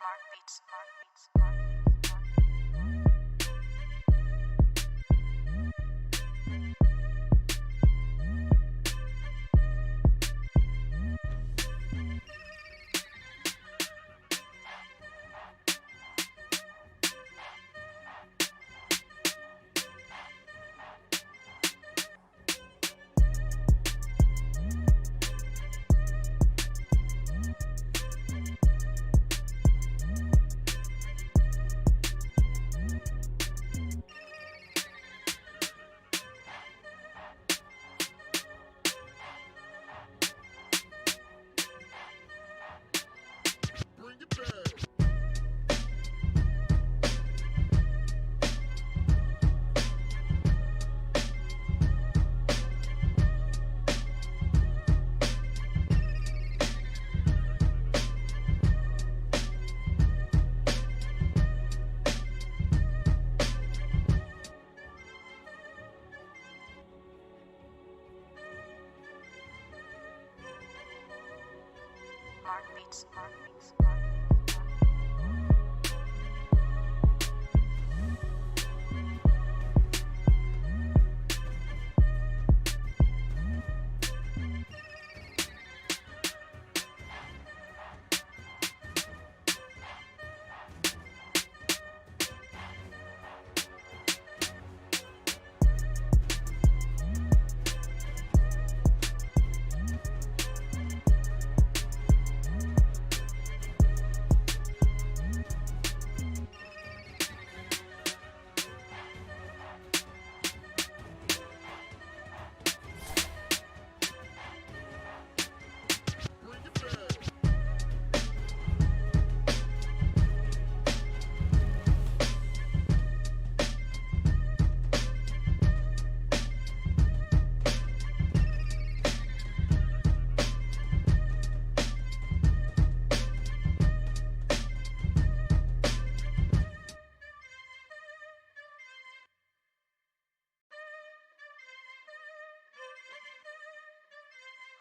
Mark Beats, Mark Beats, Mark Beats, Mark Beats,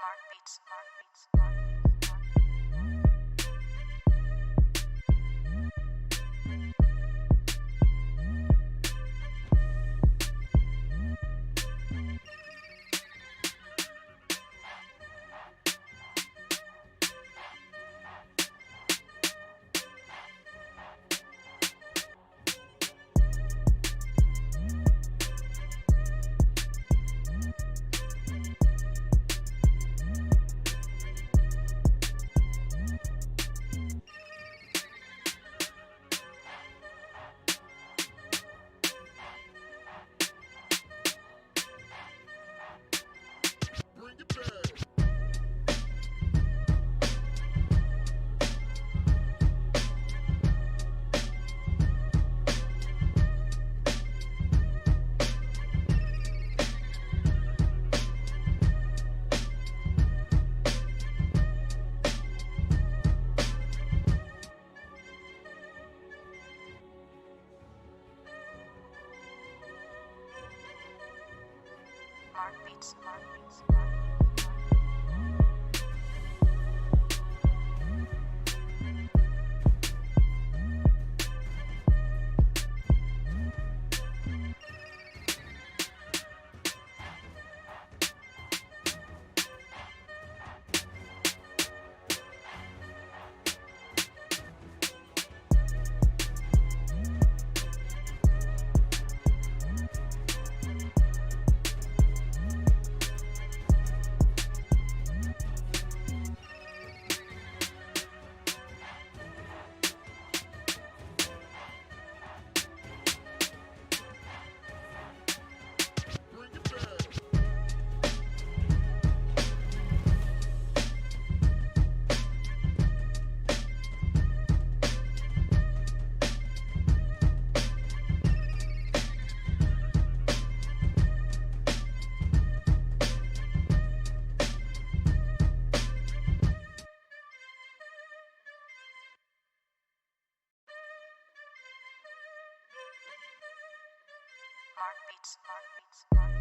Mark Beats, Mark Beats, Mark Beats, Mark Beats, Mark Beats, Mark Beats, Mark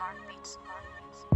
Mark Beats. Mark Beats.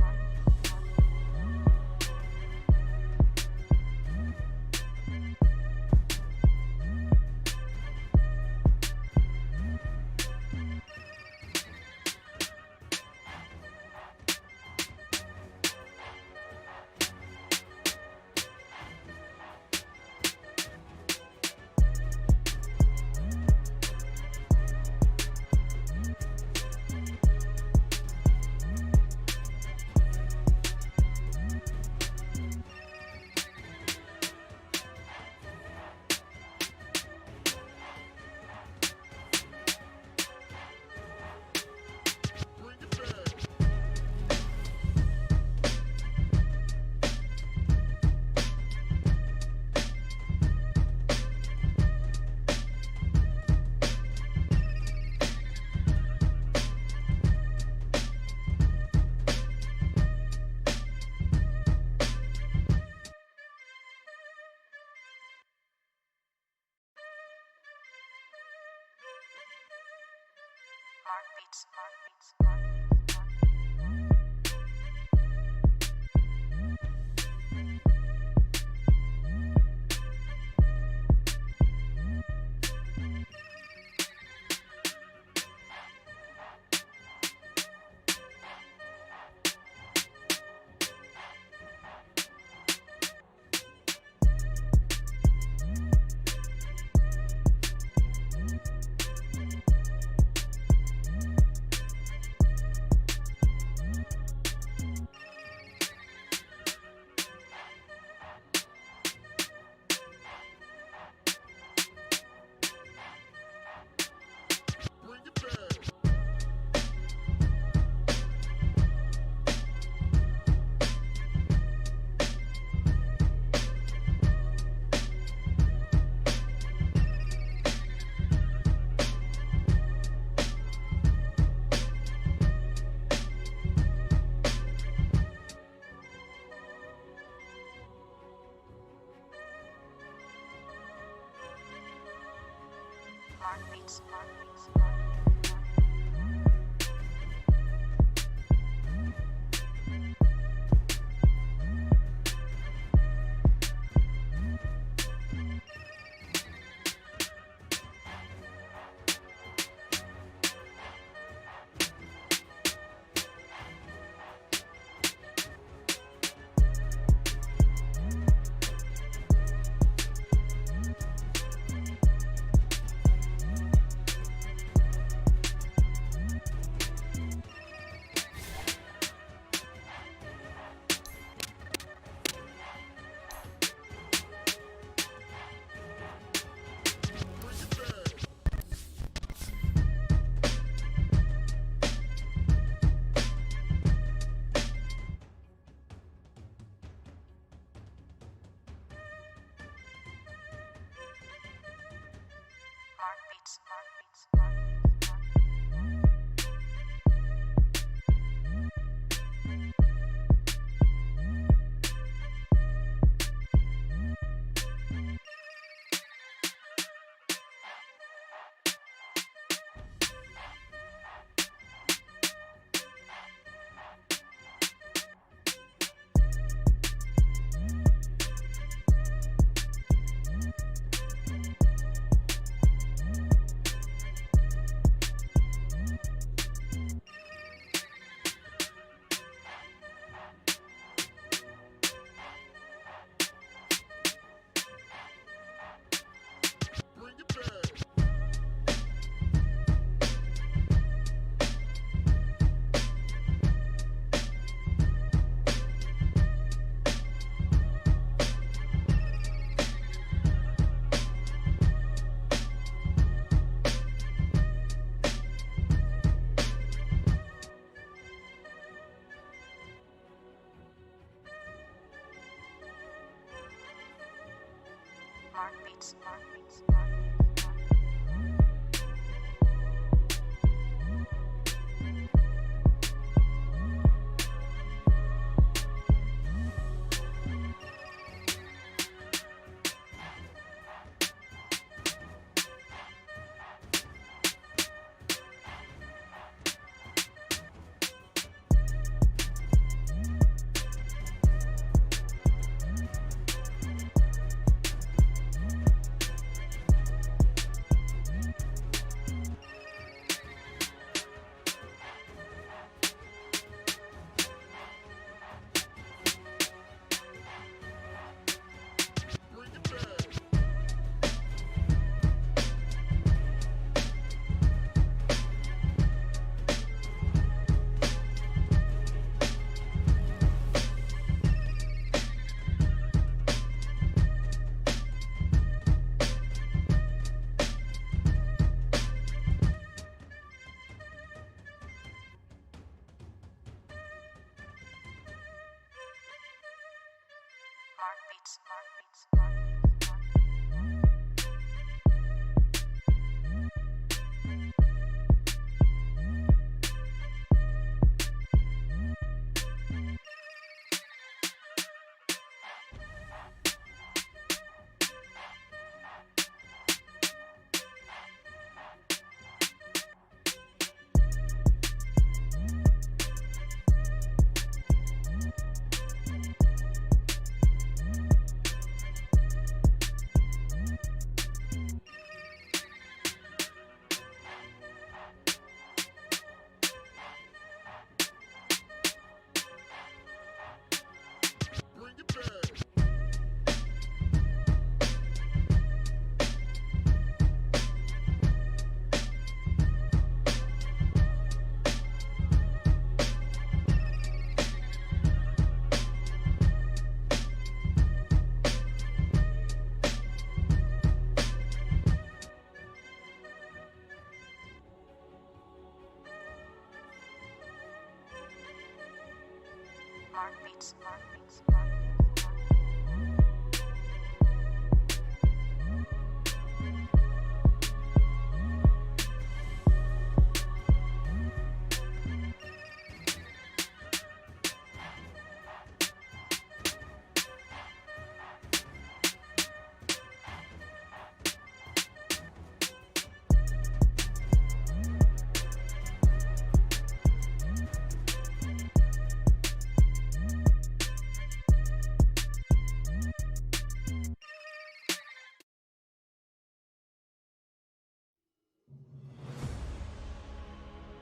Mark Beats.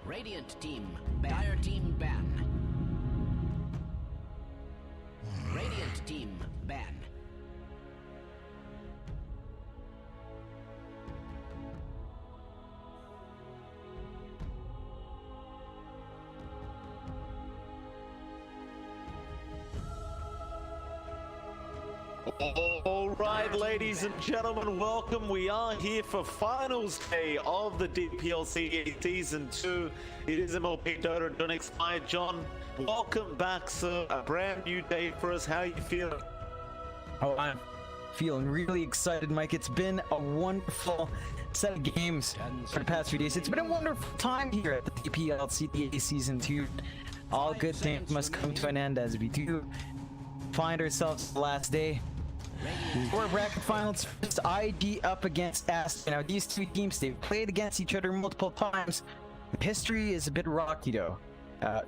Radiant team, Dire team ban. Radiant team ban. All right, ladies and gentlemen, welcome. We are here for finals day of the DPL-CDA Season 2. It is MLP Dota Donix. Hi, John. Welcome back, sir. A brand new day for us. How are you feeling? Oh, I'm feeling really excited, Mike. It's been a wonderful set of games for the past few days. It's been a wonderful time here at the DPL-CDA Season 2. All good things must come to an end as we do find ourselves the last day. Four bracket finals, first IG up against Aston. Now these two teams, they've played against each other multiple times. History is a bit rocky though.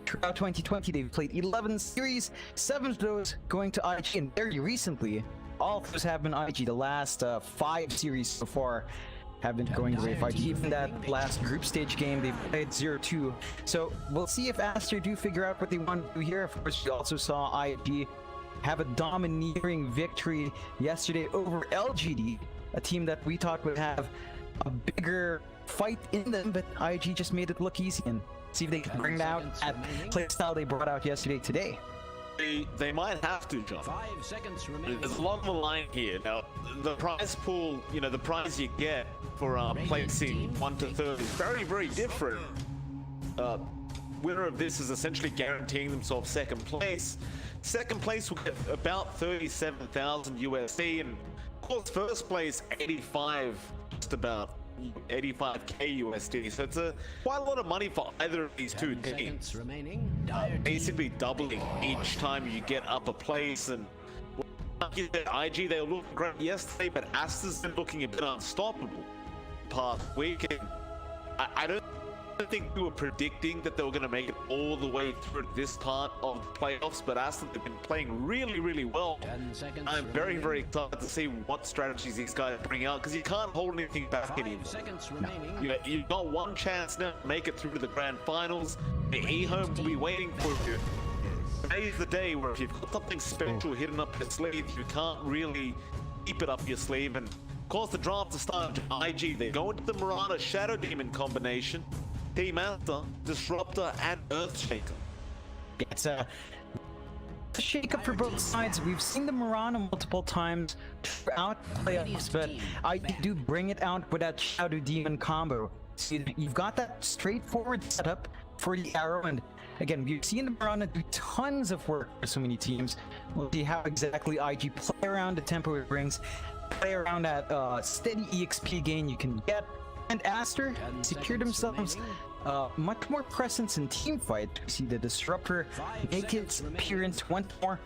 Throughout 2020, they've played 11 series, 7 of those going to IG, and very recently, all of those have been IG. The last 5 series so far have been going the way of IG. Even that last group stage game, they've played 0-2. So we'll see if Aster do figure out what they want to do here. Of course, we also saw IG have a domineering victory yesterday over LGD, a team that we thought would have a bigger fight in them, but IG just made it look easy, and see if they can bring it out at playstyle they brought out yesterday today. They might have to, John. 5 seconds remaining. There's a lot on the line here. Now, the prize pool, you know, the prize you get for placing 1 to 3rd is very, very different. Winner of this is essentially guaranteeing themselves second place. Second place will get about 37,000 USD, and of course first place 85, just about 85k USD. So it's quite a lot of money for either of these two teams. Basically doubling each time you get up a place. And IG, they were looking great yesterday, but Aster's been looking a bit unstoppable past weekend. I don't think we were predicting that they were going to make it all the way through this part of the playoffs, but Aston, they've been playing really, really well. I'm very, very excited to see what strategies these guys bring out, because you can't hold anything back anymore. No. You've got one chance now to make it through to the grand finals. The Ehome will be waiting for you. Today's the day where if you've got something special hidden up your sleeve, you can't really keep it up your sleeve. And of course, the draft is starting to IG. They go into the Mirana Shadow Demon combination. Team Master, Disruptor, and Earthshaker. It's a shake-up for both sides. We've seen the Mirana multiple times throughout playoffs, but I do bring it out with that Shadow Demon combo. So you've got that straightforward setup for the arrow, and again, we've seen the Mirana do tons of work for so many teams. We'll see how exactly IG play around the tempo it brings, play around that steady EXP gain you can get. And Aster secured themselves much more presence in team fight. We see the Disruptor make its appearance once more,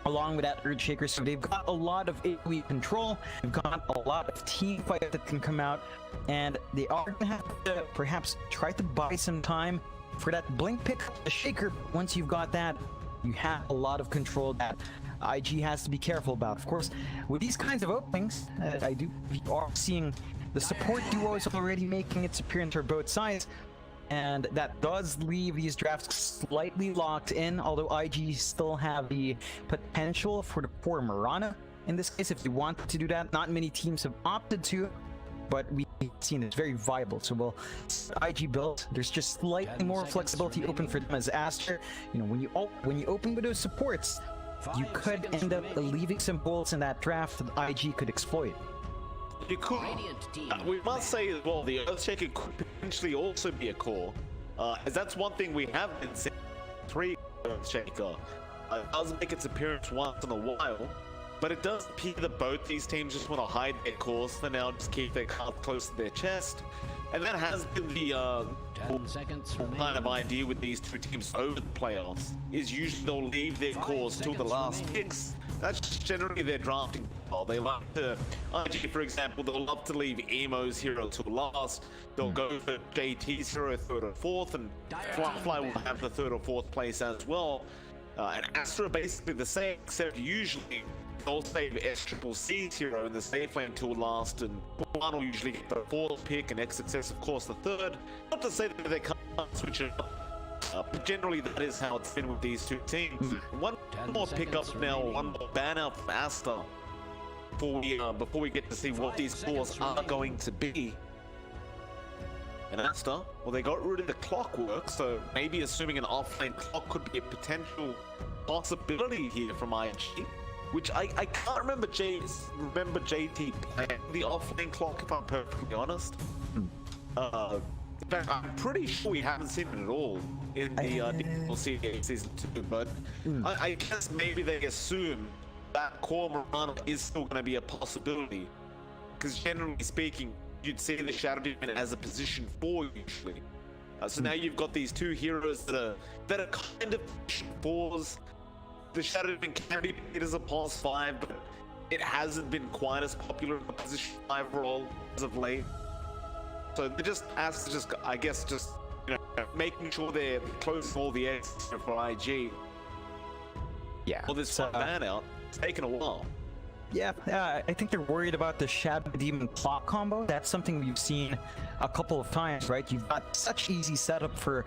along with that Earthshaker. So they've got a lot of AoE control. They've got a lot of team fight that can come out, and they are going to have to perhaps try to buy some time for that blink pick, the Shaker. Once you've got that, you have a lot of control that IG has to be careful about. Of course, with these kinds of openings, we are seeing the support duo is already making its appearance for both sides, and that does leave these drafts slightly locked in, although IG still have the potential for the poor Mirana. In this case, if they want to do that, not many teams have opted to, but we've seen it's very viable. So we'll IG build. There's just slightly more flexibility open for them as Aster. You know, when you open with those supports, you could end up leaving some holes in that draft that IG could exploit. You could. We must say as well, the Earthshaker could potentially also be a core, as that's one thing we have been seeing. 3 Earthshaker. It does make its appearance once in a while, but it does appear that both these teams just want to hide their course for now, just keep their cards close to their chest. And that has been the 10 seconds remaining. kind of idea with these two teams over the playoffs, is usually they'll leave their course till the last picks. That's just generally their drafting style. They like to, IG for example, they'll love to leave Emo's hero till last. They'll go for JT's hero third or fourth, and Fly will have the third or fourth place as well. And Astra are basically the same, except usually they'll save SCCC's hero in the safe lane till last, and one will usually get the fourth pick, and XXS of course the third. Not to say that they can't switch it up. But generally that is how it's been with these two teams. One more pickup now, one more ban out from Asta before we get to see what these scores are going to be. And Asta, well, they got rid of the clockwork, so maybe assuming an offlane clock could be a potential possibility here from IG, which I can't remember JT playing the offlane clock, if I'm perfectly honest. In fact, I'm pretty sure we haven't seen it at all in the DPL-CDA Season 2, but I guess maybe they assume that core Mirana is still going to be a possibility, because generally speaking, you'd see the Shadow Demon as a position 4 usually. So now you've got these two heroes that are kind of position 4s. The Shadow Demon can be played as a pulse 5, but it hasn't been quite as popular in the position 5 role as of late. So they just asked to just you know, making sure they're closing all the eggs for IG. Yeah. Well, this ban out, it's taken a while. Yeah, I think they're worried about the Shadow Demon clock combo. That's something we've seen a couple of times, right? You've got such easy setup for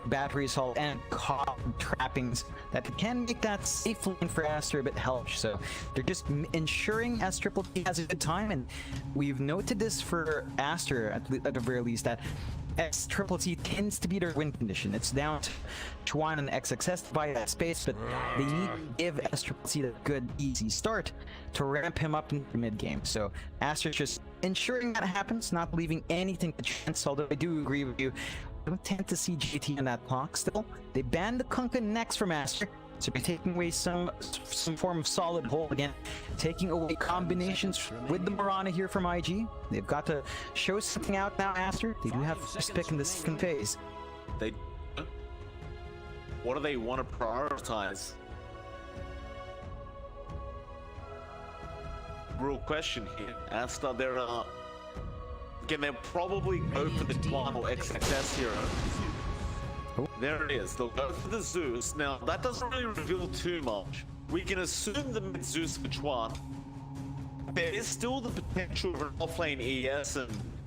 battery assault and cop trappings that can make that safe lane for Aster a bit hellish. So they're just ensuring SCCC has a good time, and we've noted this for Aster at the very least, that SCCC tends to be their win condition. It's down to Chuan and XXS to buy that space, but they need to give SCCC a good, easy start to ramp him up in the mid game. So Aster's just ensuring that happens, not leaving anything to chance. Although I do agree with you, I don't tend to see JT in that clock still. They banned the Kunkka next from Aster, so they're taking away some form of solid hold again, taking away combinations with the Mirana here from IG. They've got to show something out now, Aster. They do have first pick in the second phase. What do they want to prioritize? Real question here. Asta, again, they'll probably go for the Tuan or XXS hero. There it is. They'll go for the Zeus. Now, that doesn't really reveal too much. We can assume the mid Zeus for Chuan. There is still the potential of an offlane ES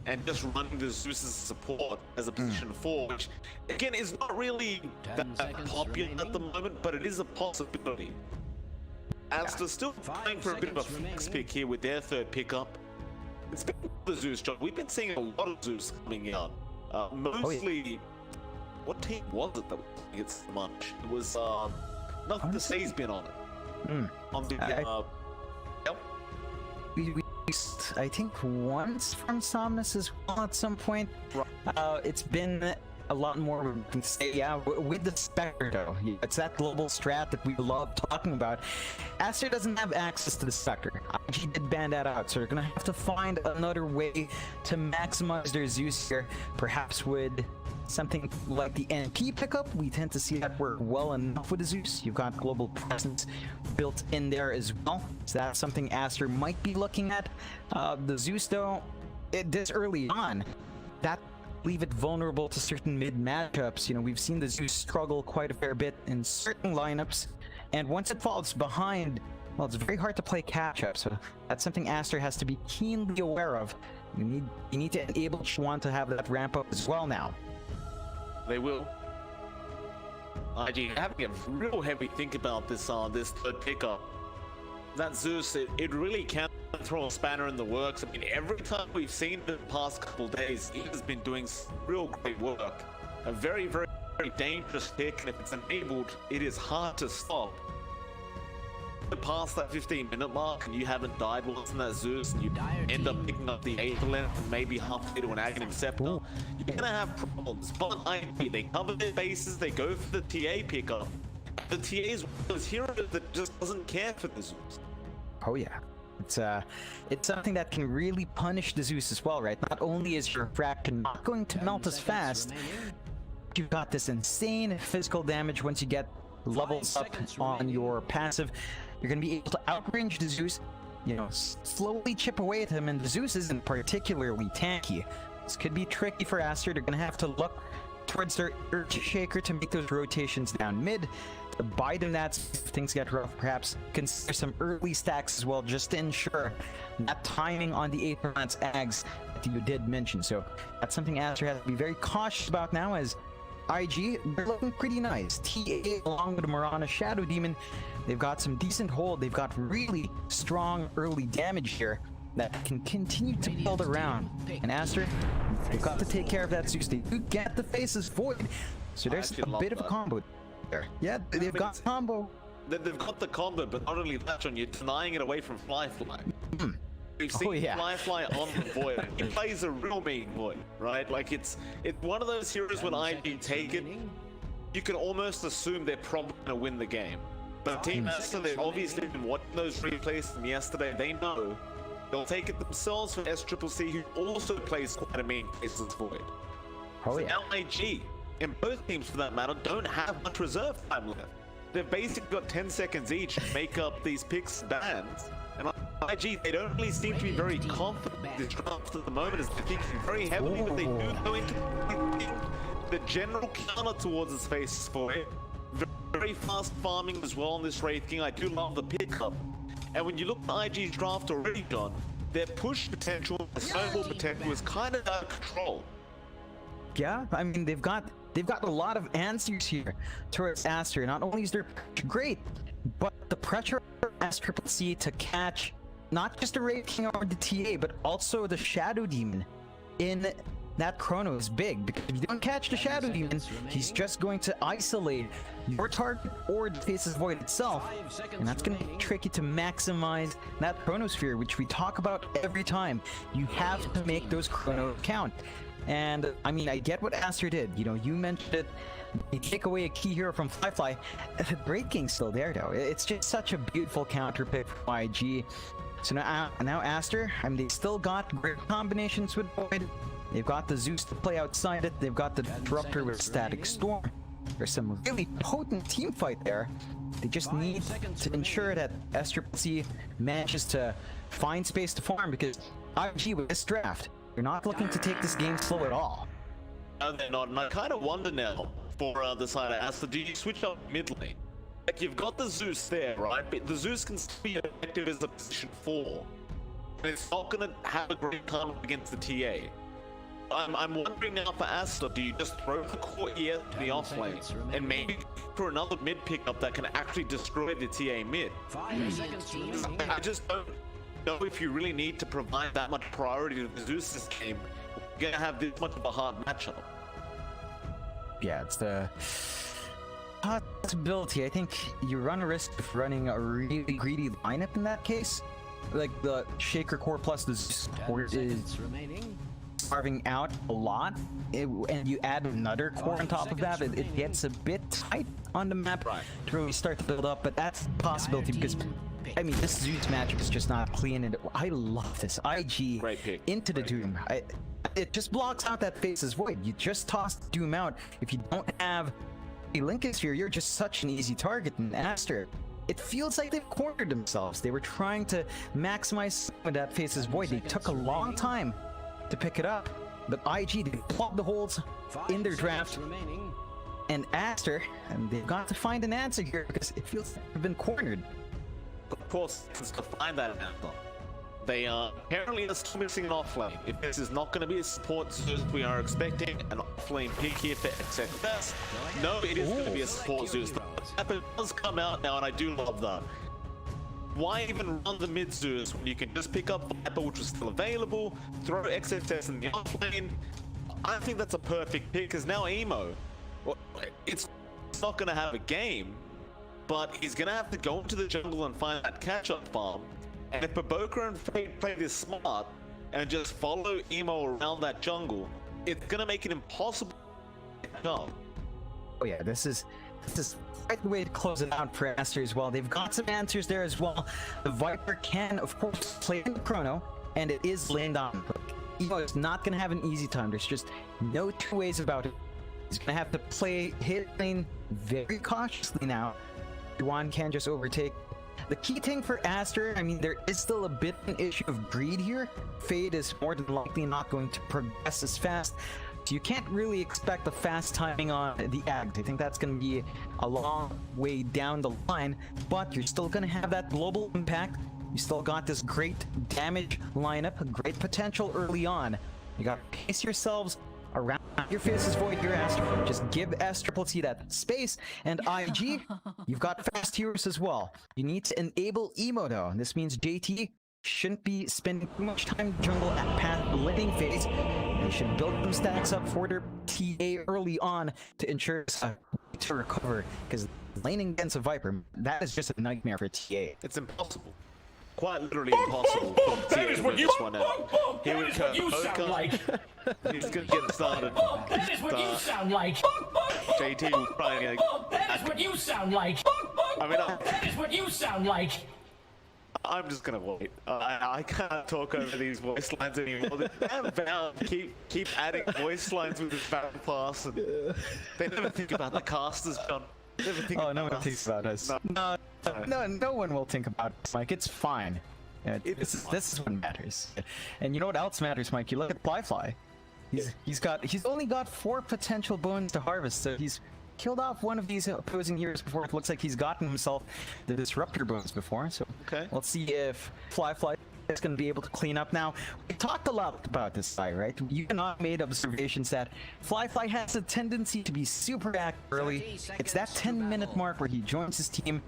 and just running the Zeus as support as a position 4, which again is not really that popular at the moment, but it is a possibility. Asta still playing for a bit of a flex pick here with their third pickup. It's been the Zeus job. We've been seeing a lot of Zeus coming out. Mostly, what team was it that was playing it so much? It was nothing to say's been on it. On the yep. I think once from Somnus as well at some point. It's been a lot more, we can say, yeah, with the Spectre though. It's that global strat that we love talking about. Aster doesn't have access to the Spectre. IG did ban that out, so they're gonna have to find another way to maximize their Zeus here. Perhaps with something like the NP pickup, we tend to see that work well enough with the Zeus. You've got global presence built in there as well, so that's something Aster might be looking at. The Zeus though, this early on, that leave it vulnerable to certain mid matchups. You know, we've seen the Zeus struggle quite a fair bit in certain lineups, and once it falls behind, well, it's very hard to play catch up. So that's something Aster has to be keenly aware of. You need to enable Chuan to have that ramp up as well now. They will. IG having a real heavy think about this this third pickup. That Zeus, it really can throw a spanner in the works. I mean, every time we've seen it in the past couple days, he has been doing real great work. A very, very, very dangerous pick, and if it's enabled, it is hard to stop. Past that 15-minute mark and you haven't died once in that Zeus, and you end up picking up the Aetherlent and maybe halfway to an Aghanim Scepter, you're gonna have problems. But they cover their bases, they go for the TA pickup. the TA is one of those heroes that just doesn't care for the Zeus. Oh yeah. It's something that can really punish the Zeus as well, right? Not only is your fraction not going to melt as fast, you've got this insane physical damage once you get levels up on your passive. You're going to be able to outrange the Zeus, you know, slowly chip away at him, and the Zeus isn't particularly tanky. This could be tricky for Aster. They're going to have to look towards their Earth Shaker to make those rotations down mid. To buy them that if things get rough, perhaps consider some early stacks as well, just to ensure that timing on the Aetherlance Ags that you did mention. So that's something Aster has to be very cautious about now, as IG, they're looking pretty nice. TA along with the Mirana Shadow Demon, they've got some decent hold. They've got really strong early damage here that can continue to build around. And Aster, they've got to take care of that Zeus. They do get the Faces Void, so there's a bit of a combo there. Yeah, they've got combo. They've got the combo, but not only that, John, you're denying it away from Flyfly. We've seen Flyfly on the Void. He plays a real mean Void, right? Like, it's one of those heroes when IG take it, you can almost assume they're probably going to win the game. But Team Aster, they've obviously been watching those replays from yesterday. They know they'll take it themselves from SCCC, who also plays quite a mean Faces Void. Oh yeah. Now IG, and both teams for that matter, don't have much reserve time left. They've basically got 10 seconds each to make up these picks and bans. And IG, they don't really seem to be very confident in this draft at the moment, as they're thinking very heavily, but they do go into the general counter towards his Faces Void. Very fast farming as well on this Wraith King. I do love the pickup. And when you look at IG's draft already, John, their push potential, their snowball potential is kind of out of control. Yeah, I mean, they've got a lot of answers here towards Aster. Not only is their push great, but the pressure of SCCC to catch not just the Wraith King or the TA, but also the Shadow Demon in that chrono is big, because if you don't catch the Shadow Demon, he's just going to isolate your target or the Faces Void itself, and that's going to be tricky to maximize that chronosphere, which we talk about every time. You have to make those chrono count. And I mean, I get what Aster did. You know, you mentioned it. They take away a key hero from Flyfly. The Wraith King's still there, though. It's just such a beautiful counter pick for IG. So now Aster, I mean, they still got great combinations with Void. They've got the Zeus to play outside it. They've got the Disruptor with Static Storm. There's some really potent team fight there. They just need to ensure that SCCC manages to find space to farm, because IG with this draft, you're not looking to take this game slow at all. No, they're not, and I kind of wonder now for the side of Aster, do you switch up mid lane? Like, you've got the Zeus there, right? But the Zeus can still be effective as a position 4. And it's not going to have a great time against the TA. I'm wondering now for Aster, do you just throw the core ES to the off lane and maybe for another mid pickup that can actually destroy the TA mid? I just don't know if you really need to provide that much priority to the Zeus this game. You're gonna have this much of a hard matchup. Yeah, it's the possibility. I think you run a risk of running a really greedy lineup in that case. Like the Shaker core plus the Zeus core is carving out a lot, and you add another core on top of that, it gets a bit tight on the map to really start to build up. But that's a possibility, because I mean, this Zeus matchup is just not clean, and I love this IG into the Doom. It just blocks out that Faces Void. You just toss the Doom out. If you don't have a Lincoln Sphere, you're just such an easy target. And Aster, it feels like they've cornered themselves. They were trying to maximize that Faces Void. They took a long time to pick it up, but IG, they plugged the holes in their draft. And Aster, and they've got to find an answer here, because it feels like they've been cornered. Of course, it's to find that answer. They are apparently still missing an offlane. If this is not going to be a support Zeus, we are expecting an offlane pick here for XFS. No, it is going to be a support Zeus. The map does come out now, and I do love that. Why even run the mid Zeus when you can just pick up Viper, which was still available, throw XFS in the offlane? I think that's a perfect pick, because now Emo, well, it's not going to have a game, but he's going to have to go into the jungle and find that catch-up farm. And if Baboka and Fate play this smart and just follow Emo around that jungle, it's going to make it impossible to catch up. Oh yeah, this is this is right the way to close it out for Aster as well. They've got some answers there as well. The Viper can, of course, play in the Chrono, and it is laying down. Ehome is not going to have an easy time. There's just no two ways about it. He's going to have to play his lane very cautiously now. Juan can just overtake. The key thing for Aster, I mean, there is still a bit of an issue of greed here. Fade is more than likely not going to progress as fast. So you can't really expect a fast timing on the Ags. I think that's going to be a long way down the line, but you're still going to have that global impact. You still got this great damage lineup, great potential early on. You got to pace yourselves around your faces void here, Aster. Just give S-Triple-T that space, and IG, you've got fast heroes as well. You need to enable Ehome though. This means JT shouldn't be spending too much time jungle at path letting phase. They should build some stacks up for their TA early on to ensure to recover, because laning against a Viper, that is just a nightmare for TA. It's impossible. Quite literally impossible. That is what you one out. Here we go. you sound like. He's gonna get started. That is what you sound like. JT will try and That is what you sound like. I mean, That is what you sound like. I'm just gonna wait. I can't talk over these voice lines anymore. The damn Valve keep adding voice lines with this battle pass, and they never think about the casters, John. Never think No one thinks about us. No one will think about us, Mike. It's fine. Yeah, this is what matters. And you know what else matters, Mike? You look at Fly. He's only got 4 potential bones to harvest, so he's killed off one of these opposing heroes before. It looks like he's gotten himself the Disruptor bones before. So okay, let's see if Fly is going to be able to clean up now. We talked a lot about this guy, right? You and I made observations that Fly has a tendency to be super active early. It's that 10-minute mark where he joins his team.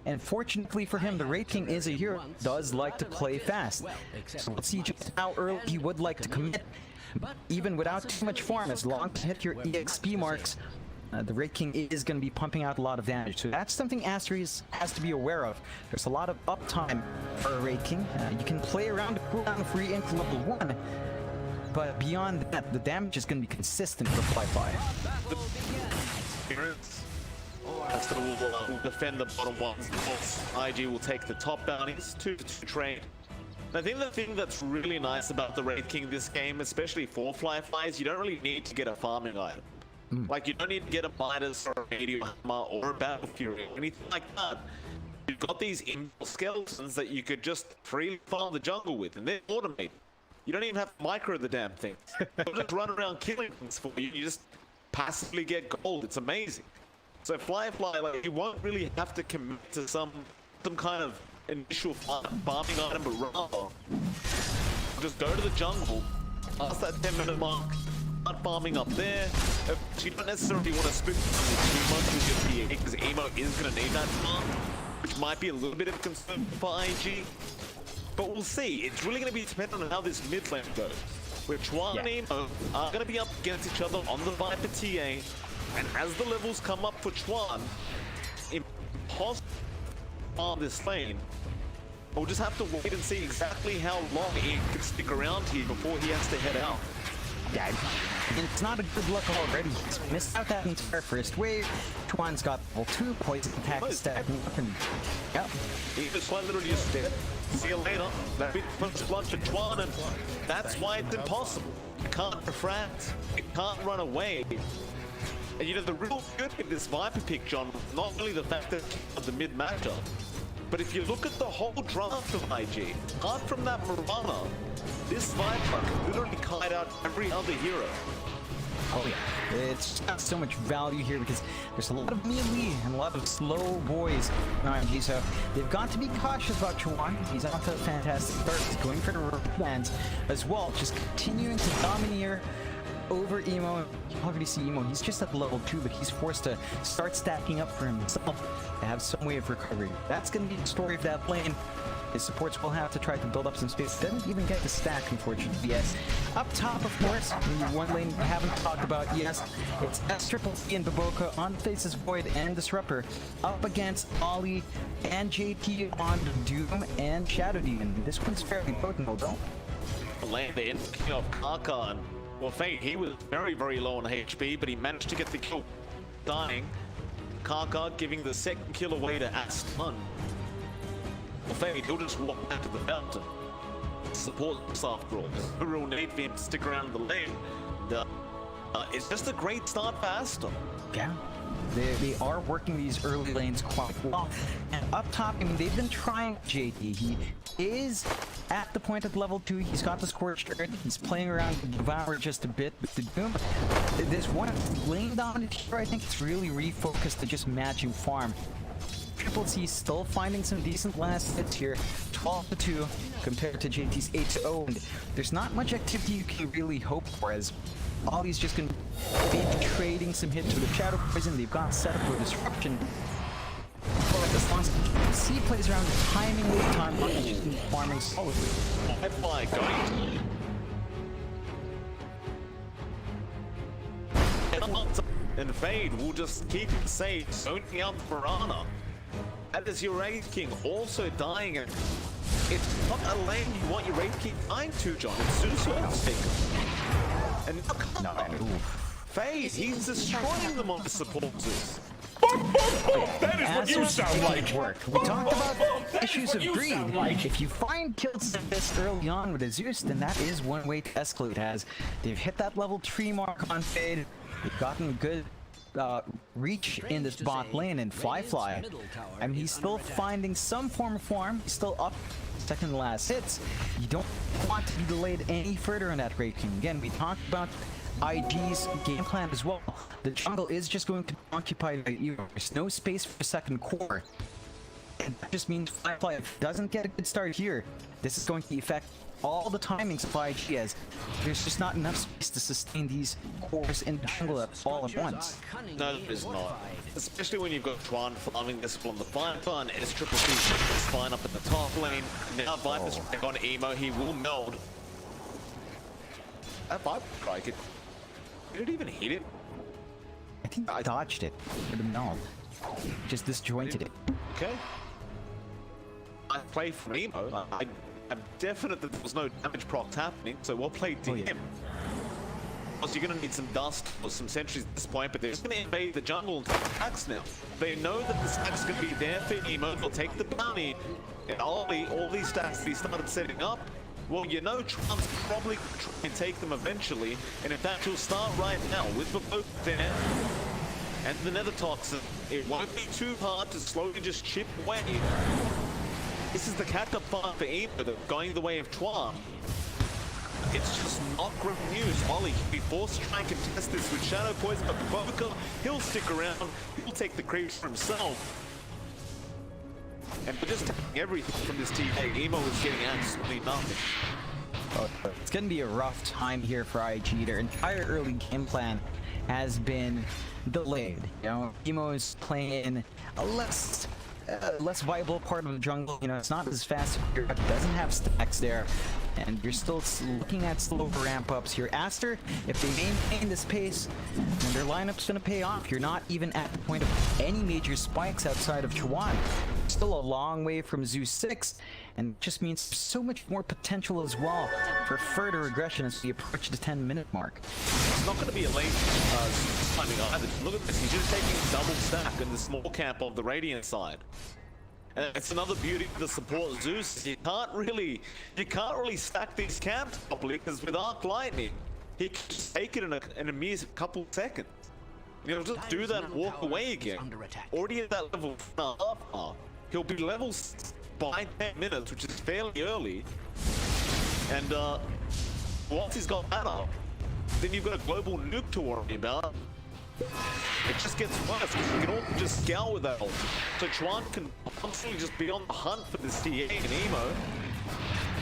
And fortunately for him, the Wraith King is a hero who does like to play fast. So let's see just how early he would like to commit. Even without too much farm, as long as you hit your EXP marks, the Wraith King is going to be pumping out a lot of damage. So that's something Aster has to be aware of. There's a lot of uptime for a Wraith King. You can play around the cooldown of re-ink level 1, but beyond that, the damage is going to be consistent for Fly. Aster will defend the bottom ones. IG will take the top bounties, 2-2 trade. I think the thing that's really nice about the Wraith King this game, especially for Fly, is you don't really need to get a farming item. Like, you don't need to get a Midas or a Meteor Hammer or a Battle Fury or anything like that. You've got these inbuilt skeletons that you could just freely farm the jungle with, and they're automated. You don't even have to micro the damn thing. They'll just run around killing things for you. You just passively get gold. It's amazing. So Fly, like, you won't really have to commit to some kind of initial farming item, but rather just go to the jungle, past that 10-minute mark, start farming up there. You don't necessarily want to spook too much with your PA, because Ehome is going to need that farm, which might be a little bit of a concern for IG. But we'll see. It's really going to be dependent on how this mid lane goes. Where Chuan and Ehome are going to be up against each other on the Viper TA. And as the levels come up for Chuan, impossible to farm this lane. We'll just have to wait and see exactly how long he can stick around here before he has to head out. Yeah, it's not a good look already. He's missed out that entire first wave. Chuan's got level 2 poison attack stacking up, and yep. He was quite literally just dead. See you later. That'd be the first blood for Chuan, and that's why it's impossible. You can't refract, you can't run away. And you know, the real good with this Viper pick, John, not only the fact that of the mid matchup, but if you look at the whole draft of IG, apart from that Mirana, this Viper can literally kite out every other hero. Oh yeah, it's got so much value here because there's a lot of melee and a lot of slow boys in RNG, so they've got to be cautious about Chuan. He's off to a fantastic start. He's going for the lands as well, just continuing to domineer over Ehome. You already see Ehome, he's just at level 2, but he's forced to start stacking up for himself to have some way of recovery. That's going to be the story of that lane. His supports will have to try to build up some space. Doesn't even get the stack, unfortunately. Yes. Up top, of course, in one lane we haven't talked about, yes, it's S-Triple-T and Baboka on Faces Void and Disruptor up against Ollie and JT on Doom and Shadow Demon. This one's fairly potent, though. Land the inking of Karkan. Well, Fate, he was very, very low on HP, but he managed to get the kill, dying. Kaka giving the second kill away to Aston. Fade, he'll just walk back to the fountain. Support soft rolls. No real need for him to stick around in the lane. It's just a great start for Aston. Yeah. They are working these early lanes quite well. And up top, I mean, they've been trying JD. He is at the point at level 2. He's got the Scorched Earth. He's playing around with Devour just a bit with the Doom. This one lane dominant here, I think it's really refocused to just matching farm. Triple C still finding some decent last hits here. 12-2 compared to JT's 8-0. And there's not much activity you can really hope for, as Ollie's just gonna be trading some hits with the Shadow Poison. They've got set up for disruption. But as long as C plays around with timing with time, Marcus just been farming solidly. Firefly going. And Fade will just keep it safe, zoning out the Piranha. And as your Wraith King also dying, and it's not a lane you want your Wraith King dying to, John. It's Zeus who has taken. And no, Fade, he's destroying them on the support Zeus. That is what you sound like. We talked about issues of greed. If you find kills this early on with a Zeus, then that is one way to escalate. As they've hit that level 3 mark on Fade, they've gotten good reach in this bot lane, and Fly. I mean, he's still finding some form of farm. He's still up second to last hits. You don't want to be delayed any further on that Wraith King. Again, we talked about IG's game plan as well. The jungle is just going to be occupied by Evo. There's no space for second core. And that just means Fly doesn't get a good start here. This is going to affect all the timings of IG, as there's just not enough space to sustain these cores in the jungle all at once. No, there's not. Especially when you've got Tron farming this on the Viper, and it's Triple C is fine up in the top lane. Now Viper's back on Emo, he will meld. That Viper strike, did it even hit it? I think I dodged it with the meld. Just disjointed it. Okay. I play from Emo. I'm definite that there was no damage procs happening, so we'll play to him. Because you're going to need some dust or some sentries at this point, but they're just going to invade the jungle and take attacks now. They know that the stack's going to be there for Emo. They'll take the bounty. And all these stacks he started setting up, well, you know Tron's probably going to try and take them eventually. And in fact, he'll start right now with the boat there. And the Nether Toxin. It won't be too hard to slowly just chip away. This is the catch-up part for Emo, going the way of Twan. It's just not great news. Ollie can be forced to try and contest this with Shadow Poison, but Boca, he'll stick around. He'll take the creeps for himself. And we're just taking everything from this team. Emo is getting absolutely nothing. It's going to be a rough time here for IG. Their entire early game plan has been delayed. You know, Emo is playing a less viable part of the jungle. You know, it's not as fast. It doesn't have stacks there, and you're still looking at slower ramp ups here. Aster, if they maintain this pace, then their lineup's gonna pay off. You're not even at the point of any major spikes outside of Chuan. Still a long way from Zeus 6, and it just means so much more potential as well for further aggression as we approach the 10-minute mark. It's not going to be a late timing either. Look at this, he's just taking double stack in the small camp of the Radiant side. And it's another beauty of the support Zeus. You can't really stack these camps properly, because with Arc Lightning, he can just take it in a mere couple seconds. You know, just do that and walk away again. Already at that level 4.5, he'll be level 6 by 10 minutes, which is fairly early. And once he's got that up, then you've got a global nuke to worry about. It just gets worse, because you can all just scour with that ult. So Chuan can constantly just be on the hunt for this TA and Emo.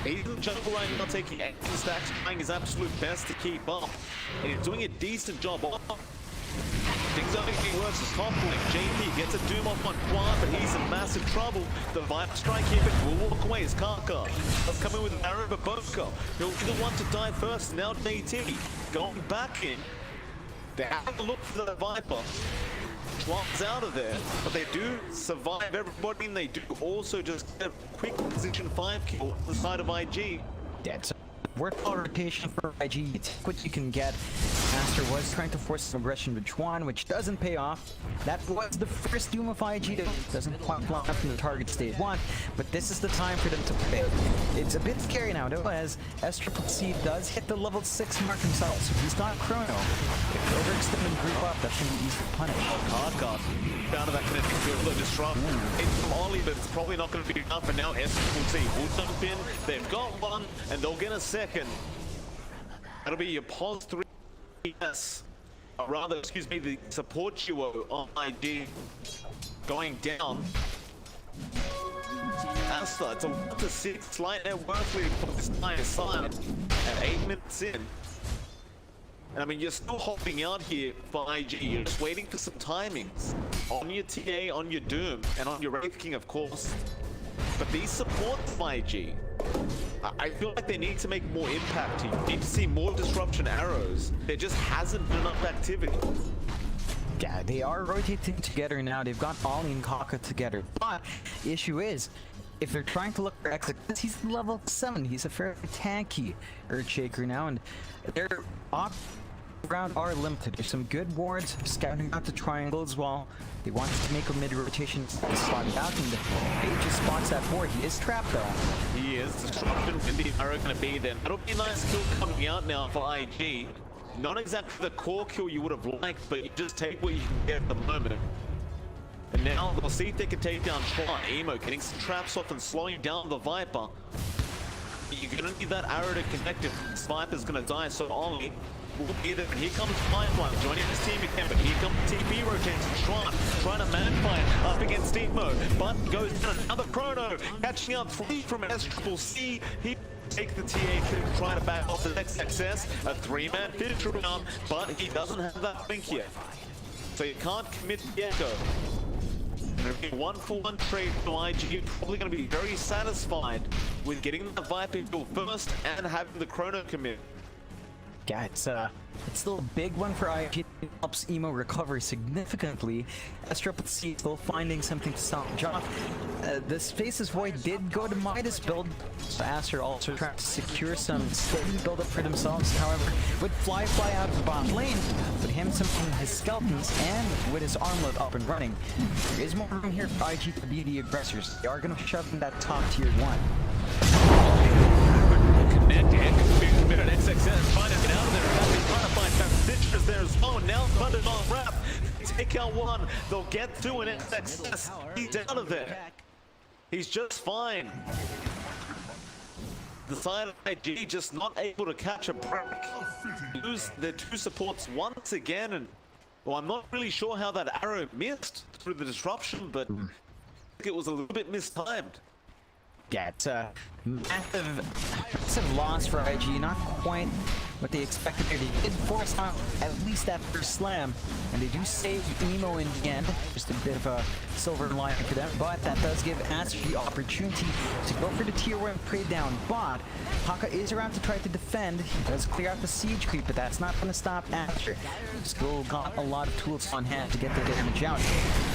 He's in the jungle right now, taking 18 stacks, trying his absolute best to keep up. And he's doing a decent job off. Things are getting worse as top lane. JP gets a Doom off on Quan, but he's in massive trouble. The Viper strike here, but will walk away as Kaka. Let's come in with an arrow, but Boko. He'll be the one to die first. Now JT going back in. They have to look for the Viper. Schwab's out of there, but they do survive everybody, and they do also just get a quick position 5 kill on the side of IG. That's worthwhile rotation for IG. You take what you can get, Aster was trying to force some aggression with Chuan, which doesn't pay off. That was the first Doom of IG that doesn't quite line up in the target stage 1, but this is the time for them to play. It's a bit scary now, though, as SCC does hit the level 6 mark himself, so he's got Chrono. If they overextend and group up, that's going to be easy to punish. Hardcast down to that kinetic field, look, disrupt. It's from Ollie, but it's probably not going to be enough, and now SCC will jump in. They've got one, and they'll get a second. That'll be your pause 3. Yes. Or rather, excuse me, the support duo on IG going down. Asta, it's a 1-6, slight net worth lead for this entire side at 8 minutes in. And I mean, you're still holding out here for IG. You're just waiting for some timings on your TA, on your Doom, and on your Wraith King, of course. But these supports of IG, I feel like they need to make more impact here. You need to see more disruption arrows. There just hasn't been enough activity. Yeah, they are rotating together now. They've got Ollie and Kaka together. But the issue is, if they're trying to look for Exodus, he's level 7. He's a fairly tanky Earthshaker now, and their around are limited. There's some good wards scouting out the triangle as well. They want to make a mid-rotation slot out, and Page just spots that ward. He is trapped though. He is. Disruption and the arrow going to be there. That'll be a nice kill coming out now for IG. Not exactly the core kill you would have liked, but you just take what you can get at the moment. And now we'll see if they can take down Chuan. Emo getting some traps off and slowing down the Viper. You're going to need that arrow to connect if this Viper's going to die, so Ollie will be there. And here comes Pipeline joining his team again, but here comes TP rotating. Chuan trying to manfight up against Emo, but goes down another Chrono, catching up 3 from SCC. He take the TA to try to back off the next success. A 3-man finish round, but he doesn't have that blink yet. So you can't commit the Echo. And it'll be 1-for-1 trade for IG. You're probably going to be very satisfied with getting the Viper kill first and having the Chrono commit. Yeah, it's still a big one for IG. It helps Emo recover significantly. SCC still finding something to stop Joff. The Spaces Void did go to Midas build, so Aster also trying to secure some steady build up for themselves. However, with Fly out of the bot lane, with him summoning his skeletons and with his armlet up and running, there is more room here for IG to be the aggressors. They are going to shove in that top tier 1. Minute XXS trying to get out of there. Trying to find that Citrus there as well. Now funded on wrap. Take out one. They'll get through an XXS. He's out of there. He's just fine. The side of IG just not able to catch a break. Lose their 2 supports once again, and well, I'm not really sure how that arrow missed through the disruption, but I think it was a little bit mistimed. Yeah, it's a massive loss for IG. Not quite what they expected there. They did force out at least that first slam, and they do save Emo in the end. Just a bit of a silver lining for them, but that does give Aster the opportunity to go for the tier 1 prey down bot. Haka is around to try to defend. He does clear out the siege creep, but that's not going to stop Aster. He's still got a lot of tools on hand to get the damage out.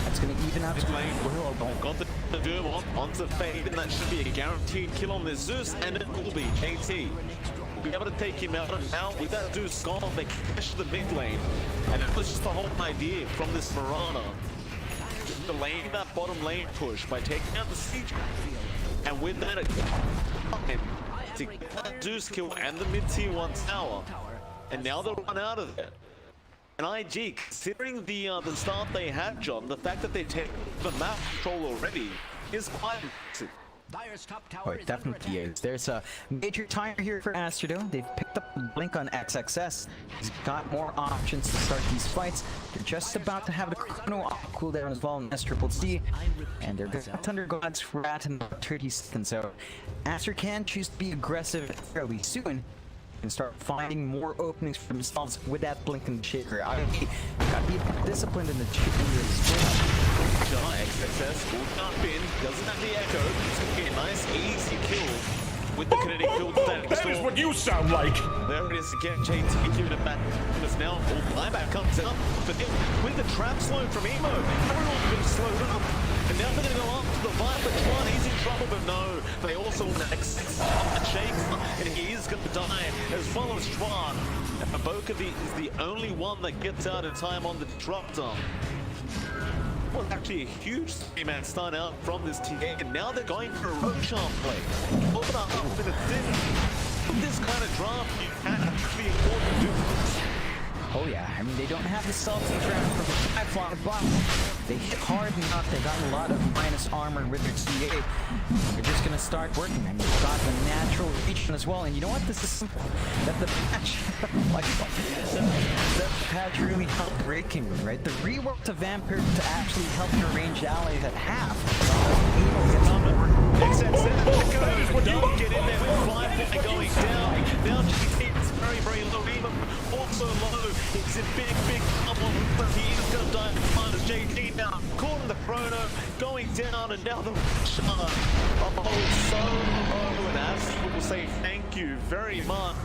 That's going to even out his lane. Got the Doom onto Fade, and that should be a guaranteed kill on the Zeus, and it will be JT. We'll be able to take him out, and now with that Zeus gone, they crash the mid lane. And it was just the whole idea from this Mirana. Delaying that bottom lane push by taking out the siege. And with that, to get that Zeus kill and the mid tier 1 tower. And now they'll run out of there. And IG, considering the start they had, John, the fact that they take the map control already is quite impressive. Oh, it definitely is. There's a major timer here for Aster though. They've picked up the blink on XXS. He's got more options to start these fights. They're just about to have the Chrono cooldown as well in SCC. And they're going to Thunder God's Rat in about 30 seconds. So Aster can choose to be aggressive fairly soon and start finding more openings for themselves with that blink and shaker. Gotta be disciplined in the sprint. XXS will jump in, doesn't have the echo. It's going to be a nice, easy kill with the kinetic field standing That is what you sound like! There it is again, JT giving it back. Because now buyback comes up, but then with the trap slow from Emo, everyone's been slowed up. And now they're going to go after the Viper. Chuan, he's in trouble, but no. They also want to shake, and he is going to die as well as Chuan. Boca is the only one that gets out in time on the disruptor. Well, actually a huge 3-man start out from this TA, and now they're going for a Roshan play. Over the half minute in. With this kind of draft, you can actually afford to do this. Oh yeah, I mean, they don't have the salty draft for the high-fly, but they hit hard enough. They got a lot of minus armor with their TA. They're just gonna start working. I mean, they've got the natural region as well. And you know what? This is something that the patch, like, that patch really helped breaking, right? The rework to Vampire to actually help your ranged allies at half. That is what you Don't get in there with 5 going down. Now GT's very, very low. Even also low. He's in big trouble. But he is going to die behind as JT now. Caught in the chrono. Going down. And now the shot. Oh, so low. And as will say thank you very much.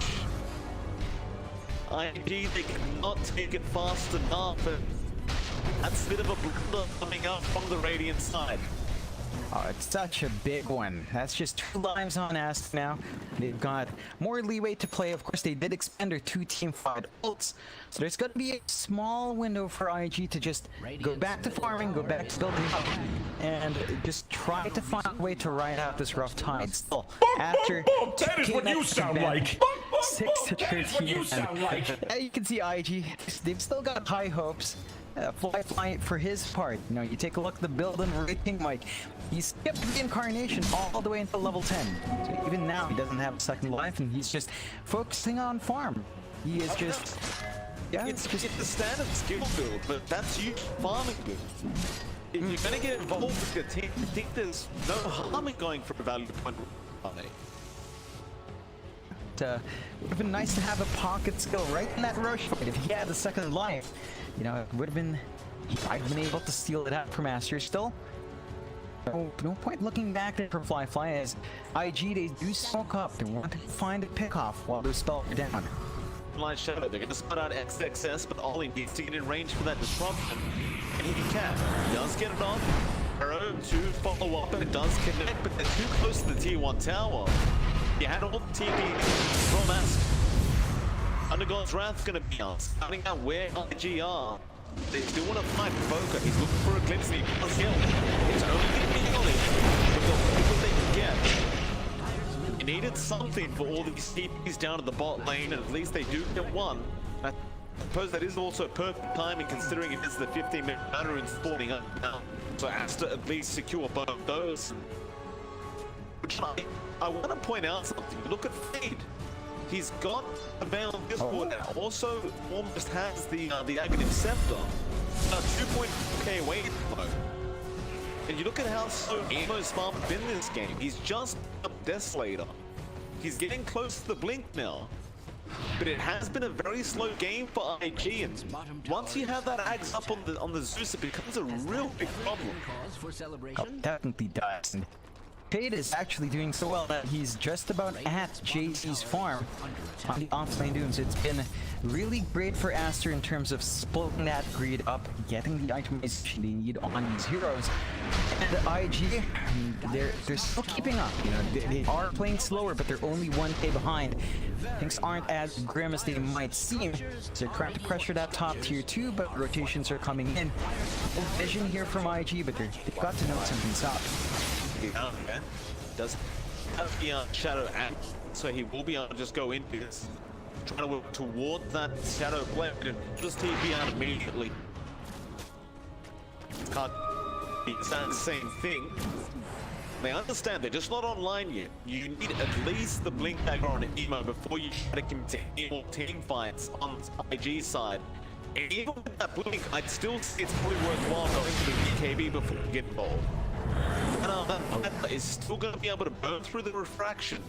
IG, they cannot take it fast enough. And that's a bit of a blunder coming up from the Radiant side. Oh, it's such a big one. That's just 2 lives on Ast now. They've got more leeway to play. Of course, they did expand their 2 team-fight ults. So there's going to be a small window for IG to just go back to farming, go back to building up, and just try to find a way to ride out this rough tide. Still, after That is what you sound like. 6 to 13. That is what you sound like. You can see IG, they've still got high hopes. Fly for his part. You know, you take a look at the build and rating, Mike. He skipped the incarnation all the way until level 10. So even now, he doesn't have a second life, and he's just focusing on farm. He is just... Yeah, It's a standard skill build, but that's you farming build. If you're gonna get involved with your team, I think there's no harm in going for a value point. It would have been nice to have a pocket skill right in that rush fight. If he had a second life, you know, it would have been... He might have been able to steal it out for Master still. No point looking back at for Fly as IG, they do smoke up. They want to find a pick off while their spells are down. Line Shadow, they're going to spot out XXS, but Ollie needs to get in range for that disruption. And he can. He does get it on. Arrow to follow up, and it does connect, but they're too close to the T1 tower. You had all the TP from us. Undergod's Wrath's going to be out, starting out where IG are. They still want to fight Boca. He's looking for a glimpse, and he does kill. It's only going to be Ollie with the people they can get. You needed something for all these TPs down at the bot lane, and at least they do get one. I suppose that is also perfect timing, considering it is the 15-minute matter in spawning up now. So has to at least secure both those. Which I want to point out something. Look at Fade. He's got a veil on Discord and also almost has the Aghanim Scepter. 2.4k away though. And you look at how slow Emo's farm been this game. He's just up Desolator. He's getting close to the Blink now. But it has been a very slow game for IG, and once you have that Ags up on the Zeus, it becomes a real big problem. Definitely does. And Fade is actually doing so well that he's just about at JC's farm on the offlane dunes. It's been really great for Aster in terms of splitting that greed up, getting the itemization they need on these heroes. And IG, they're still keeping up. You know, they are playing slower, but they're only 1k behind. Things aren't as grim as they might seem. So they're trying to pressure that top tier 2, but rotations are coming in. No vision here from IG, but they've got to know something's up. Yeah, okay. Does have the Shadow act, so he will be able to just go into this, trying to work toward that Shadow blade and just TP out immediately. Can't be the same thing. They understand they're just not online yet. You need at least the Blink Dagger on Emo before you try to continue more team fights on IG side. And even with that Blink, I'd still say it's probably worthwhile going to the BKB before you get involved. That is still going to be able to burn through the refraction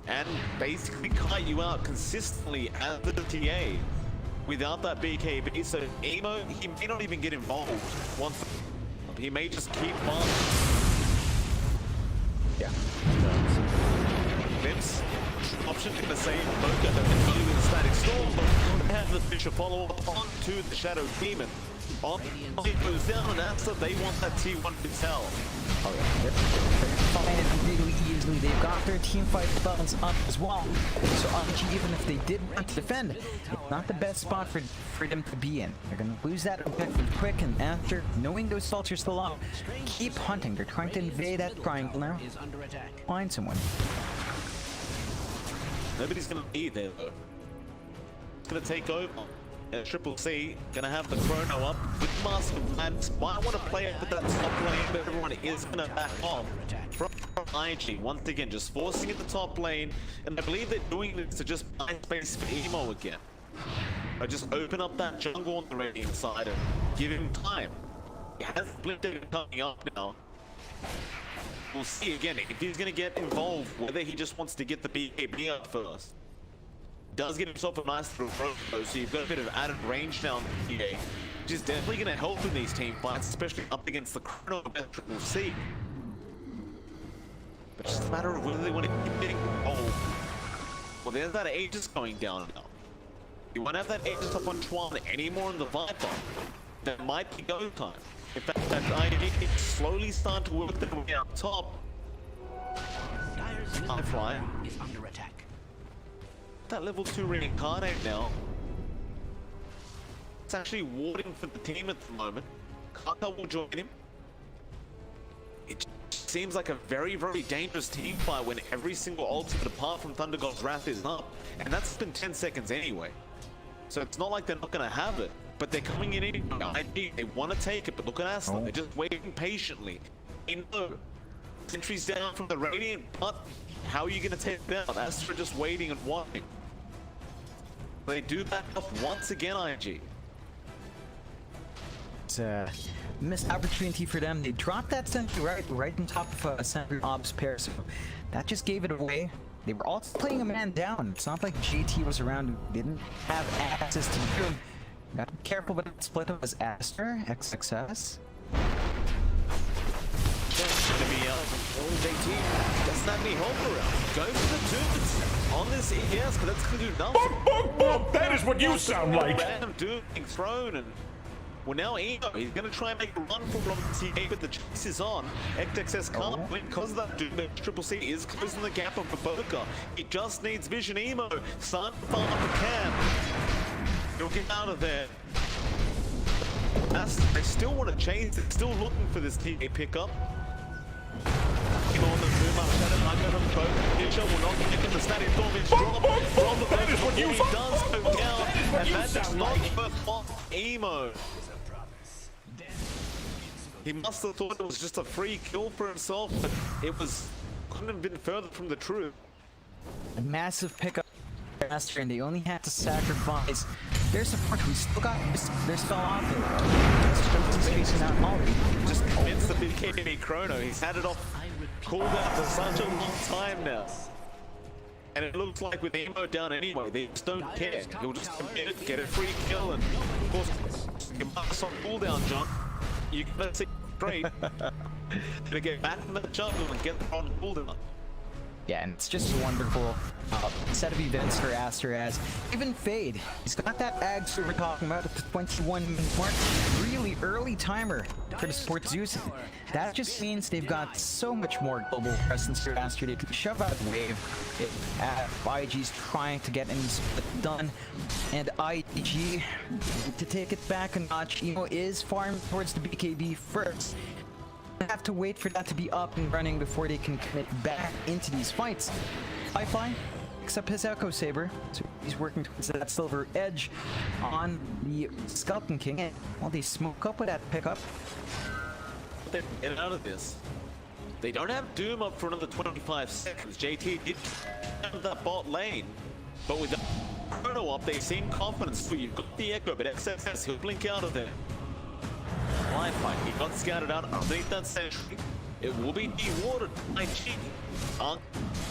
and basically kite you out consistently as the TA without that BKB. So Emo, he may not even get involved once. He may just keep on. Yeah. Vince, option in the same Boca that they're with the Static Storm, but have the Fisher follow up onto the Shadow Demon. On it goes down, and Asta, they want that T1 to tell. Oh yeah, they're flying it really easily. They've got their team fight buttons up as well. So RNG, even if they did want to defend, it's not the best spot for them to be in. They're gonna lose that objective quick, and after knowing those salts are still up, keep hunting. They're trying to invade that triangle now. Is under attack. Find someone. Nobody's gonna be there though. It's gonna take over. Triple C gonna have the chrono up with Master Plans. Might want to play it with that top lane, but everyone is gonna back off from IG. Once again, just forcing it the top lane, and I believe they're doing this to just buy space for Emo again. Or just open up that jungle on the Radiant side and give him time. He has Splinter coming up now. We'll see again if he's gonna get involved, whether he just wants to get the BKB up first. Does get himself a nice little throw though, so you've got a bit of added range down here, which is definitely going to help in these team fights, especially up against the Chrono Triple C. But it's just a matter of whether they want to keep getting well, there's that Aegis going down now. You won't have that Aegis up on Twan anymore in the Viper. That might be go time. In fact, that ID slowly start to work their way up top. Dire's middle Fly. tower is under attack. That level 2 reincarnate now. It's actually warding for the team at the moment. Kaka will join him. It seems like a very, very dangerous team fight when every single ultimate apart from Thunder God's Wrath is up. And that's been 10 seconds anyway. So it's not like they're not going to have it. But they're coming in anyway. They want to take it, but look at Aston. They're just waiting patiently. Sentries down from the Radiant, but how are you going to take them down? Astra just waiting and watching. They do back up once again, IG. It's a missed opportunity for them. They dropped that sentry right on top of a sentry ops pair, so that just gave it away. They were also playing a man down. It's not like GT was around who didn't have access to the room. Gotta be careful with that split up as Aster, XXS. Gonna be JT doesn't have any help around. Go for the dudes on this ES, but that's gonna do nothing. That is what you sound like. Random dude being thrown, and well now Emo, he's gonna try and make a run for TA, but the chase is on. XXS can't win because of that dude. But Triple C is closing the gap of Baboka. He just needs vision. Emo, start to farm up the camp. He'll get out of there. They still want to chase it, still looking for this TA pickup. On the boom up, Shadow Nugget of both. Ninja will not get the static damage drop. That is what you He does go down, and that does not work off Emo. He must have thought it was just a free kill for himself, but it couldn't have been further from the truth. A massive pickup faster, and they only had to sacrifice their support. We still got they're still out there. Just facing out Molly. Just convinced the BKB Chrono. He's had it off cooldown for such a long time now. And it looks like with Emo down anyway, they just don't care. He'll just commit it, get a free kill, and of course, you marks on cooldown, John. You gotta see straight. Gonna get back in the jungle and get on cooldown. Yeah, and it's just a wonderful set of events for Aster as even Fade. He's got that Ags we were talking about at the 21-minute mark. Really early timer for the Sport Zeus. That just means they've got so much more global presence for Aster. They can shove out a wave if IG's trying to get any split done. And IG, to take it back a notch, Emo is farming towards the BKB first. Have to wait for that to be up and running before they can commit back into these fights. Firefly picks up his Echo Saber, so he's working towards that silver edge on the Skeleton King. And while they smoke up with that pickup, They're getting out of this. They don't have Doom up for another 25 seconds. JT did have that bot lane, but with the Chrono up, they seem confident. So you've got the Echo, but XXS, he'll blink out of there. Life fight, he got scouted out underneath that sentry. It will be dewarded by G. Aren't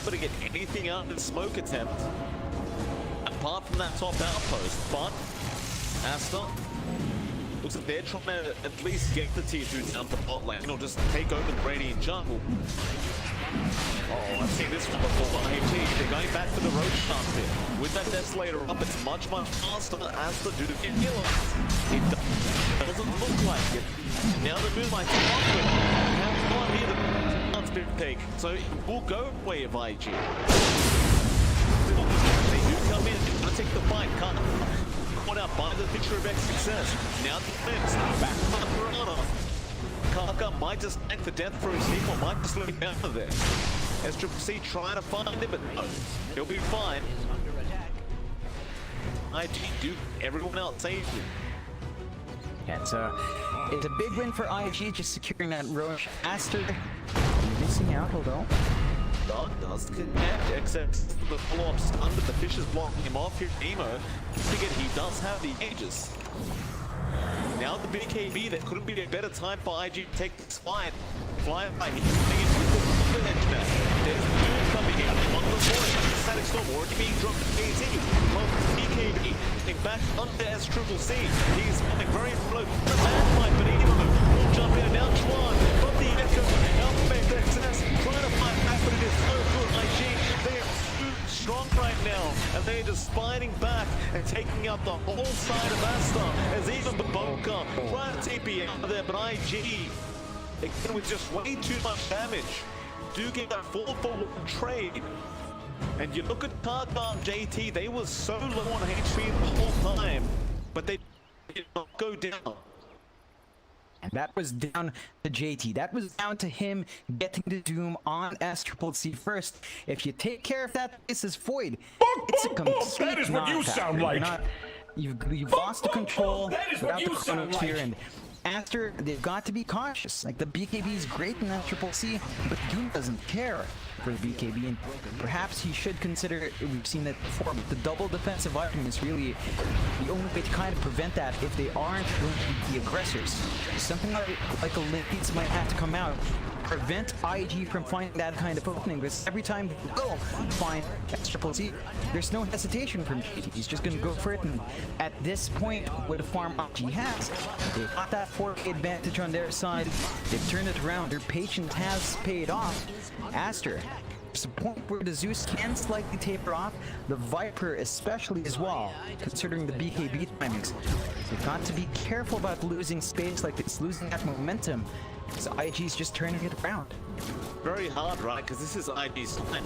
able to get anything out in the smoke attempt apart from that top outpost. But Asta looks like they're trying to at least get the tier 2 down the bot lane or just take over the Radiant jungle. Oh, I've seen this one before. They're going back for the road shot here. With that Desolator up, it's much faster as the dude can heal us. It doesn't look like it. Now the Moonlight's off, but have no idea the chance been taken. So it will go way of IG. They do come in, they're take the fight, can't caught out by the picture of X success. Now the fence, back on Piranha. Kaka might just tank the death for his team or might just leave out of there. SCCC trying to find him, but no, he'll be fine. IG do everyone else saved him. Yeah, it's a big win for IG, just securing that Roche. Aster missing out, although. Dog does connect, except the follow-up stun, but the fish is blocking him off here. Emo, figured he does have the Aegis. Now the BKB, there couldn't be a better time for IG to take this fight. Flying by, he's coming in with the edge now. There's the Doom coming in on the point. Static Storm already being dropped to KT. Well, BKB getting back under SCCC. He's coming very low. The landmine, but Emo will jump in and now Chuan from the Echo. Alphabet XS trying to fight back, but it is so good. IG, they are too strong right now, and they're just fighting back and taking out the whole side of Asta, as even Baboka trying to TP out there, but IG, again with just way too much damage, do get that 4-for-1 trade. And you look at Kaka and JT, they were so low on HP the whole time, but they did not go down. And that was down to JT. That was down to him getting the Doom on SCCC first. If you take care of that, this is Void. It's a complete that is what you knockout. sound like. You've lost the control that is without what the you sound chrono tier, like. and after they've got to be cautious. Like the BKB is great in SCCC, but Doom doesn't care for the BKB, and perhaps he should consider. We've seen that before, but the double defensive item is really the only way to kind of prevent that if they aren't going to be the aggressors. Something like a Olympics might have to come out, prevent IG from finding that kind of opening, because every time they will find SCCC, there's no hesitation from JT. He's just going to go for it, and at this point, with the farm IG has, they've got that 4K advantage on their side. They've turned it around. Their patience has paid off. Aster, there's a point where the Zeus can slightly taper off, the Viper especially as well, considering the BKB timings. You've got to be careful about losing space like this, losing that momentum, because IG's just turning it around. Very hard, right? Because this is IG's timing.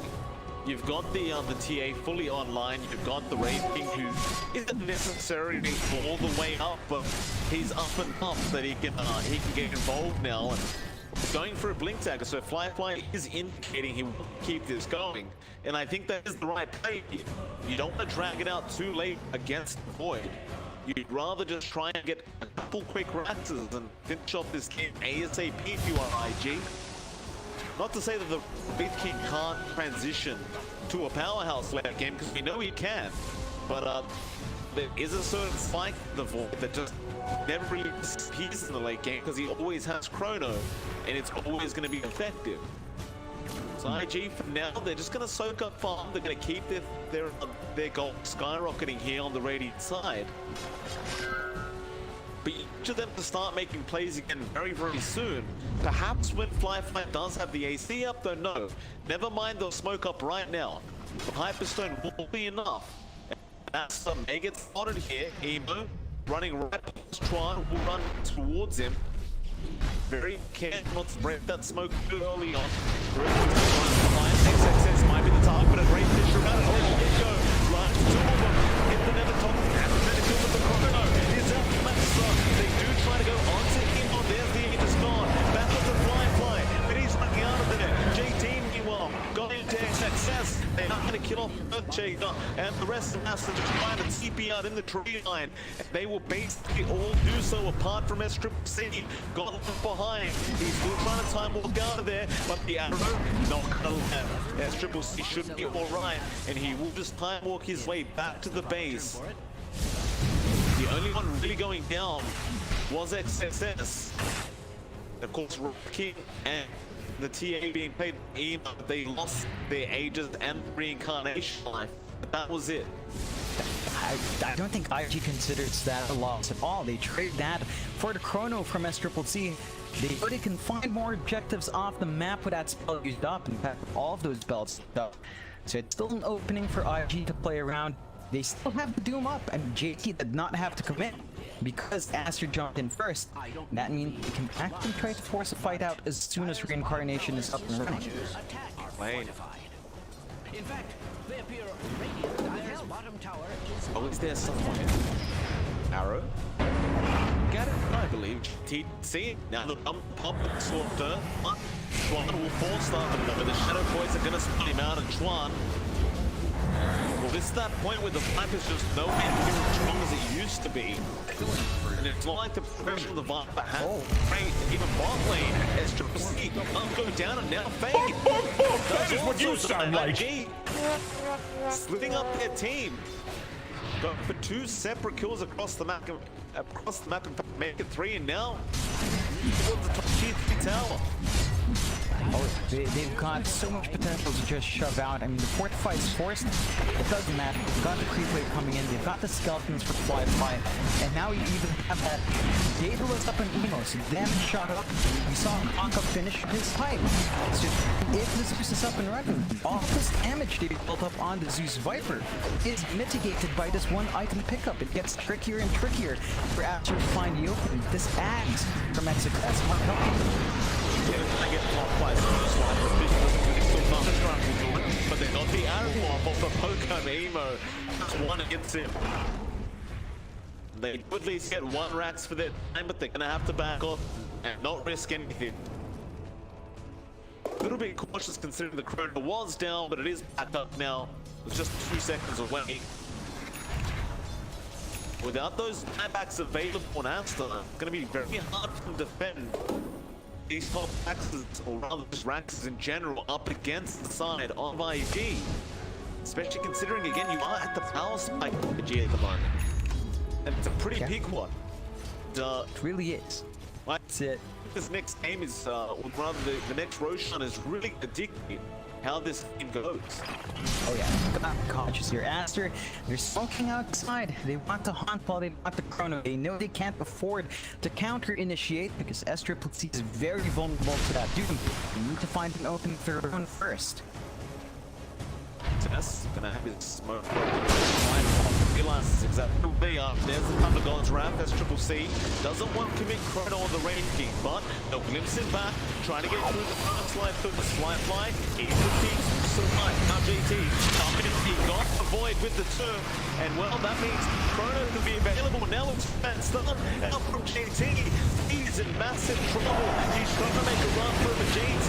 You've got the TA fully online. You've got the Wraith King, who isn't necessarily all the way up, but he's up enough that he can get involved now. And going for a blink dagger, so Firefly is indicating he will keep this going, and I think that is the right play here. You don't want to drag it out too late against the Void. You'd rather just try and get a couple quick rattles and finish off this game ASAP if you are IG. Not to say that the Wraith King can't transition to a powerhouse late game, because we know he can, but there is a certain spike in the Void that just never really disappears in the late game, because he always has chrono and it's always going to be effective. So IG for now, they're just going to soak up farm. They're going to keep their gold skyrocketing here on the Radiant side. But each of them to start making plays again very soon. Perhaps when Firefly does have the AC up, though no. Never mind, they'll smoke up right now. The Hyperstone will be enough. That's may get spotted here. Emo running right past Tron, will run towards him. Very careful not to break that smoke too early on. Behind XXS might be the target, but a great fish around it. Oh, here go. Right to two of them. Hit the never top. And the medical with the chrono. Is out the master. They do try to go onto Emo. There's the Aegis gone. Back with the Firefly. But he's running out of there. JT meanwhile got into success. They're not going to kill off Earthshaker, and the rest of us are just trying to TP out in the tree line. And they will basically all do so apart from SCCC. Got left behind. He's still trying to time walk out of there, but the arrow not going to land. SCCC should be alright, and he will just time walk his way back to the base. The only one really going down was XSS. Of course, King and the TA being played Emo, they lost their Aegis and reincarnation life. But that was it. I don't think IG considers that a loss at all. They trade that for the chrono from SCCC. They already can find more objectives off the map with that spell used up. In fact, all of those spells used up. So it's still an opening for IG to play around. They still have the Doom up, and JT did not have to commit because Aster jumped in first. That means they can actually try to force a fight out as soon as Reincarnation is up and running. Lane. In fact, they appear radiant. Dire's bottom tower is Oh, is there someone? Arrow? Get it? I believe. TC. Now the pop sort of dirt. Chuan will force that, but the Shadow Boys are going to split him out, and Chuan. Well, this is that point where the Viper's just nowhere near as strong as it used to be. And it's not like the pressure of the Viper has even bot lane. SCCC can't go down, and now Fake. That is what you sound like. Splitting up their team. Go for 2 separate kills across the map. And make it 3, and now towards the top tier 3 tower. Oh, they've got so much potential to just shove out. I mean, the fortify is forced. It doesn't matter. They've got the creep wave coming in. They've got the skeletons for fly, and now you even have that Daedalus up in Emo. So damage shot up. We saw Anka finish his fight. So if the Zeus is up and running, all this damage they built up on the Zeus Viper is mitigated by this one item pickup. It gets trickier and trickier for Aster to find the opening. This ads from XXS might help you. I get blocked by Zeus like the business still not struggling, but they're not the arrow off of the Pokemon Emo. Just one against him. They could at least get 1 racks for their time, but they're gonna have to back off and not risk anything. A little bit cautious considering the chrono was down, but it is back up now. It's just 2 seconds away. Without those buybacks available on Aster, it's gonna be very hard for them to defend these top axes, or rather just racks in general, up against the side of IG. Especially considering, again, you are at the power spike of IG at the moment. And it's a pretty big one. It really is. That's it. This next game is, or rather the next Roshan is really addicting how this game goes. Oh yeah, gotta be cautious here. Aster, they're smoking outside. They want to hunt while they want the chrono. They know they can't afford to counter-initiate because SCCC is very vulnerable to that Doom. They need to find an opening for their own first. Tess gonna have his smoke. Realizes exactly where they are. There's the Thunder God's Wrath. SCCC doesn't want to commit chrono on the Rain King, but they'll glimpse him back, trying to get through the front slide through the slide fly. He repeats survive. Now JT he got the void with the turn, and well, that means chrono can be available. Now it's stun out from JT. He's in massive trouble. He's trying to make a run for the JT.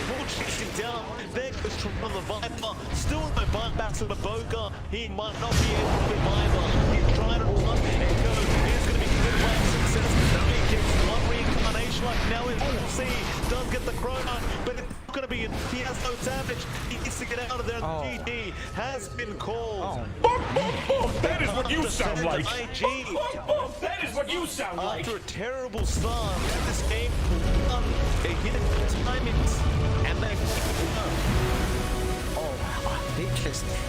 Will chase him down. There goes from the Viper. Still no buyback to the Boga. He might not be able to revive her. He's trying to run and go. He's going to be good by success. Now he gets 1 reincarnation like now in C. Does get the chrono, but it's not going to be. He has no damage. He needs to get out of there. Oh. GG has been called. That is what you sound like. IG. That is what you sound like. After a terrible start, this game they hit timings and they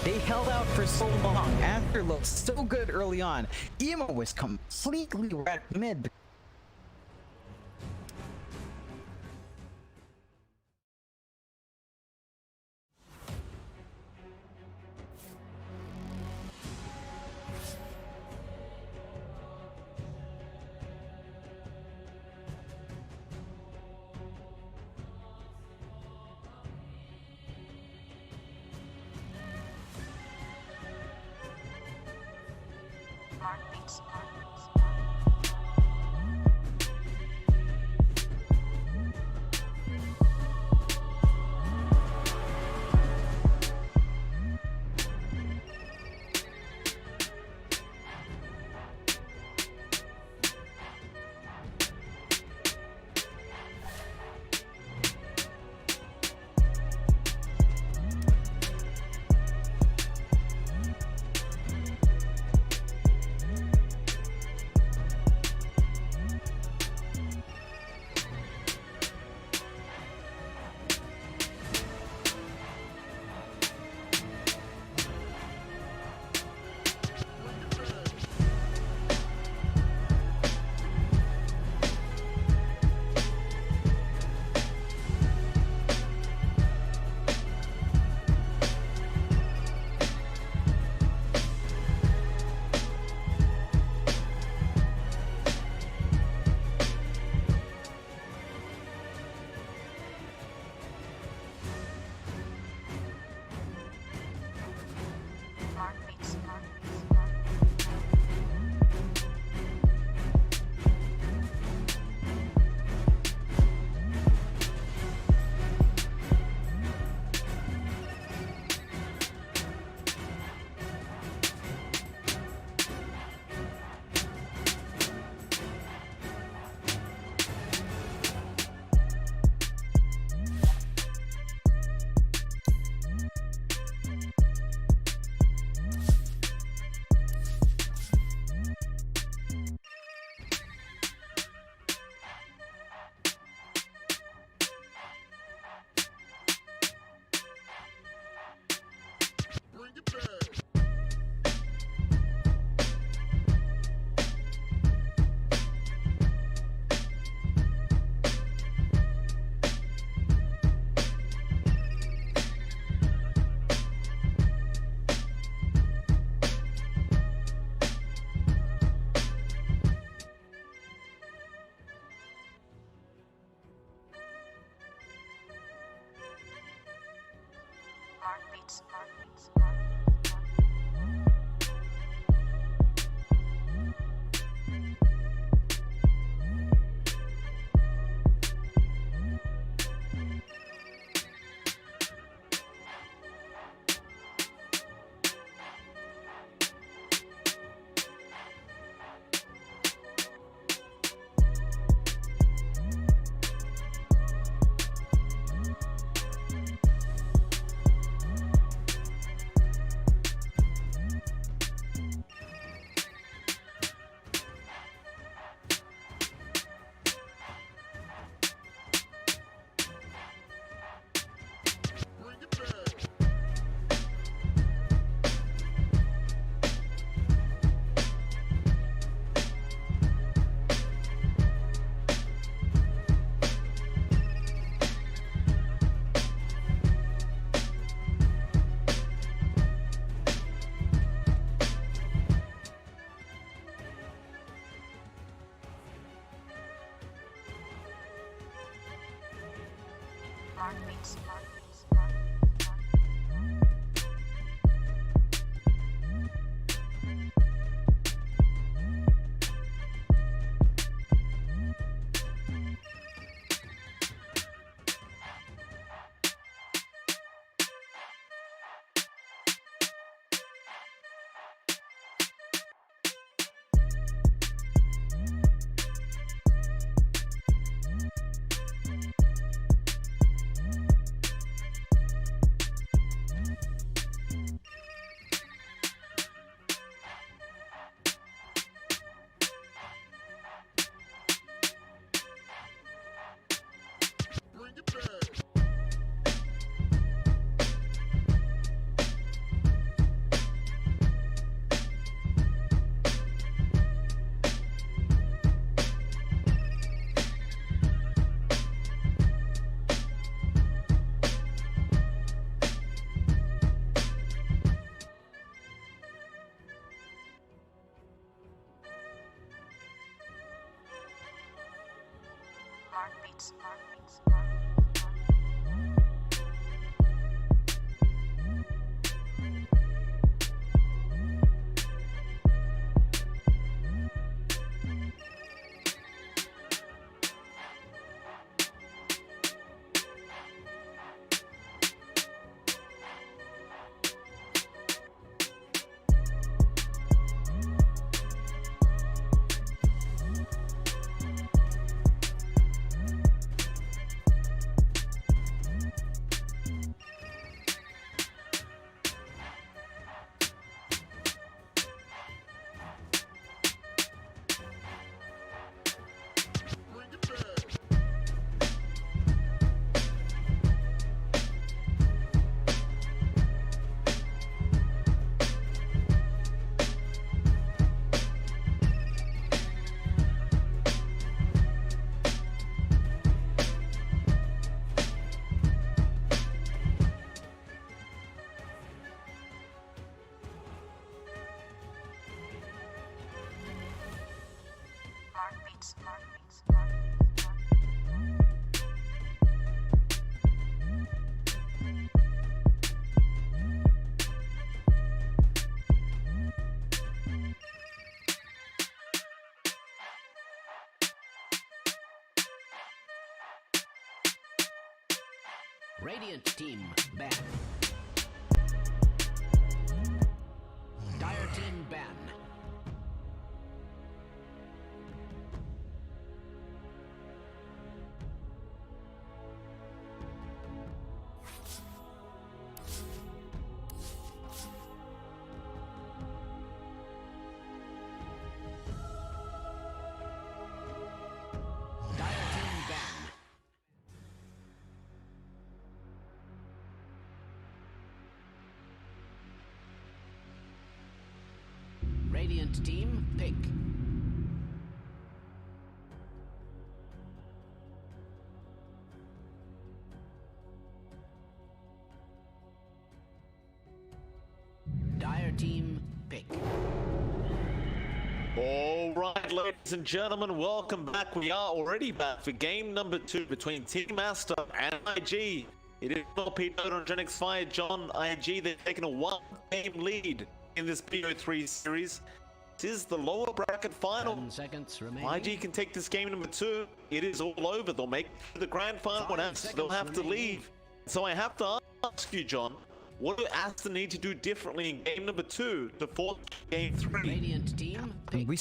They held out for so long. Aster looked so good early on. Emo was completely wrecked mid. Mark Beats. beats. Mark beats. Mark beats. Radiant team ban. Dire team ban. Radiant team pick. Dire team pick. All right, ladies and gentlemen, welcome back. We are already back for game number 2 between Team Master and IG It is not P-Dot on Gen X Fire, John, IG. They're taking a 1-game lead in this BO3 series. This is the lower bracket final. 10 seconds remaining. IG can take this game number 2. It is all over. They'll make it to the grand final, and they'll have to leave. So I have to ask you, John, what do Aston need to do differently in game number 2 to force game 3? Radiant team. We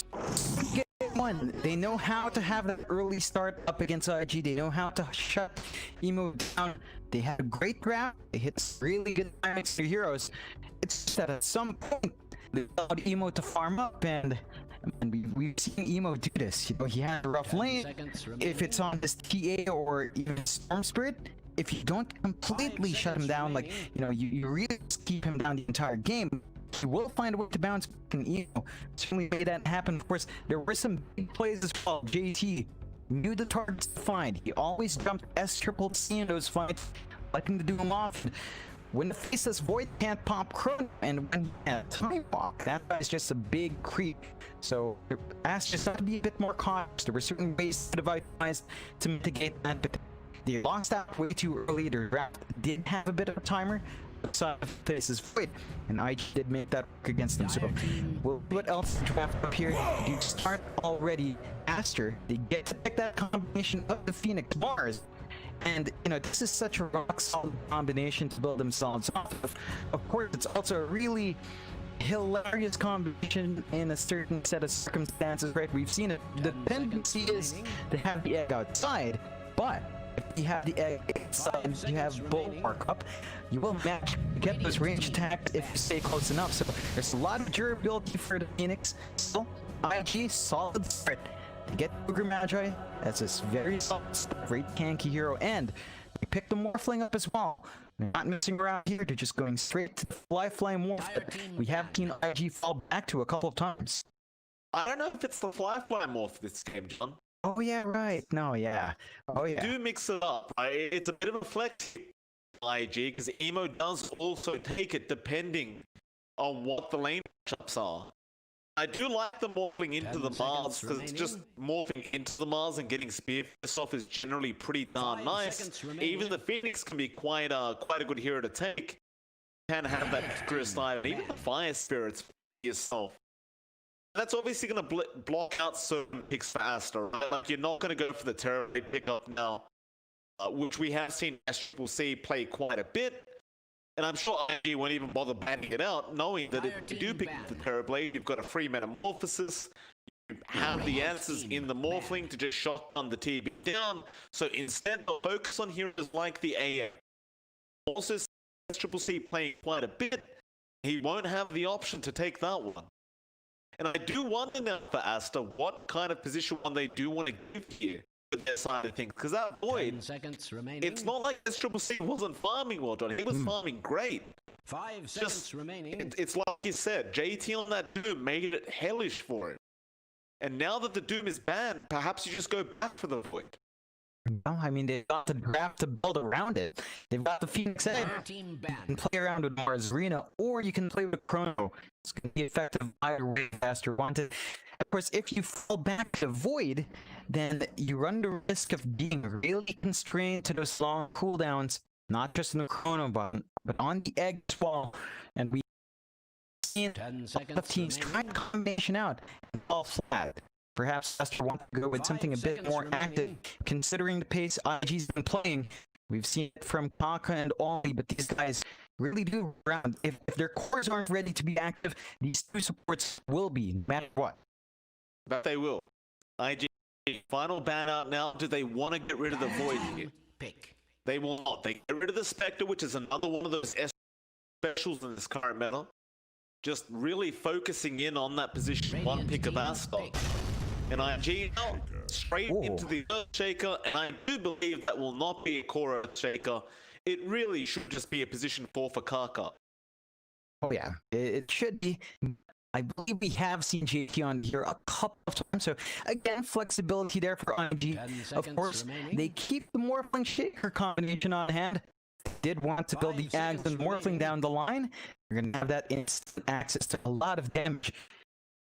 get one. They know how to have an early start up against IG. They know how to shut Emo down. They had a great round. They hit some really good damage to heroes. It's just that at some point they allowed Emo to farm up, and we've seen Emo do this. You know, he had a rough lane. If it's on his TA or even Storm Spirit, if you don't completely shut him down, like, you know, you really just keep him down the entire game, he will find a way to bounce back, and Emo certainly made that happen. Of course, there were some big plays as well. JT knew the targets to find. He always jumped S-triple-C in those fights, liking to do them off. When the faceless Void can't pop Chrono, and when Time Walk, that guy's just a big creep. So Ash just had to be a bit more cautious. There were certain ways to devise to mitigate that, but they lost out way too early. Their draft did have a bit of a timer, outside of faceless Void, and IG did make that work against them. So what else to draft up here? You start already Aster. They get to pick that combination of the Phoenix Mars. And, you know, this is such a rock-solid combination to build themselves off of. Of course, it's also a really hilarious combination in a certain set of circumstances, right? We've seen it. The tendency is to have the egg outside, but if you have the egg inside, you have Bulwark up, you will match, get those range attacks if you stay close enough. So there's a lot of durability for the Phoenix. Still, IG, solid start. To get Ogre Magi, that's a very solid, great tanky hero, and we picked the Morphling up as well. They're not messing around here, they're just going straight to the Fly Morph. We have seen IG fall back to a couple of times. I don't know if it's the Fly Morph this game, John. Oh yeah, right. No, yeah. Oh yeah. Do mix it up. Right? It's a bit of a flex IG, because Emo does also take it depending on what the lane matchups are. I do like the morphing into the Mars, because it's just morphing into the Mars and getting Spear Fist off is generally pretty darn nice. Even the Phoenix can be quite a good hero to take. You can have that Grid Side, and even the Fire Spirits for yourself. That's obviously going to block out certain picks for Aster, right? Like, you're not going to go for the Terrorblade pickup now, which we have seen S-Triple-C play quite a bit. And I'm sure IG won't even bother banning it out, knowing that if you do pick up the Terrorblade, you've got a free Metamorphosis, you have the answers in the Morphling to just shotgun the TB down. So instead, they'll focus on heroes like the AA. Also, S-Triple-C playing quite a bit, he won't have the option to take that one. And I do wonder now for Aster, what kind of position one they do want to give here with their side of things, because that Void, it's not like S-Triple-C wasn't farming well, Johnny. He was farming great. 5 seconds remaining. It's like you said, JT on that Doom made it hellish for him. And now that the Doom is banned, perhaps you just go back for the Void. Well, I mean, they've got the draft to build around it. They've got the Phoenix Egg. You can play around with Mars Arena, or you can play with Chrono. It's going to be effective either way if Aster wanted. Of course, if you fall back to Void, then you run the risk of being really constrained to those long cooldowns, not just in the Chrono button, but on the Egg as well. And we've seen a lot of teams try the combination out and fall flat. Perhaps Aster wants to go with something a bit more active, considering the pace IG's been playing. We've seen it from Kaka and Ollie, but these guys really do round. If their cores aren't ready to be active, these two supports will be, no matter what. But they will. IG, final ban out now. Do they want to get rid of the Void here? They will not. They get rid of the Spectre, which is another one of those S specials in this current meta. Just really focusing in on that position one pick of Aster. And IG now straight into the Earthshaker, and I do believe that will not be a core Earthshaker. It really should just be a position 4 for Kaka. Oh yeah, it should be. I believe we have seen JT on here a couple of times, so again, flexibility there for IG. Of course, they keep the Morphling Shaker combination on hand. Did want to build the Ags and Morphling down the line. You're going to have that instant access to a lot of damage.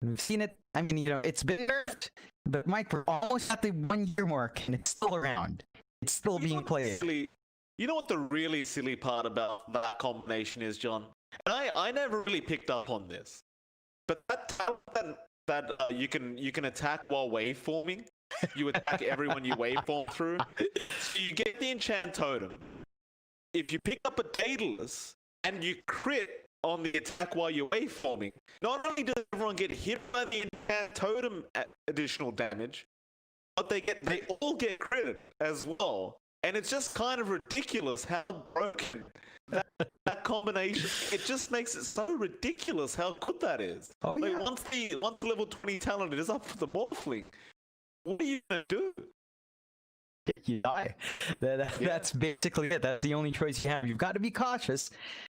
We've seen it. I mean, you know, it's been nerfed, but Mike, we're almost at the 1 year mark, and it's still around. It's still being played. You know what the really silly part about that combination is, John? And I never really picked up on this, but that talent that you can attack while waveforming, you attack everyone you waveform through. So you get the enchant totem. If you pick up a Daedalus and you crit on the attack while you're waveforming, not only does everyone get hit by the enchant totem additional damage, but they all get crit as well. And it's just kind of ridiculous how broken that combination. It just makes it so ridiculous how good that is. Oh, like, yeah. once the level 20 talent is up for the Morphling, what are you gonna do? You die. That's basically it. That's the only choice you have. You've got to be cautious.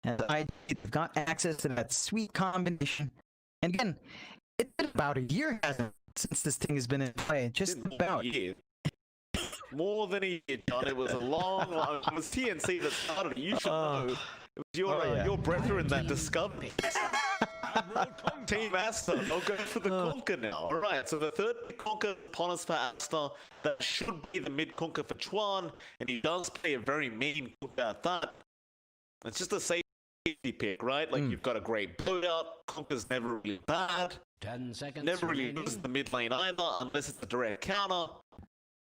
And I've got access to that sweet combination. And again, it's been about a year hasn't it, since this thing has been in play. Just about. A year. More than a year, John. It was a long. It was TNC that started it. You should know. It was your brethren that discovered it. Team Asta, I'll go for the Conker now. Alright, so the third Conker upon us for Asta, that should be the mid Conker for Chuan, and he does play a very mean Conker at that. It's just a safety pick, right? Like, you've got a great blowout, Conker's never really bad. 10 seconds. Never really remaining. loses the mid lane either, unless it's a direct counter.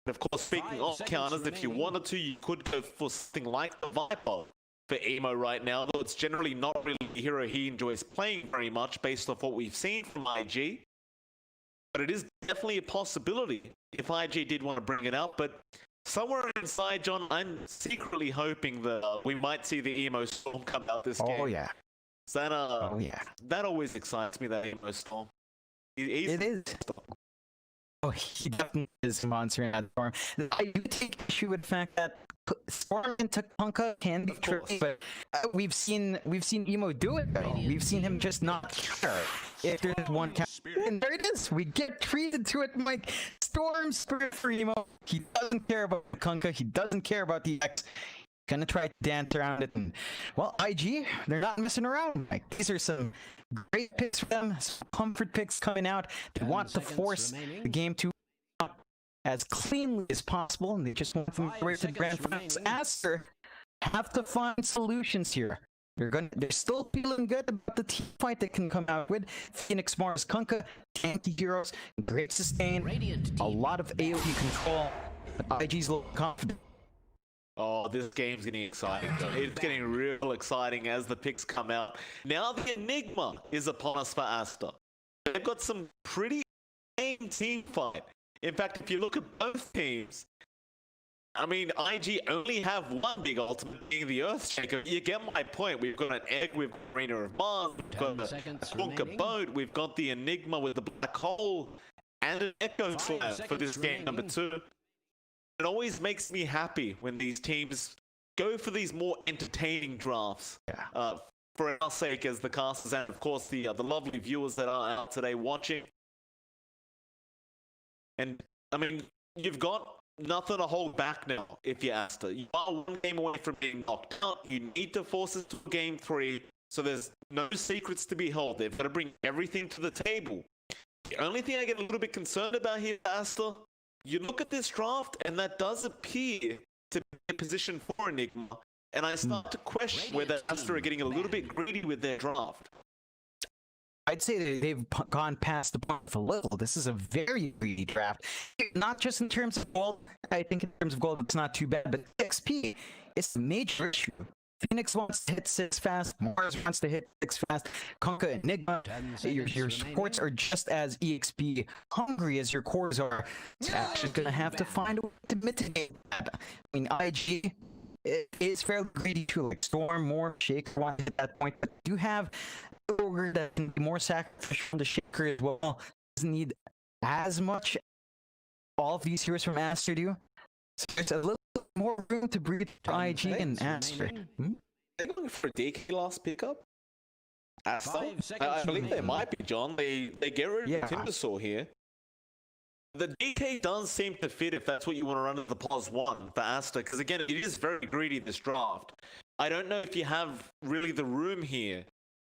And of course, speaking 5 of seconds counters, if you remaining. wanted to, you could go for something like the Viper for Emo right now, though it's generally not really a hero he enjoys playing very much based off what we've seen from IG. But it is definitely a possibility if IG did want to bring it out. But somewhere inside, John, I'm secretly hoping that we might see the Emo Storm come out this game. Oh, yeah. So that, Oh, yeah. that always excites me, that Emo Storm. He's It is. Oh, he definitely is a monster in that form. I do take issue with the fact that Storm into Kunkka can be tricky, but we've seen Emo do it though. We've seen him just not care if there's one count. And there it is. We get treated to it, Mike. Storm Spirit for Emo. He doesn't care about Kunkka. He doesn't care about the X. Gonna try to dance around it, and well, IG, they're not messing around. Like, these are some great picks for them, some comfort picks coming out. They 10 want to seconds force remaining. the game to out as cleanly as possible, and they just want them 5 to to the grand seconds finals. remaining. Aster have to find solutions here. They're still feeling good about the team fight they can come out with. Phoenix, Mars, Kunkka, tanky heroes, great sustain, Radiant a team lot of AoE control. But IG's a little confident. Oh, this game's getting exciting. It's getting real exciting as the picks come out. Now the Enigma is upon us for Asta. They've got some pretty same team fight. In fact, if you look at both teams, I mean, IG only have one big ultimate, being the Earthshaker. You get my point. We've got an Egg, we've got Arena of Mars, we've 10 got a seconds Conker remaining. Boat, we've got the Enigma with the Black Hole, and an Echo 5 Slab for seconds this game number remaining. 2. It always makes me happy when these teams go for these more entertaining drafts. For our sake as the casters and of course the lovely viewers that are out today watching. And I mean, you've got nothing to hold back now if you're Asta. You are one game away from being knocked out. You need to force it to game 3, so there's no secrets to be held. They've got to bring everything to the table. The only thing I get a little bit concerned about here, Asta, you look at this draft, and that does appear to be a position for Enigma, and I start to question whether Astra are getting a little bit greedy with their draft. I'd say they've gone past the point for little. This is a very greedy draft. Not just in terms of gold. I think in terms of gold, it's not too bad, but XP, it's a major issue. Phoenix wants to hit 6 fast. Mars wants to hit 6 fast. Conker, Enigma, 10 your seconds supports remaining. are just as EXP hungry as your cores are. It's actually going to have to find a way to mitigate that. I mean, IG is fairly greedy too. Like Storm, more Shaker want to hit that point, but do have Ogre that can be more sacrificial from the Shaker as well. Doesn't need as much. All of these heroes from Aster do. So there's a little more room to breathe for 10 IG and seconds Aster. remaining. They're going for a DK last pickup? Asta? 5 seconds I believe they remaining. might be, John. They get rid of Yeah. the Timbersaw here. The DK does seem to fit if that's what you want to run at the pause 1 for Asta, because again, it is very greedy this draft. I don't know if you have really the room here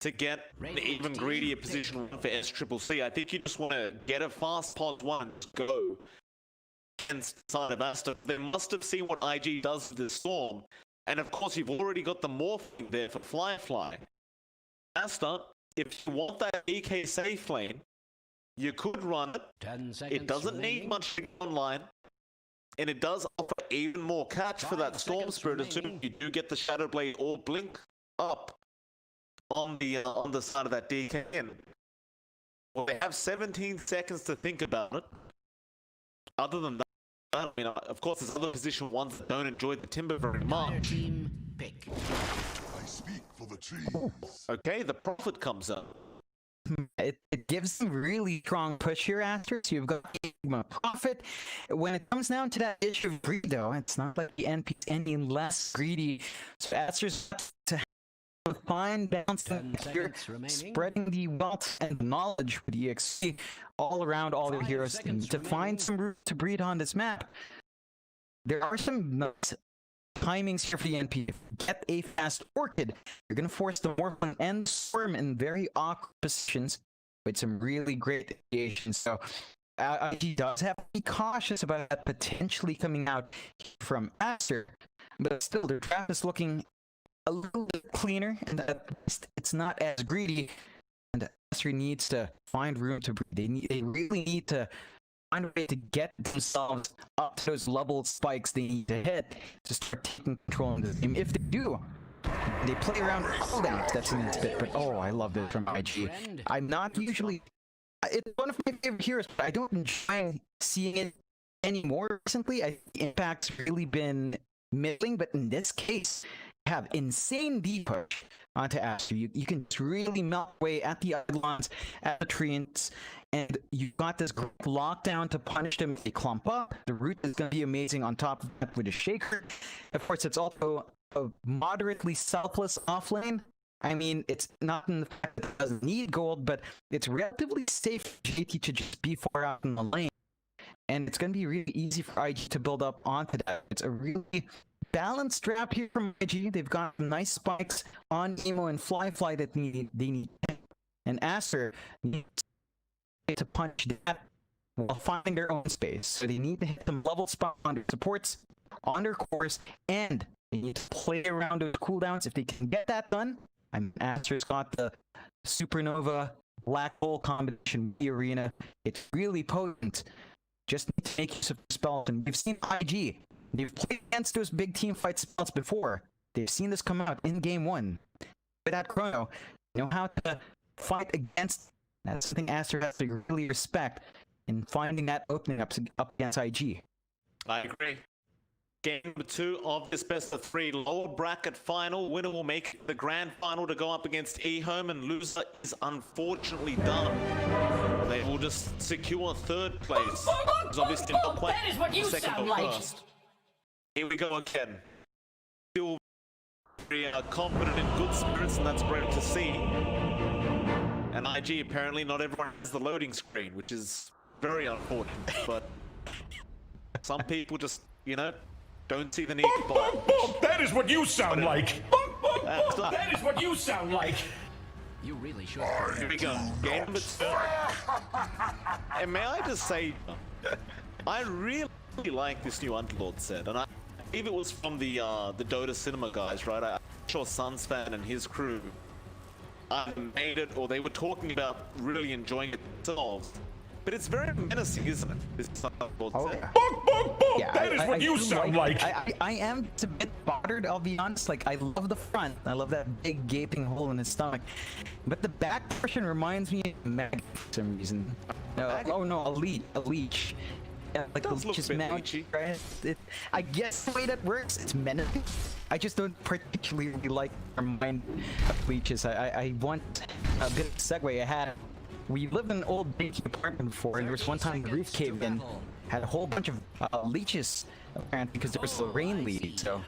to get an even greedier position 1 for SCCC. I think you just want to get a fast pause 1 and go. And side of Asta, they must have seen what IG does with the Storm, And of course, you've already got the morphing there for Fly. Master, if you want that EK safe lane, you could run it. 10 seconds. It doesn't need much to get online. And it does offer even more catch for that 5 Storm seconds Spirit, assuming remaining. you do get the Shadow Blade or Blink up on the side of that DKN. Well, they have 17 seconds to think about it. Other than that, I mean, of course, there's other position ones that don't enjoy the Timber very Entire much. team pick. I speak for the trees. Okay, the Prophet comes up. It gives them really strong push here, Astros. You've got Ehome Prophet. When it comes down to that issue of greed, though, it's not like the NP's any less greedy. So Astros have to have a fine balance 10 here, seconds remaining. spreading the wealth and knowledge with EXP all around all their 5 heroes seconds to find remaining. some room to breed on this map. There are some nice timings here for the NP. If you get a fast Orchid, you're going to force the Morphling and Swarm in very awkward positions with some really great variations. So he does have to be cautious about that potentially coming out from Aster, but still their draft is looking a little bit cleaner, and it's not as greedy. And Aster needs to find room to breathe. They really need to find a way to get themselves up to those level spikes they need to hit to start taking control of the game. If they do, they play around cooldowns. That's a neat bit, but oh, I love it from IG. I'm not usually. It's one of my favorite heroes, but I don't enjoy seeing it anymore recently. I think the impact's really been middling, but in this case, you have insane deep push onto Aster. You can just really melt away at the Eidolons, at the treants, and you've got this group lockdown to punish them if they clump up. The root is going to be amazing on top of that with a shaker. Of course, it's also a moderately selfless offlane. I mean, it's not in the fact that it doesn't need gold, but it's relatively safe for JT to just be far out in the lane. And it's going to be really easy for IG to build up onto that. It's a really balanced draft here from IG. They've got nice spikes on Emo and Fly that they need. And Aster needs to punch that while finding their own space. So they need to hit some level spot on their supports, on their cores, and they need to play around with cooldowns. If they can get that done, Aster's got the Supernova Black Hole combination with the arena. It's really potent. Just need to make use of the spells. And we've seen IG. They've played against those big team fight spells before. They've seen this come out in game 1. With that Chrono, they know how to fight against. That's something Aster has to really respect in finding that opening up against IG. I agree. Game number 2 of this best of 3 lower bracket final. Winner will make the grand final to go up against Ehome, and loser is unfortunately done. They will just secure 3rd place. It's obviously not quite That is what you second sound or like. first. Here we go again. Still very confident in good spirits, and that's great to see. And IG, apparently not everyone has the loading screen, which is very unfortunate, but some people just, you know, don't see the need to buy it. That is what you sound like. That is what you sound like. You really should. Here we go. Game number 2. And may I just say, I really like this new Underlord set, and I believe it was from the Dota Cinema guys, right? I'm sure Suns fan and his crew made it, or they were talking about really enjoying it themselves. But it's very menacing, isn't it? This Underlord set. Yeah, That is what you do sound like. I am a bit bothered, I'll be honest. Like, I love the front. I love that big gaping hole in his stomach. But the back portion reminds me of Mag for some reason. Oh no, a leech. Yeah, like the does look leech is a bit mag, leechy. right? I guess the way that works, it's menacing. I just don't particularly like our mind of leeches. I want a bit of segue. We lived in an old big apartment before, and there was one time the roof caved in, had a whole bunch of leeches, apparently, because there was a rain lead. So,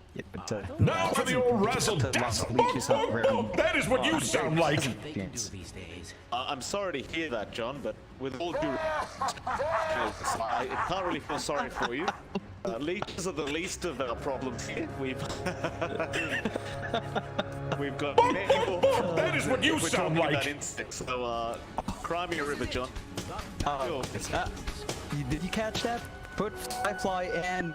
Now for the old razzle dazzle. That is what you sound like. They can do these days. I'm sorry to hear that, John, but with all due respect, I can't really feel sorry for you. Leeches are the least of our problems here. We've got many more. That is what you We're sound talking about like. insects, so cry me a river, John. did you catch that? Put Fly and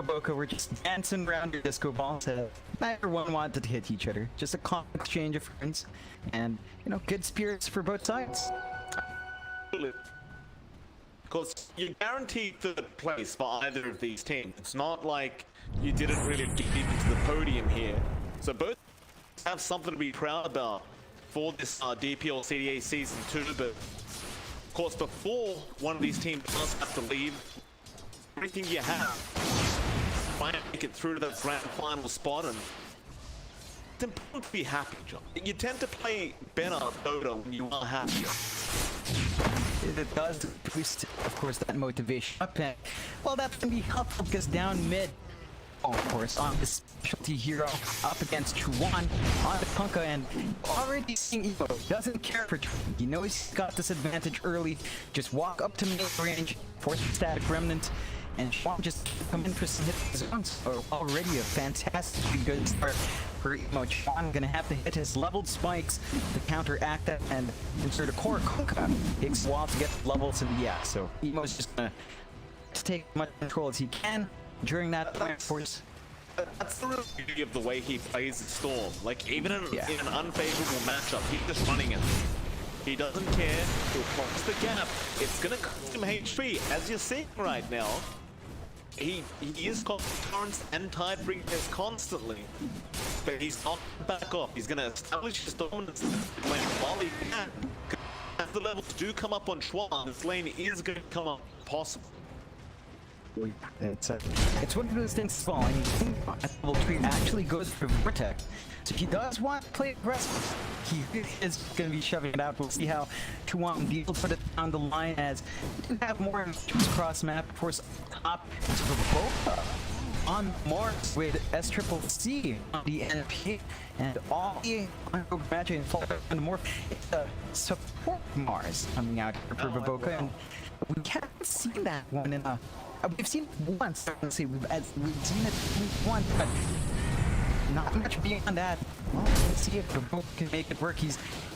Boca were just dancing around your disco ball. So neither one wanted to hit each other. Just a calm exchange of friends, and you know, good spirits for both sides. Because you're guaranteed third place for either of these teams. It's not like you didn't really get into the podium here. So both have something to be proud about for this DPL-CDA Season 2. But of course, before one of these teams does have to leave, everything you have, try and make it through to that grand final spot. And it's important to be happy, John. You tend to play better Dota when you are happier. It does boost, of course, that motivation up, and well, that can be helpful because down mid, of course, on this specialty hero up against Chuan on the Punka, and already seeing Evo doesn't care for Chuan. He knows he's got this advantage early. Just walk up to mid range, force the static remnant, and Chuan just come in for some hit zones. So already a fantastically good start for Emo. Chuan gonna have to hit his leveled spikes to counteract that and insert a core Kunkka. Takes a while to get levels, and yeah, so Emo's just gonna take as much control as he can during that point, of course. That's the real beauty of the way he plays the Storm. Like, even in an unfavorable matchup, he's just running it. He doesn't care. He'll cross the gap. It's gonna cost him HP, as you're seeing right now. He is currents and Tidebreakers constantly, but he's not back off. He's gonna establish his dominance when while he can. As the levels do come up on Chuan, this lane is going to come up possible. It's one of those things as well. I mean, at level 3 actually goes for Vortex. So he does want to play aggressive. He is going to be shoving it out. We'll see how Chuan will be able to put it down the line, as we do have more cross map. Of course, top is for both on Mars with SCCC on the NP, and all the magic and fall and more. It's a support Mars coming out here for Baboka, and we haven't seen that one in a. We've seen it once. Let's see, we've seen it once, but not much beyond that. Well, let's see if Baboka can make it work. He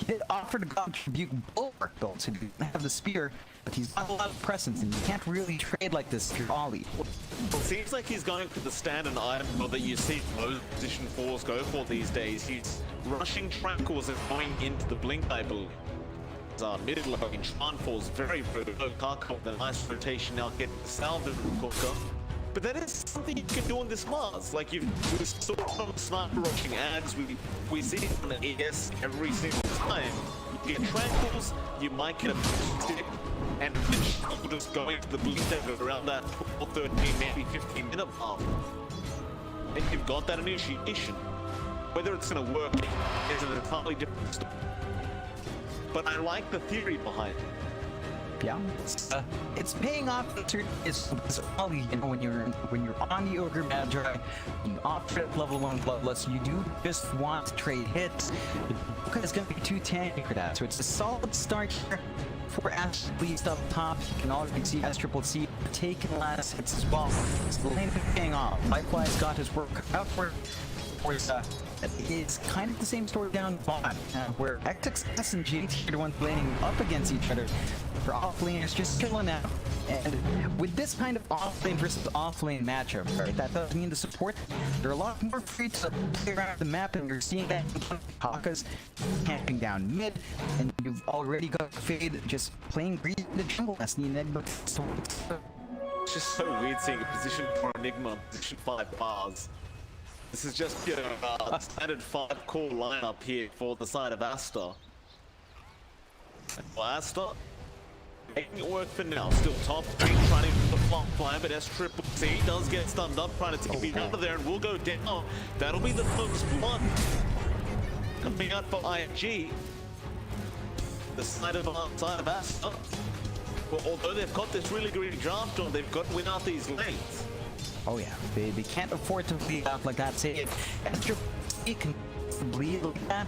did offer to contribute Bulwark though, so he didn't have the spear, but he's got a lot of presence, and you can't really trade like this if you're Ollie. Well, it seems like he's going for the standard item that you see most position 4s go for these days. He's rushing Tranquils and going into the blink, I believe. Middle range, Chuan falls very low. Karka with a nice rotation now, getting salvaged from Kunkka. But that is something you can do on this Mars. Like, we saw from sniper rushing ads, we see it on the ES every single time. You get Tranquils, you might get a stick, and you're just going to the blink dagger around that 12, 13, maybe 15 minute mark. And you've got that initiation. Whether it's going to work is an entirely different story. But I like the theory behind it. Yeah, it's paying off. It's Ollie, you know, when you're on the Ogre Magi, you offer at level 1 Bloodlust, you do just want to trade hits. It's going to be too tanky for that, so it's a solid start here for Ash, at least up top. You can already see SCCC taking last hits as well. So the lane is paying off. Likewise got his work out for it. It's kind of the same story down bottom, where XXS and JT are the ones laning up against each other. For offlaners just chilling out. And with this kind of offlane versus offlane matchup, right, that does mean the support, they're a lot more free to play around the map, and you're seeing that Kaka's camping down mid, and you've already got Fade just playing greedy in the jungle. That's the Enigma. So it's just so weird seeing a position for Enigma, position 5 bars. This is just your standard 5 core lineup here for the side of Asta. And for Asta, making it work for now. Still top 3, trying to do the flop fly, but SCCC does get stunned up, trying to take me out of there, and will go down. That'll be the first one coming out for IG. The side of Asta. Well, although they've got this really greedy draft on, they've got to win out these lanes. oh yeah, they can't afford to bleed out like that. Say if SCCC can bleed like that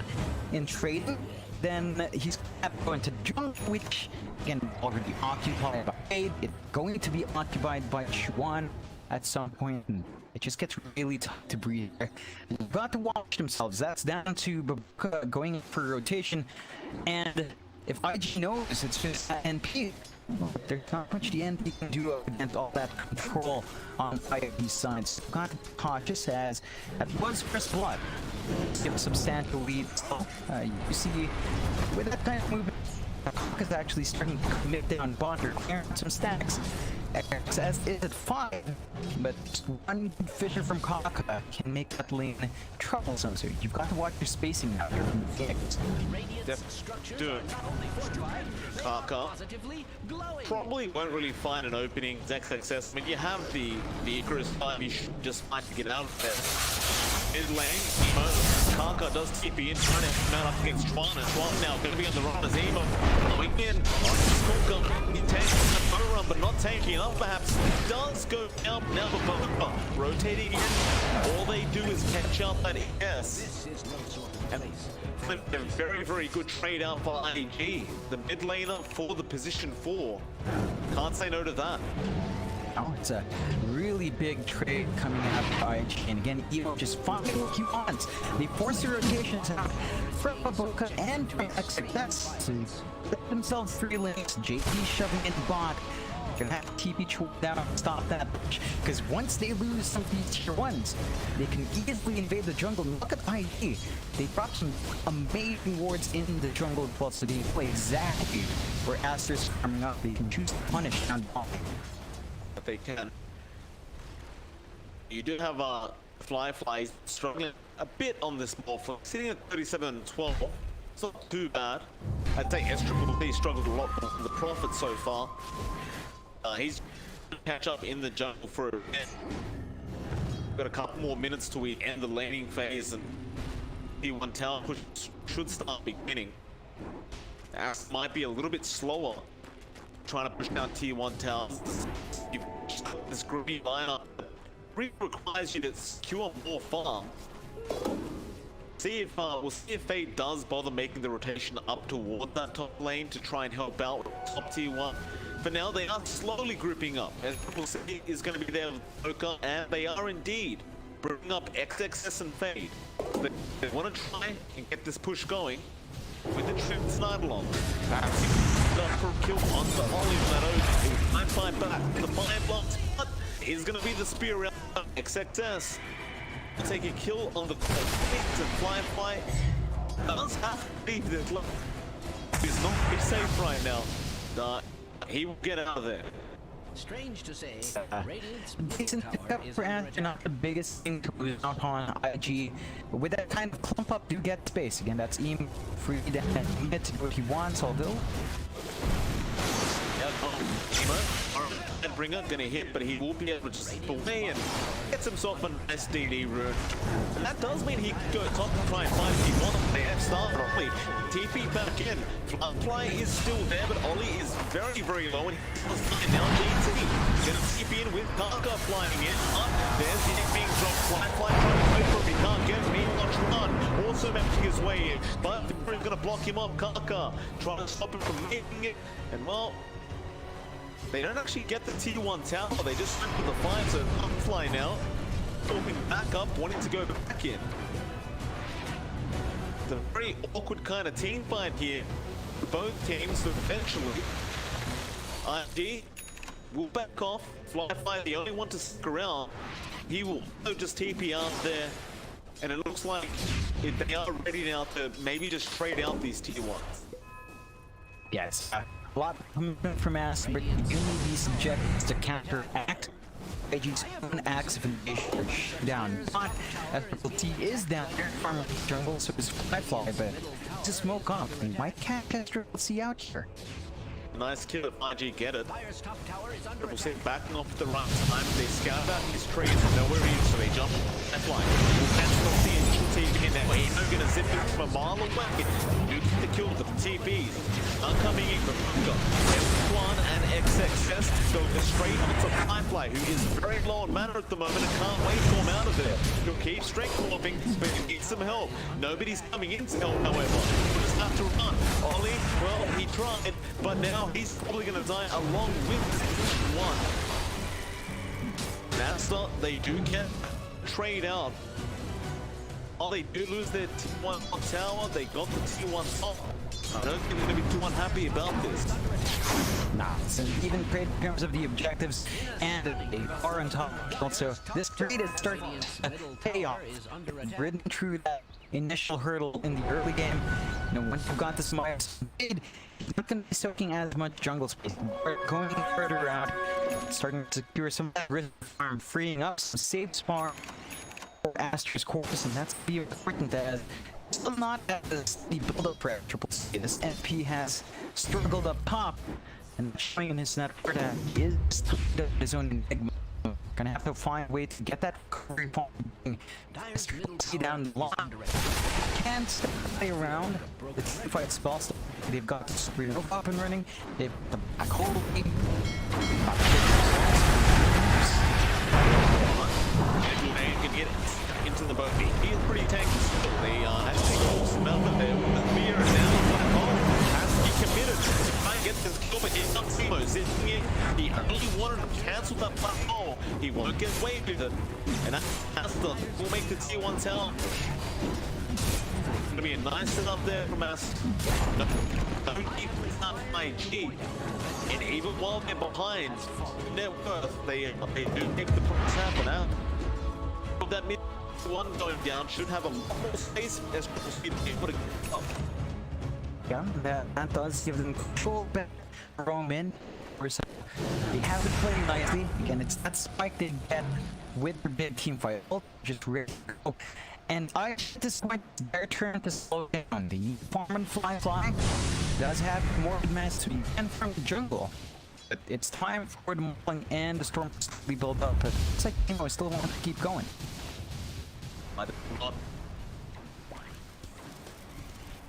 in trading, then he's going to jump, which again already occupied by Fade. It's going to be occupied by Chuan at some point, and it just gets really tough to breathe. You've got to watch themselves. That's down to Baboka going for rotation, and if IG knows it's just NP, There's not much the NP can do against all that control on IOD's side. So got to be cautious as that was first blood. Give a substantial lead. You see, with that kind of movement, Kaka's actually starting to commit down bonder, clearing some stacks. XS is at 5, but just one good vision from Kaka can make that lane troublesome. So you've got to watch your spacing out here from the Phoenix. Dude, Kaka probably won't really find an opening. XXS. I mean, you have the Icarus 5. You should just find to get out of there. Mid lane, Kaka does TP in, trying to mount up against Tron. And Tron now going to be on the run as Emo going in on his Skulker. He takes the photo run, but not taking enough perhaps. Does go down now, but rotating in. All they do is catch up at ES. And a very, very good trade out for IG. The mid laner for the position 4. Can't say no to that. Oh, it's a really big trade coming out of IG. And again, Evo just finding what he wants. They force the rotations out from Boca and XXS to let themselves 3 lanes. JP shoving in bot. Gonna have TP choke down and stop that push. Because once they lose some of these tier 1s, they can easily invade the jungle. And look at IG. They dropped some amazing wards in the jungle as well, so they play exactly where Aster's coming up. They can choose to punish down bot. But they can. You do have Fly struggling a bit on this ball, sitting at 37-12. It's not too bad. I'd say S-Triple-P struggled a lot with the Prophet so far. He's gonna catch up in the jungle for a bit. Got a couple more minutes till we end the laning phase, and T1 tower push should start beginning. Ass might be a little bit slower trying to push down T1 towers. You've just got this groovy lineup that really requires you to secure more farm. See if we'll see if Fate does bother making the rotation up toward that top lane to try and help out with top T1. For now, they are slowly grouping up, and Triple C is going to be there with Boca, and they are indeed bringing up XXS and Fade. They want to try and get this push going with the Trim Snipe along. Perhaps he got for a kill on the Ollie on that Ocean. He might fight back. The fire blocks, but is going to be the spear out. XXS take a kill on the and Fly does have to leave this look. He's not be safe right now. He will get out of there. Strange to say, Radiant's Decent pickup for Ash, not the biggest thing to lose out on IG. But with that kind of clump up, do get space. Again, that's Eam free to get to do what he wants, although. Bringer gonna hit, but he will be able to just slip away and gets himself a nice DD rune. And that does mean he can go top and try and find T1. They have started Ollie. TP back in. Fly is still there, but Ollie is very, very low, and he's now GT. Gonna TP in with Kaka flying in. There's the hit being dropped. Fly trying to wait for him. He can't get him. He wants to run. Also mapping his way in, but Victoria's gonna block him up. Kaka trying to stop him from making it, and well, they don't actually get the T1 tower, they just went with the 5, so Fly now. Talking back up, wanting to go back in. It's a very awkward kind of team fight here for both teams, so eventually IG will back off. Fly the only one to stick around. He will just TP out there, and it looks like they are ready now to maybe just trade out these T1s. Yes. A lot coming from us, but you need these objectives to counteract IG's own acts of invasion down. But T is down here from the jungle, so it's Fly, but it's a smoke off. They might catch Triple C out here. Nice kill if IG get it. Triple C backing off at the right time. They scout out his trees and know where he is, so they jump. That's why. That's not the initial TP in that way. He's gonna zip it from a mile away. You get the kill with the TPs. Are coming in from Bunga. F1 and XXS go straight onto Firefly, who is very low on mana at the moment and can't wait to come out of there. He'll keep strength warping, but he needs some help. Nobody's coming in to help, however. He'll just have to run. Ollie, well, he tried, but now he's probably going to die along with one. Nasta, they do get trade out. Oh, they do lose their T1 tower. They got the T1 top. I don't think they're going to be too unhappy about this. Nah, so even great in terms of the objectives, and they are on top. Also, this trade is starting to pay off. Ridden through that initial hurdle in the early game. You know, once you've got this Myers speed, you're not going to be soaking as much jungle space. We're going further out, starting to secure some of that risk farm, freeing up some safe spawn for Astra's Corpus, and that's going to be important as still not as the build-up for Triple C. This MP has struggled up top, and showing in his network that he is his own enigma. Gonna have to find a way to get that recovery point. See down the line. Can't stay around. It's a fight spell. They've got the supernova up and running. They've got the black hole. Man can get into the boat. He is pretty tanky still. They actually forced him out of there with the fear, and now he's got a call. Has to be committed to try and get this kill, but he's not Simo. He only wanted to cancel that black hole. He won't get away with it. And Asta will make the T1 tower. It's going to be a nice setup there from Asta. Only not IG. And even while they're behind net worth, they do make the progress happen out. That mid one going down should have a lot more space as to be able to get up. Yeah, that does give them control back. Roam in. They haven't played nicely. Again, it's that spike they get with their big team fight. Just rare. And at this point, it's their turn to slow down. The farm and fly does have more mastery and from the jungle. But it's time for the Muffling and the storm to be built up. But it's like, you know, I still want to keep going. I'd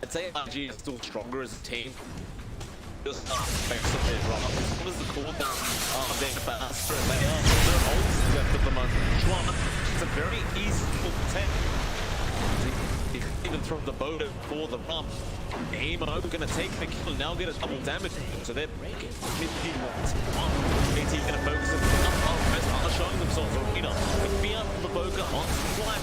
say RG is still stronger as a team. Just based on their drop. What is the cooldown? They're faster. They are. They're ults left at the moment. It's a very easy to protect. Even throw the boat for the rump. Ehome gonna take the kill and now get a double damage. So they're mid-team ones. BT gonna focus on the best are showing themselves arena. With Fiat from the Boga on fly.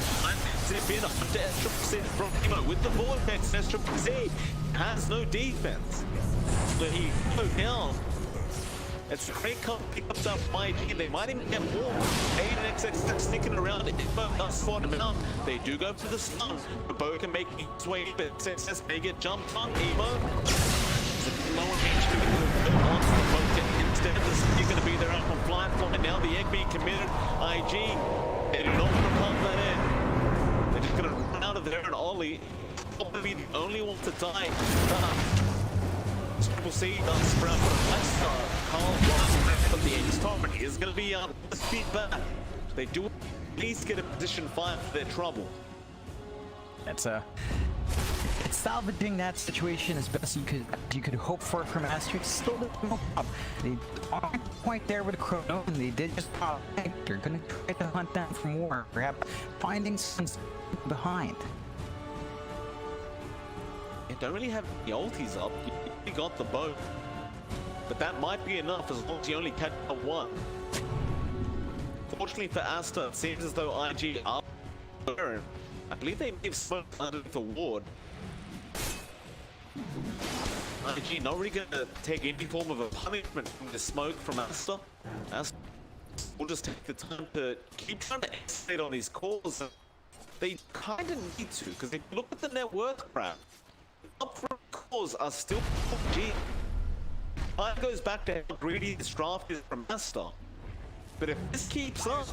Zip in up to S-Triple-Z from Ehome with the vortex. S-Triple-Z has no defense. So he go down. It's a great pickups up by G. They might even get more. Aid and XX sticking around. Ehome does spot him out. They do go for the stun. The bow can make its way, but XX may get jumped on. Ehome. Lower range to go onto the boat. Instead of this, you're going to be there up on flight. And now the egg being committed. IG. They do not want to pump that in. They're just going to run out of there and Ollie. Probably the only one to die. We'll see Sprout for a nice start. Carl Block, but the Aegis Torment is going to be speed back. They do at least get a position 5 for their trouble. That's it's salvaging that situation as best you could hope for from Asterisk. Still no problem. They aren't quite there with the Chrono, and they did just pop. They're gonna try to hunt down for more, perhaps finding some behind. You don't really have the ultis up. You got the boat, but that might be enough as long as you only catch one. Fortunately for Asta, it seems as though IG are. I believe they may have smoked underneath the ward. IG not really gonna take any form of a punishment from the smoke from Asta. Asta will just take the time to keep trying to escalate on these calls. They kind of need to, because if you look at the net worth graph, upfront calls are still G. It goes back to how greedy this draft is from Asta. But if this keeps up,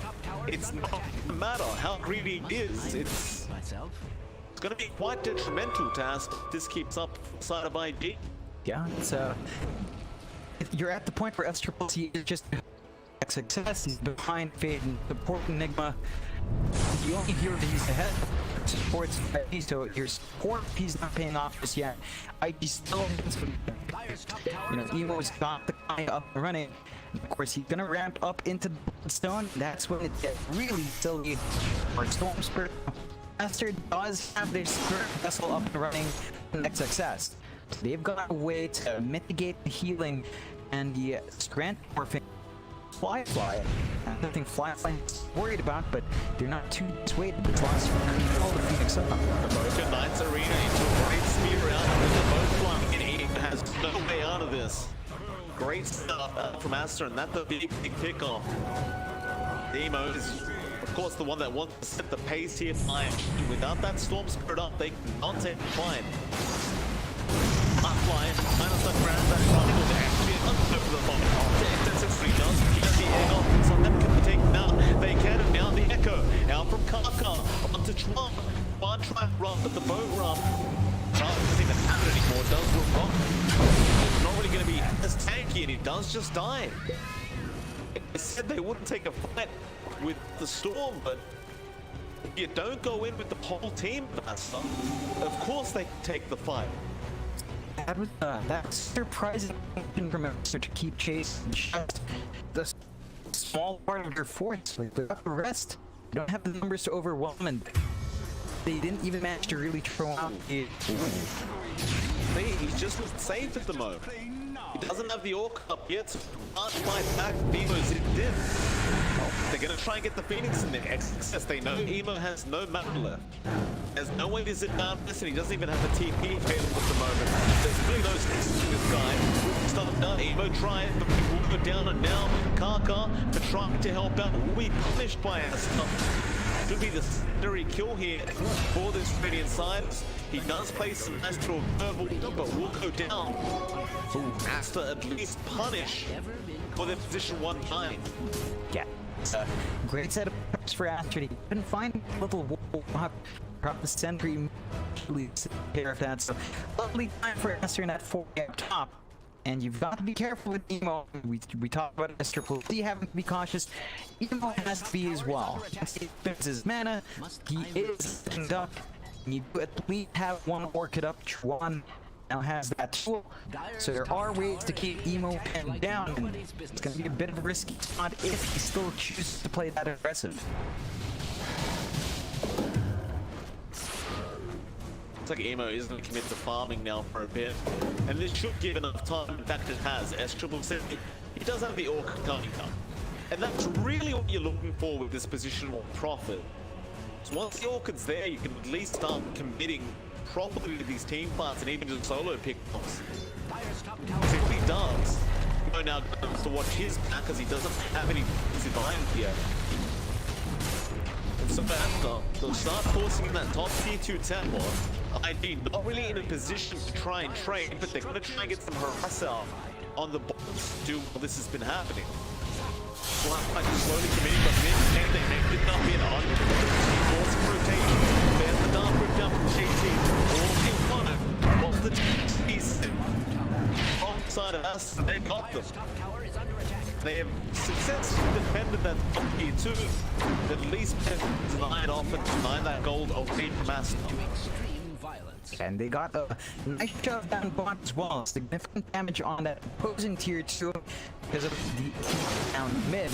it's not gonna matter how greedy it is. It's gonna be quite detrimental to Asta if this keeps up side of IG. Yeah, it's you're at the point where S-Triple-Z is just success. He's behind Fade and support Enigma. You only hear that he's ahead. Supports IG, so your support he's not paying off just yet. IG still you know, Emo's got the guy up and running. And of course, he's gonna ramp up into the stone. That's when it gets really silly for Storm Spirit. Master does have their Spirit Vessel up and running next success. So they've got a way to mitigate the healing and the strength morphing. Fly. Nothing Fly is worried about, but they're not too dissuaded. The Fly's control the Phoenix up. The Boca Knights Arena into a great spear out, and they're both flying in There's no way out of this. Great stuff from Aster, and that's the big kickoff. Demo is, of course, the one that wants to set the pace here. Fine. Without that Storm Spirit up, they cannot take the fight. Flying, minus the ground, that triangle to actually over the bomb. The Extensively does get the egg off, so them can be taken out. They can, and now the Echo, out from Kaka, onto Trump. One try run, but the boat run. Trump doesn't even have it anymore, does look wrong. It's not really going to be as tanky, and he does just die. They said they wouldn't take a fight with the Storm, but you don't go in with the whole team, Master. Of course they take the fight. That's surprising from Master to keep chasing just the small part of your force. Like, the rest, you don't have the numbers to overwhelm, and they didn't even manage to really throw out the... He's just safe at the moment. He doesn't have the Orc up yet, so can't fight back Bemo's it did. They're gonna try and get the Phoenix in there. Excess. They know Emo has no mana left. There's no way to zip down this, and he doesn't even have the TP available at the moment. There's really no sticks to this guy. Stop down. Emo trying, but he will go down, and now Kaka for trying to help out will be punished by Asta. Could be the secondary kill here for this Radiant side. He does play some Astral Verbal, but will go down. Asta at least punish for their position 1-9. Yeah. Great set of preps for Aster. He couldn't find a little wall. Drop the sentry, really take care of that. So lovely time for Aster in that 4 up top. And you've got to be careful with Emo. We talked about Aster P having to be cautious. Emo has to be as well. He spends his mana. He is duck. You do at least have one Orchid up. One now has that tool, so there are ways to keep Emo pinned down, and it's going to be a bit of a risky spot if he still chooses to play that aggressive. Looks like Emo is going to commit to farming now for a bit, and this should give enough time. In fact, it has. S777, he does have the Orc coming up, and that's really what you're looking for with this positional profit. So once the Orchid's there, you can at least start committing properly to these team fights and even just solo pickups. If he does, Emo now goes to watch his back because he doesn't have any behind here. And so after, they'll start forcing in that top tier 2 tempo. ID not really in a position to try and trade, but they're going to try and get some harass out on the bots to while this has been happening. Black slowly committing, but then they make it up in on forcing rotation. There's the dark ripped down from JT. All in one of the TPs wrong side of us, and they got them. They have successfully defended that top tier 2. At least deny it off and deny that gold of the Master. And they got a nice shove down bot as well. Significant damage on that opposing tier 2 because of the down mid.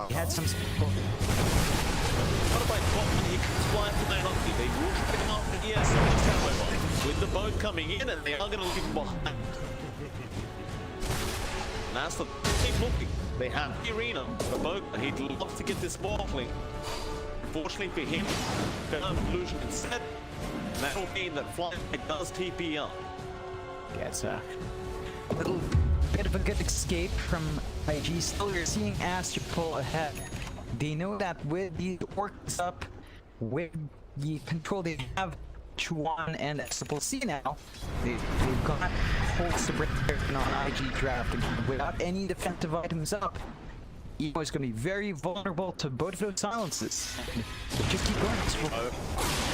He had some support. What about Cotton? He can fly from that up. They will try to come off the yes, however, with the boat coming in, and they are going to leave him behind. And that's the keep looking. They have the arena, the boat. He'd love to get this sparkling. Unfortunately for him, found illusion instead. And that will mean that Flying does TP up. Gets a little bit of a good escape from IG. Still, you're seeing Aster pull ahead. They know that with the Orcs up, with the control they have, Chuan and Triple C now, they've got holds to break on IG draft. And without any defensive items up, Emo is going to be very vulnerable to both of those silences. But just keep going.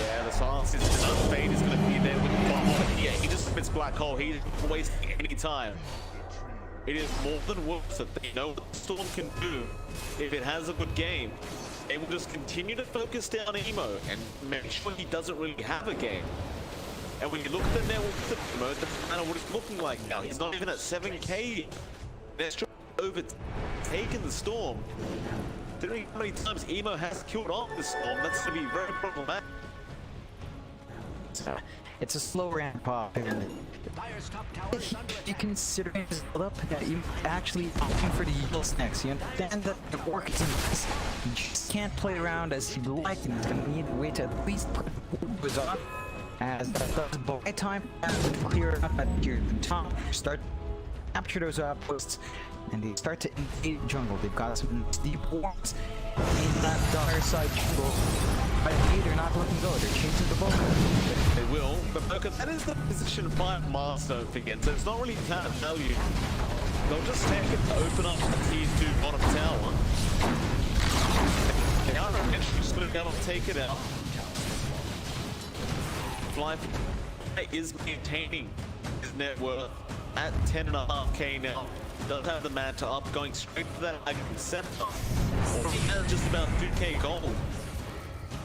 Yeah, the silence is enough. Fade is going to be there with the bomb. Yeah, he just spits black hole. He's not wasting any time. It is more than worth it. They know what the Storm can do if it has a good game. They will just continue to focus down Emo and make sure he doesn't really have a game. And when you look at the network mode, it doesn't matter what it's looking like now. He's not even at 7k. That's overtaken the Storm. Considering how many times Emo has killed off the Storm, that's going to be very problematic. It's a slow ramp up, and you consider his build up that you actually opting for the yields next. You understand that the Orc is in this. You just can't play around as you'd like, and he's gonna need a way to at least put the on. as that does buy time to clear up at your top, start capture those outposts, and they start to invade the jungle. They've got some deep wards in that dire side jungle. But they're not letting go. They're chasing the Boka. They will, but because that is the position 5 milestone again, so it's not really plant value. They'll just take it to open up the tier 2 bottom tower. They are eventually just going to go and take it out. Fly is maintaining his net worth at 10.5k now. Does have the mana up, going straight for that center. Already has just about 2k gold.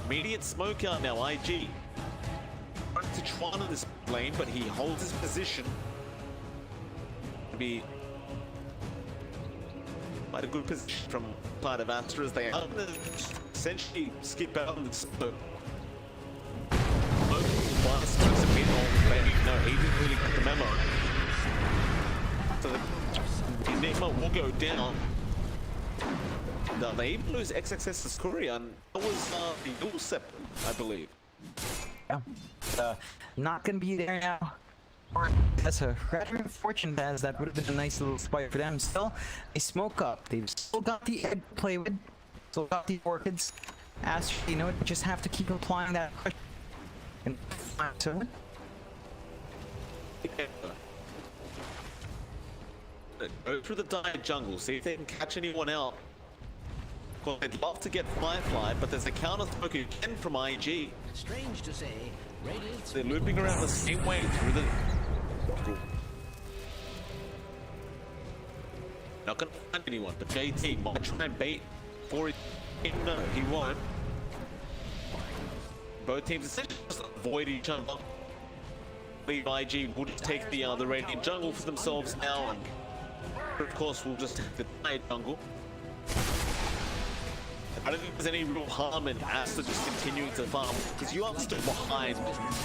Immediate smoke out now, IG. Trying to Tron in this lane, but he holds his position. To be quite a good position from part of Astra as they are going to essentially skip out on the smoke. Smokes a bit on maybe. No, he didn't really get the memo. So the Enigma will go down. They even lose XXS's courier, and that was the dual scepter, I believe. Yeah. Not gonna be there now. That's a rather unfortunate, as that would have been a nice little spike for them. Still, they smoke up. They've still got the egg to play with. Still got the orchids. As you know, just have to keep applying that pressure. And to it. Go through the dire jungle, see if they can catch anyone out. Of course, they'd love to get Firefly, but there's a counter smoke again from IG. Strange to say, Radiant's They're looping around the same way through the... Not gonna find anyone, but JT might try and bait for it. No, he won't. Both teams essentially just avoid each other. Leave IG will just take the Radiant jungle for themselves now, and of course we'll just take the Tide jungle. I don't think there's any real harm in Asta just continuing to farm, because you are still behind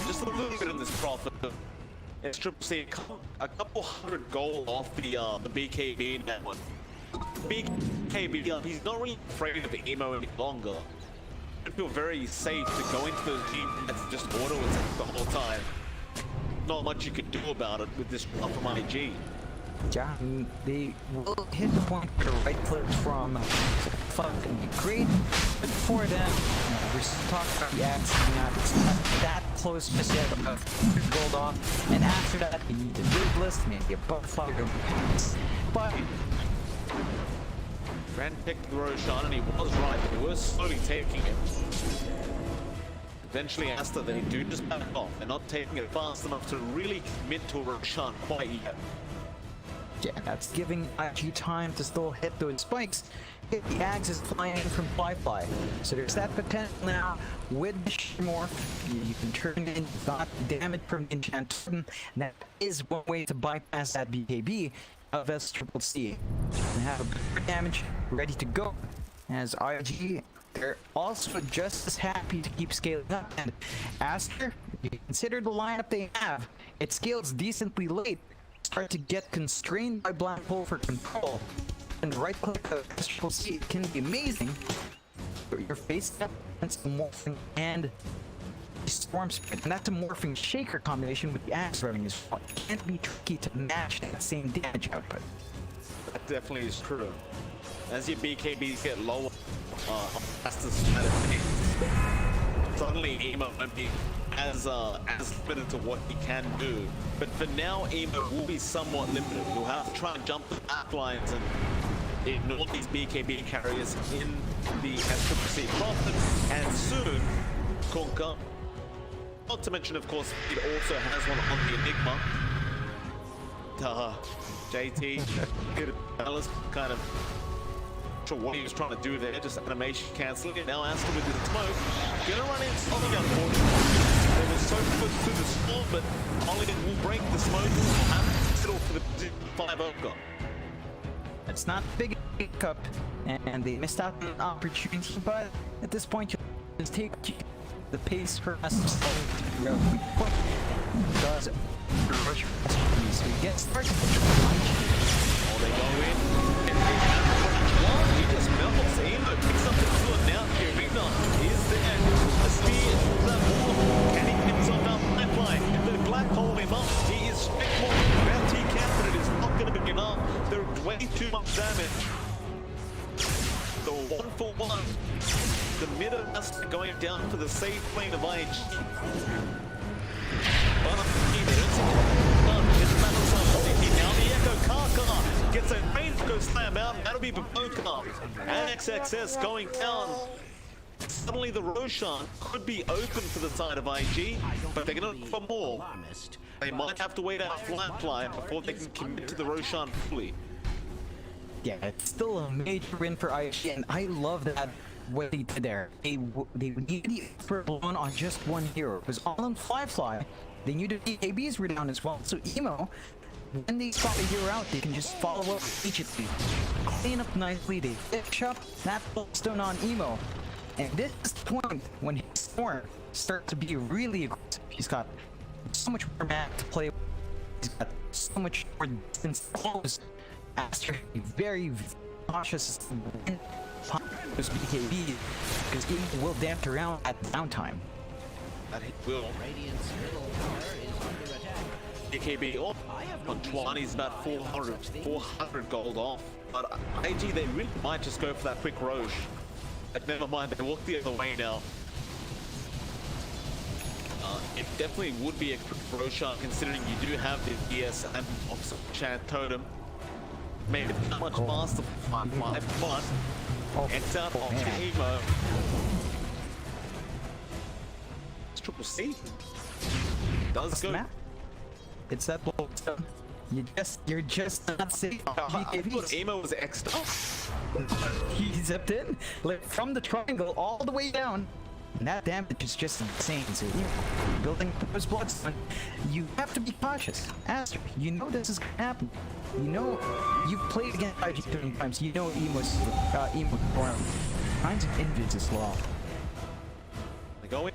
just a little bit in this profit. It's Triple C, a couple hundred gold off the BKB in that one. BKB, he's not really afraid of Emo any longer. I feel very safe to go into the team that's just auto attack the whole time. Not much you can do about it with this drop from IG. Yeah, they will hit the point where the right click from fucking great. But before then, we're talking about the axe coming out. It's not that close to set of gold off. And after that, you need a big list, maybe a butterfly. But Grand picked the Roshan, and he was right. They were slowly taking it. Eventually, Asta, they do just back off. They're not taking it fast enough to really commit to Roshan quite yet. yeah, that's giving IG time to still hit those spikes. The Ags is flying in from Fly. So there's that potential now with the Morph. You can turn in, got damage from Enchant Totem. That is one way to bypass that BKB of SCCC. And have a bit of damage ready to go. As IG, they're also just as happy to keep scaling up. And Aster, you consider the lineup they have, it scales decently late. Start to get constrained by Black Hole for control. And right click of SCCC can be amazing. But you're faced up against the Morphing and Storm Spirit. And that's a Morphing Shaker combination with the Axe running as well. It can't be tricky to match that same damage output. That definitely is true. As your BKBs get lower, suddenly Emo won't be as limited to what he can do. But for now, Emo will be somewhat limited. He'll have to try and jump the back lines and ignore these BKB carriers in the SCCC profit, and soon Conquer. Not to mention, of course, it also has one on the Enigma. JT, Alice kind of sure what he was trying to do there, just animation cancelling it. Now Asta with his smoke, gonna run in slowly, unfortunately. They were so close to the storm, but Mulligan will break the smoke and settle for the 5 Ogre. It's not big hiccup, and they missed out on an opportunity, but at this point, you just take the pace for us to slow relatively quick. Because rush so he gets started. Oh, they go in, and they have one. He just melts. Emo picks up the foot. Now Kirina is there. The speed, the wall. Can he get himself out? The mid of us going down for the safe lane of IG. Now the Echo Kaka gets a rainbow slam out, and that'll be Baboka. And XXS going down. Suddenly the Roshan could be open for the side of IG, but they're gonna look for more. They might have to wait out Flatline before they can commit to the Roshan fully. Yeah, it's still a major win for IG, and I love that what they did there. They needed the expert blown on just one hero. It was all on Fly. They knew the DKBs were down as well, so Emo, when they spot a hero out, they can just follow up immediately. Clean up nicely, they finish up that stone on Emo. And this is the point when his storm starts to be really aggressive. He's got so much more map to play with. He's got so much more distance close. Aster very cautious when those BKB because he will dance around at downtime. That he will. Radiant's middle tower is under attack. BKB off on 20 is about 400 gold off. But IG, they really might just go for that quick Roche. But never mind, they walk the other way now. It definitely would be a quick Roshan considering you do have the DS and Obstacle Chant Totem. Made it that much faster for 5-5, but it's out of Emo. It's Triple C. Does go. It's that blow. You're just not safe. I thought Emo was X'd up. He zipped in, like from the triangle all the way down. And that damage is just insane. So you're building those blocks, you have to be cautious. Aster, you know this is gonna happen. You know you've played against IG 30 times. You know Emo's form. Kinds of Invictus law. They go in.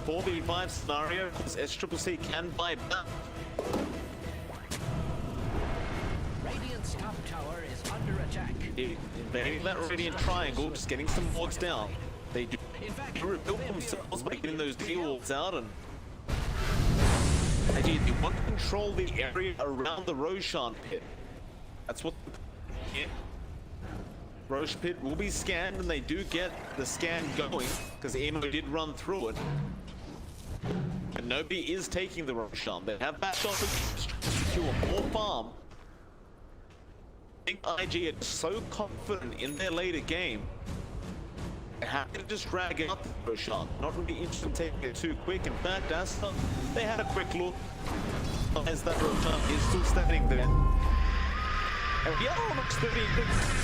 4v5 scenario because SCCC can buy back. Radiant's top tower is under attack. Invading that Radiant triangle, just getting some wards down. They do rebuild themselves by getting those D-walls out, and they want to control the area around the Roshan pit. That's what Roche pit will be scanned, and they do get the scan going because Emo did run through it. And nobody is taking the Roshan. They have backed off to secure more farm. I think IG are so confident in their later game. They have to just drag it up the Roshan. Not really interested in taking it too quick. In fact, Asta, they had a quick look as that Roshan is still standing there. And the other looks 30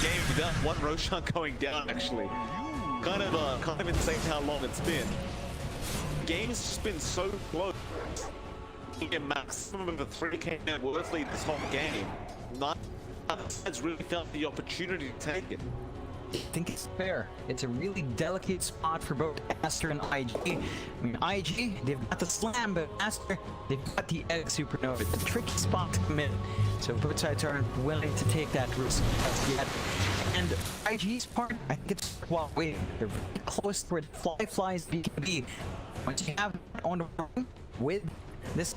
game without one Roshan going down, actually. Kind of insane how long it's been. The game's just been so close. A maximum of a 3k net worth lead this whole game. None has really felt the opportunity to take it. I think it's fair. It's a really delicate spot for both Aster and IG. I mean, IG, they've got the slam, but Aster, they've got the egg supernova. It's a tricky spot to commit. So both sides aren't willing to take that risk as yet. And IG's part, I think it's while waiting. They're very close to where the flies BKB. Once you have it on the run with this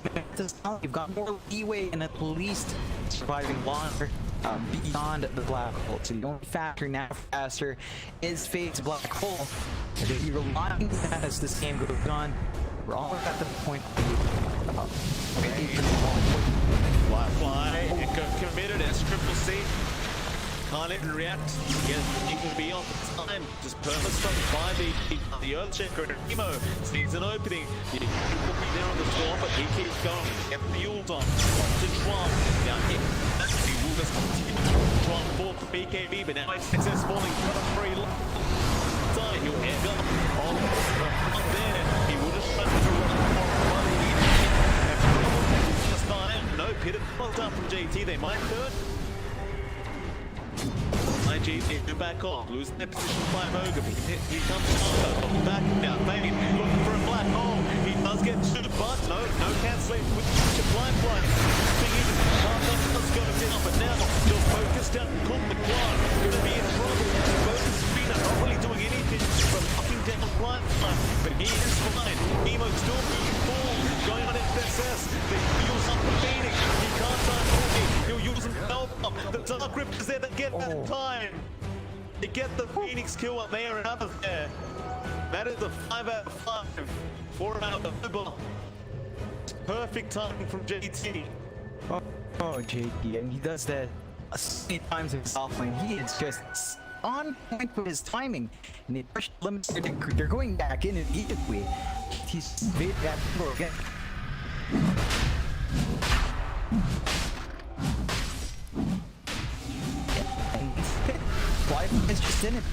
you've got more leeway and at least surviving longer beyond the black hole. So the only factor now for Aster is Fate's black hole. And if you're relying on that as this game goes on, we're all at the point Fly, Echo committed SCCC. Can't even react. Again, you can be on time. Just perma-stuck by the Earthshaker and Emo sees an opening. He will be there on the storm, but he keeps going. Get fueled on. To Schwab. Now he will just continue. Schwab for BKB, but now XXS falling for the free side. He'll end up on there. He will just try to run no pit well done from JT. They might third. IG, they go back off, losing their position by Moga. He comes over, back now, maybe looking for a black hole. He does get two, but no cancellation with the blind. Being even let's go down, but now you're focused down, caught the quad. Gonna be in trouble. Focus Fina not really doing anything from upping down blind, but he is fine. Emo still moving forward, going on FSS. They use up the Phoenix. He can't start moving. He'll use him help up. The Dark Grip is there to get that time. They get the Phoenix kill and they are out of there. That is a 5 out of 5. 4 out of Uber. Perfect timing from JT. Oh, JT, and he does that so many times himself, and he is just on point with his timing. And they push the limits. They're going back in immediately. He's made that goal again. Fly is just in it.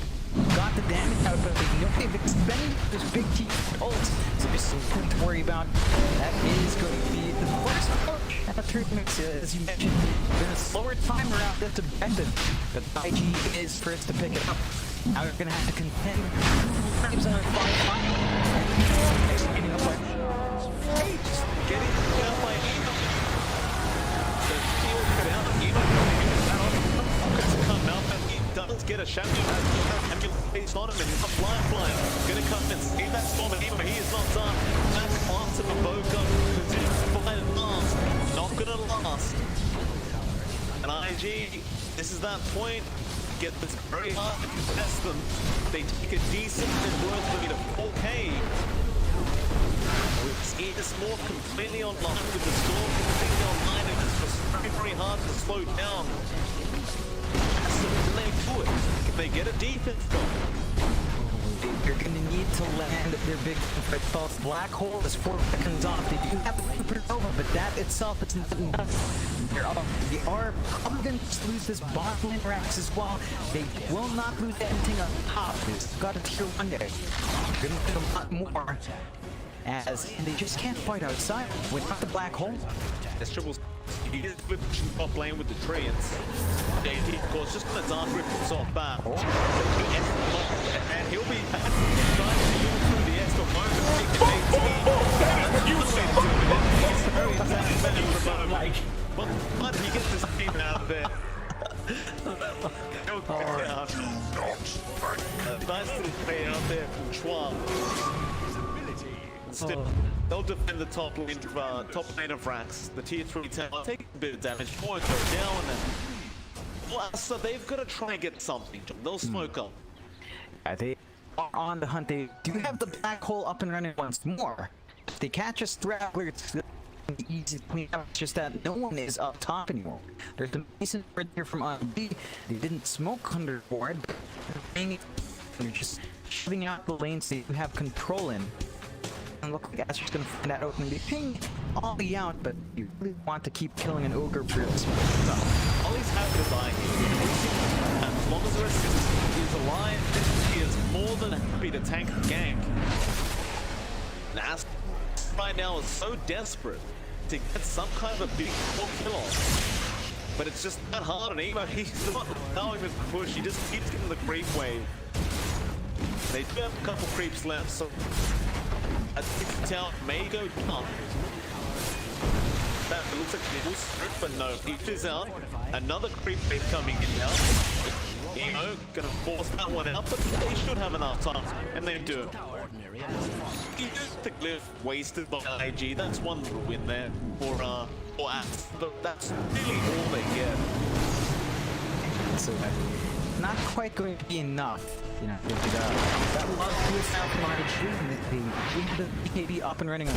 Got the damage out, but they know they've expended this big team ults, so there's something to worry about. That is going to be the first approach at the tournament, as you mentioned. Been a slower time around this objective, but IG is first to pick it up. Now we're going to have to contend. Frames on 5-5. Getting up by Getting down by Emo. The field cut out. Emo coming come out, and he does get a shadow. Ambulance based on him, and he's not blind. Gonna come and see that storm, and Emo, he is not done. Back onto the Boca. Position for that last. Not gonna last. And IG, this is that point. Get this very hard to test them. They take a decent and worth limit of 4K. It is more completely online with the storm, completely online, and it's just very, very hard to slow down. That's the delay to it. If they get a defense going, they're going to need to land their big threat false. Black hole is 4 seconds off. They do have the supernova, but that itself isn't enough. They are probably going to lose this bot lane racks as well. They will not lose anything on top. They've got a tier 1 there. They're going to get a lot more, as they just can't fight outside without the black hole. this triple. He is pushing top lane with the treants. He, of course, just gonna dart rip himself back. And he'll be trying to move through the extra moment. But he gets his team out there. Nice little play out there from Schwab. Still, they'll defend the top lane of racks. The tier 3 10 will take a bit of damage. 4 go down, and so they've got to try and get something. They'll smoke up. They are on the hunt. They do have the black hole up and running once more. If they catch a straggler, it's easy to clean up. It's just that no one is up top anymore. There's the decent right here from IB. They didn't smoke underboard, but they're just shoving out the lanes they do have control in. And look like Asher's gonna find that opening. They ping Ollie out, but you really want to keep killing an ogre for this one. Ollie's happy to die here. As long as the rest is alive, he is more than happy to tank the gank. And Ash right now is so desperate to get some kind of a big kill off. But it's just not hard on Emo. He's not allowing him to push. He just keeps getting the creep wave. They do have a couple creeps left, so I think the tower may go down. That looks like it will strip, but no, he is out. Another creep wave coming in now. Emo gonna force that one out, but they should have enough time, and they do. He used the glyph wasted by IG. That's one little win there for Axe. That's really all they get. So not quite going to be enough. You know, that love was out from IG, and the BKB up and running.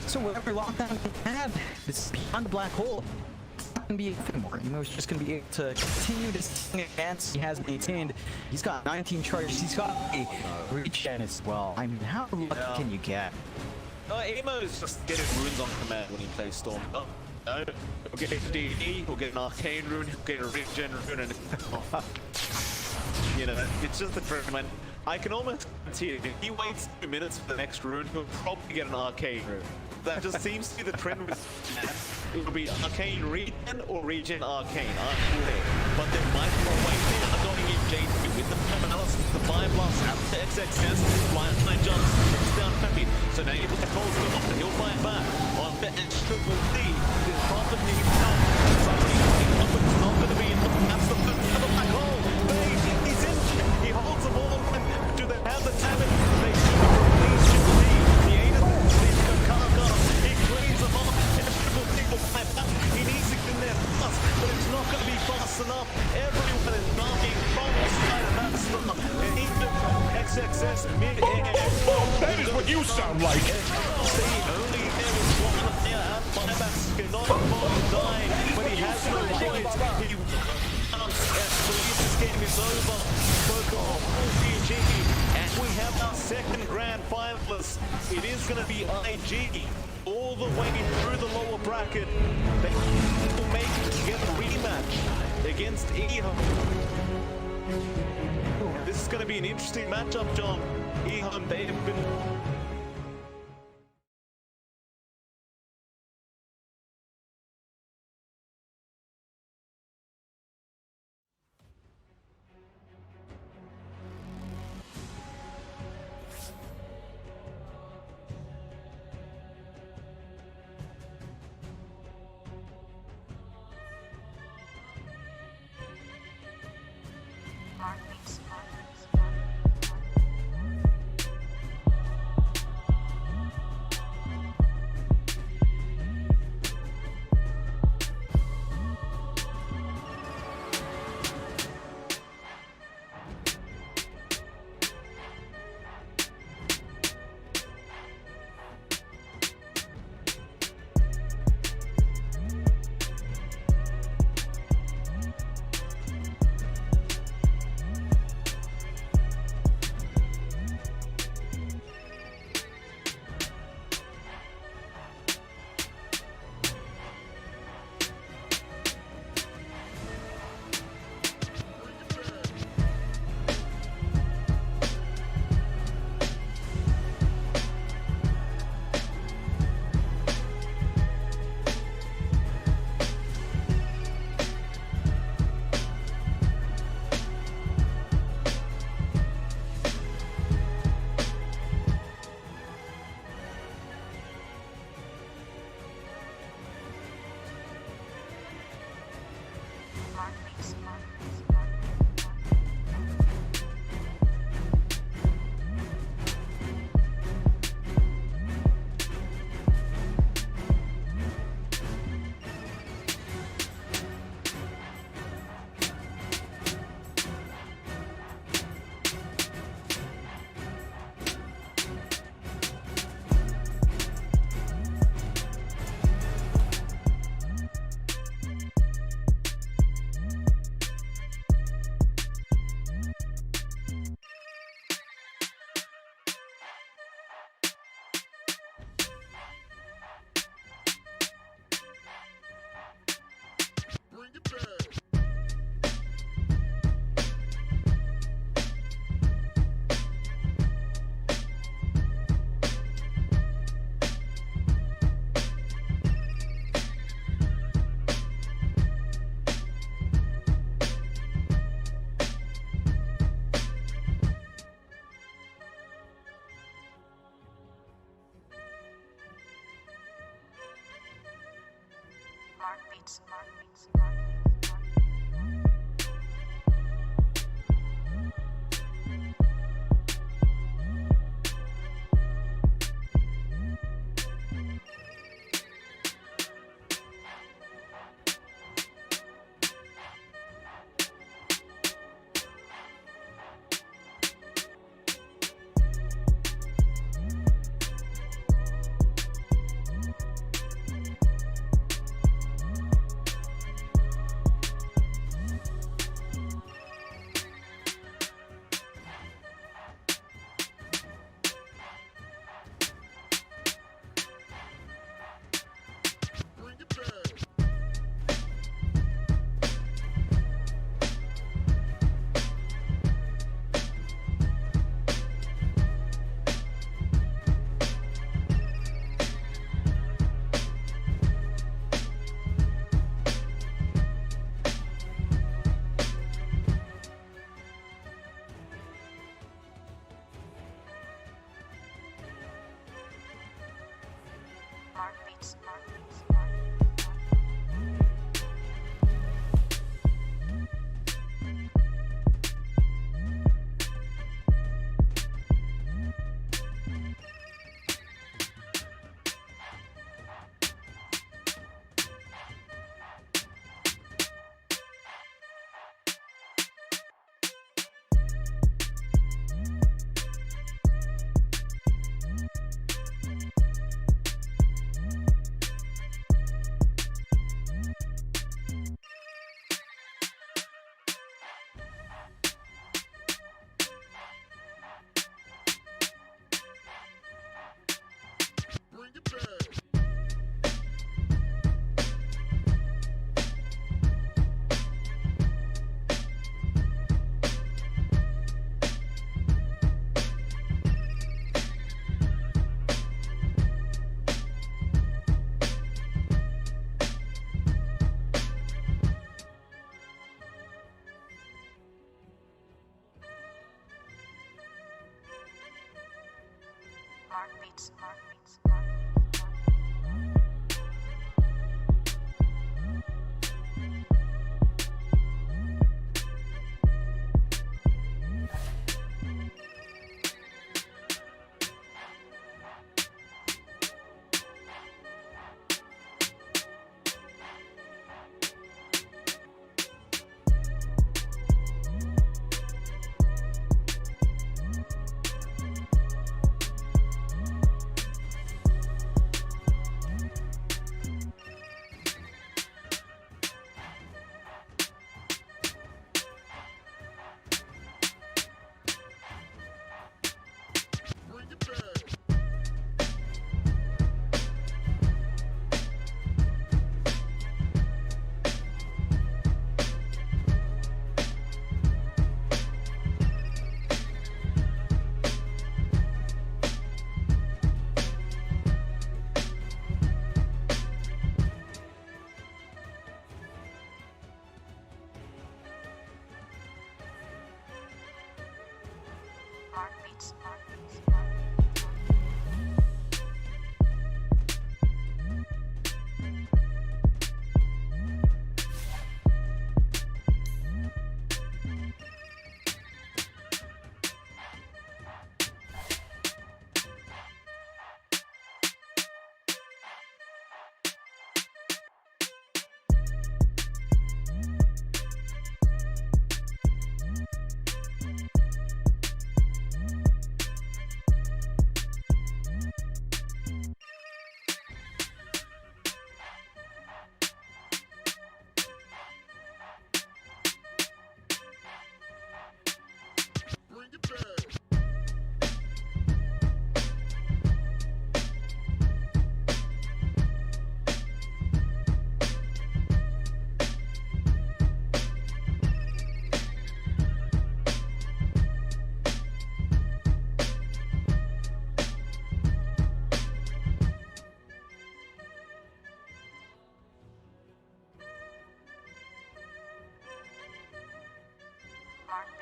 So whatever lockdown they have, this is beyond the black hole. It's not gonna be anything more. You know, it's just gonna be able to continue this advance he has maintained. He's got 19 charges. He's got a regen as well. I mean, how lucky can you get? Emo is just getting runes on command when he plays Storm. Oh, no, he'll get a DD, he'll get an arcane rune, he'll get a regen rune, and you know, it's just a trick, man. I can almost guarantee it. If he waits 2 minutes for the next rune, he'll probably get an arcane rune. That just seems to be the trend with it'll be arcane regen or regen arcane. But there might be a way there. I'm going to give JT with the Palace, the Fire Blast, after XXS, Flying Jumps, it's down heavy. So now able to close him off, and he'll fight back on the triple D. In front of him now. It's not going to be enough. That's the black hole. He's in. He holds the ball. Do they have the talent? They should have released triple D. The aid of he cleans them off. And triple D will fight back. He needs to get in there fast, but it's not going to be fast enough. Everyone is knocking from success mid-air. That is what you sound like. See, only there was one there at Climax cannot die when he has no choice. He believes this game is over. Focus on PG, and we have our second grand finalist. It is going to be IG all the way through the lower bracket. They will make it get a rematch against Ehome. This is going to be an interesting matchup, John. Ehome, they have been Mark beats. Mark beats. Mark beats. Mark beats. Mark beats. Mark beats. Mark beats. Mark beats. Mark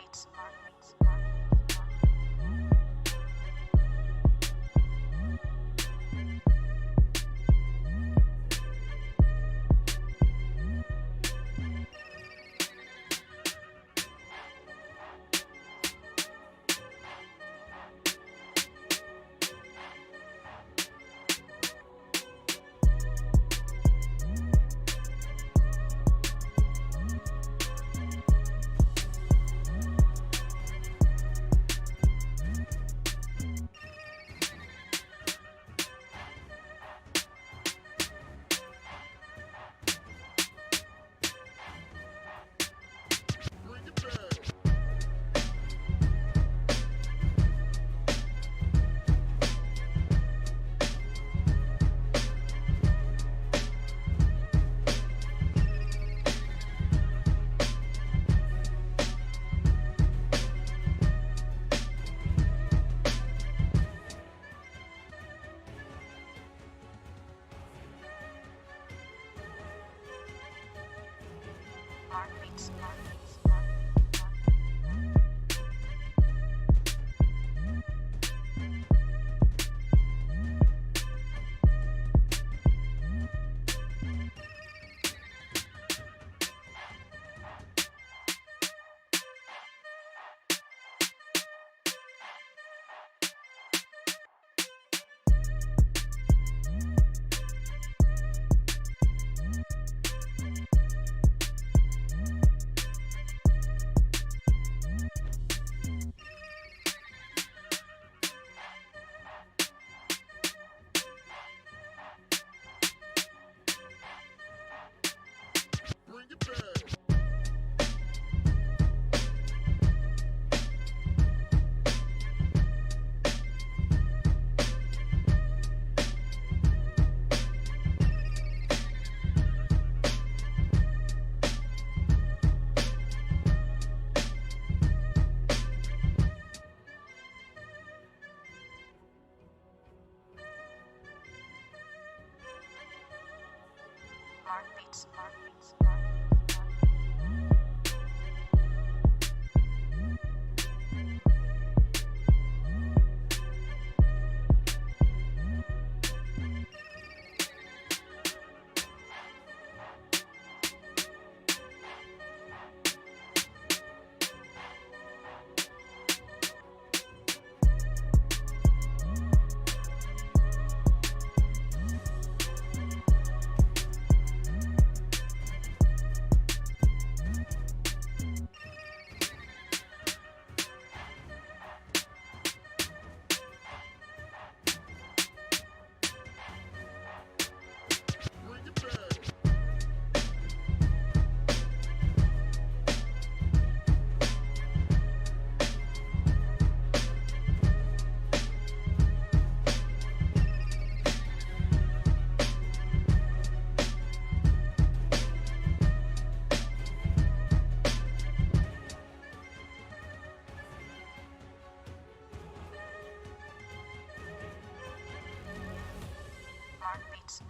beats. Mark beats. Mark beats. Mark beats. Mark beats. Mark beats. Mark beats. Heartbeats.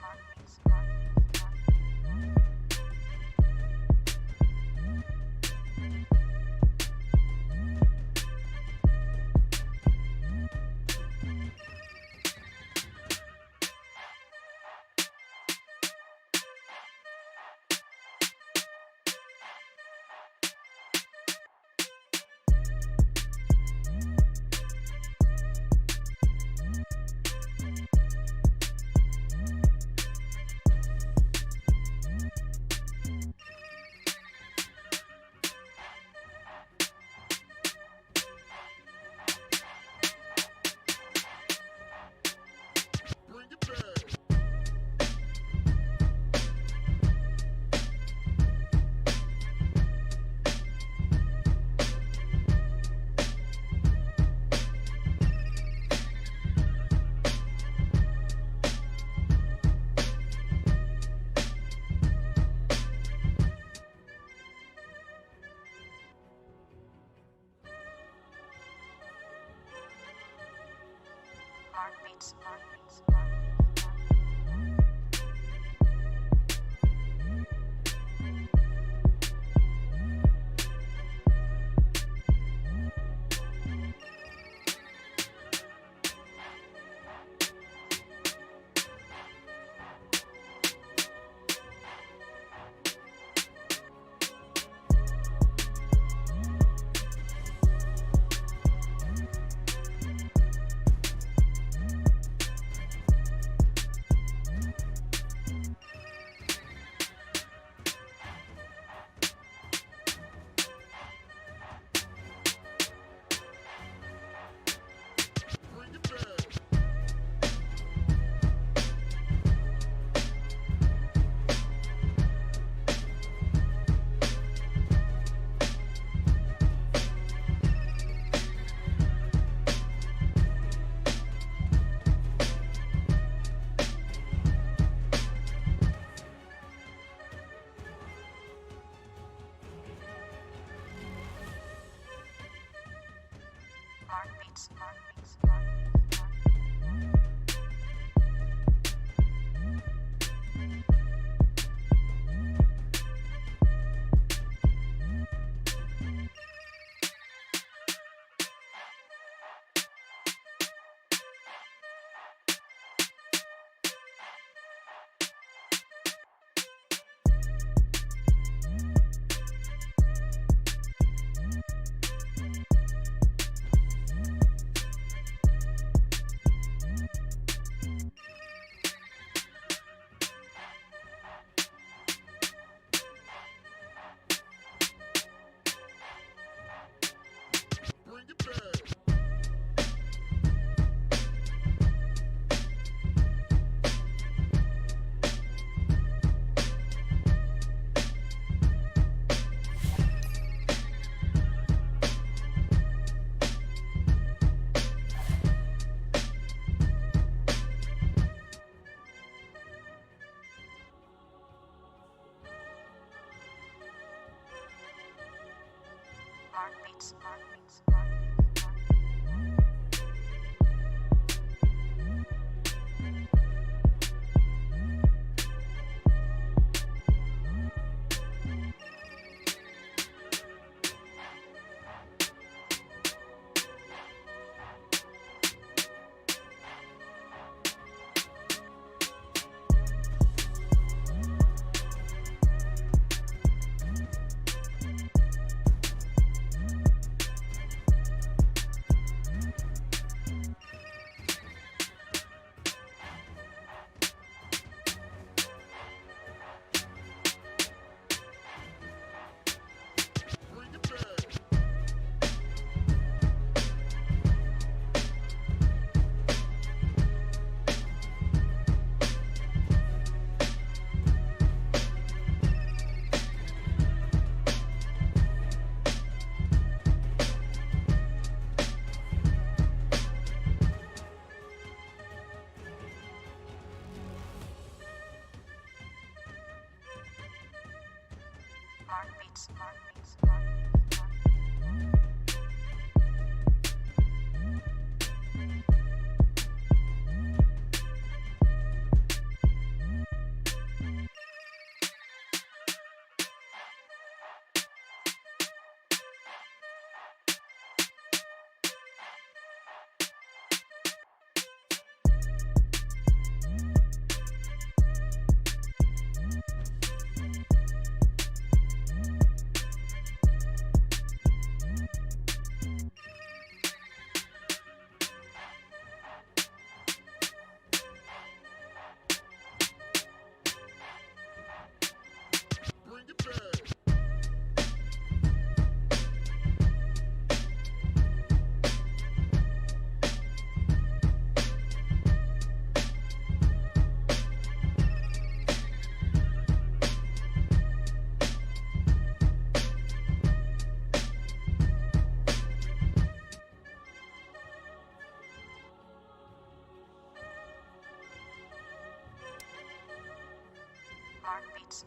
Mark beats.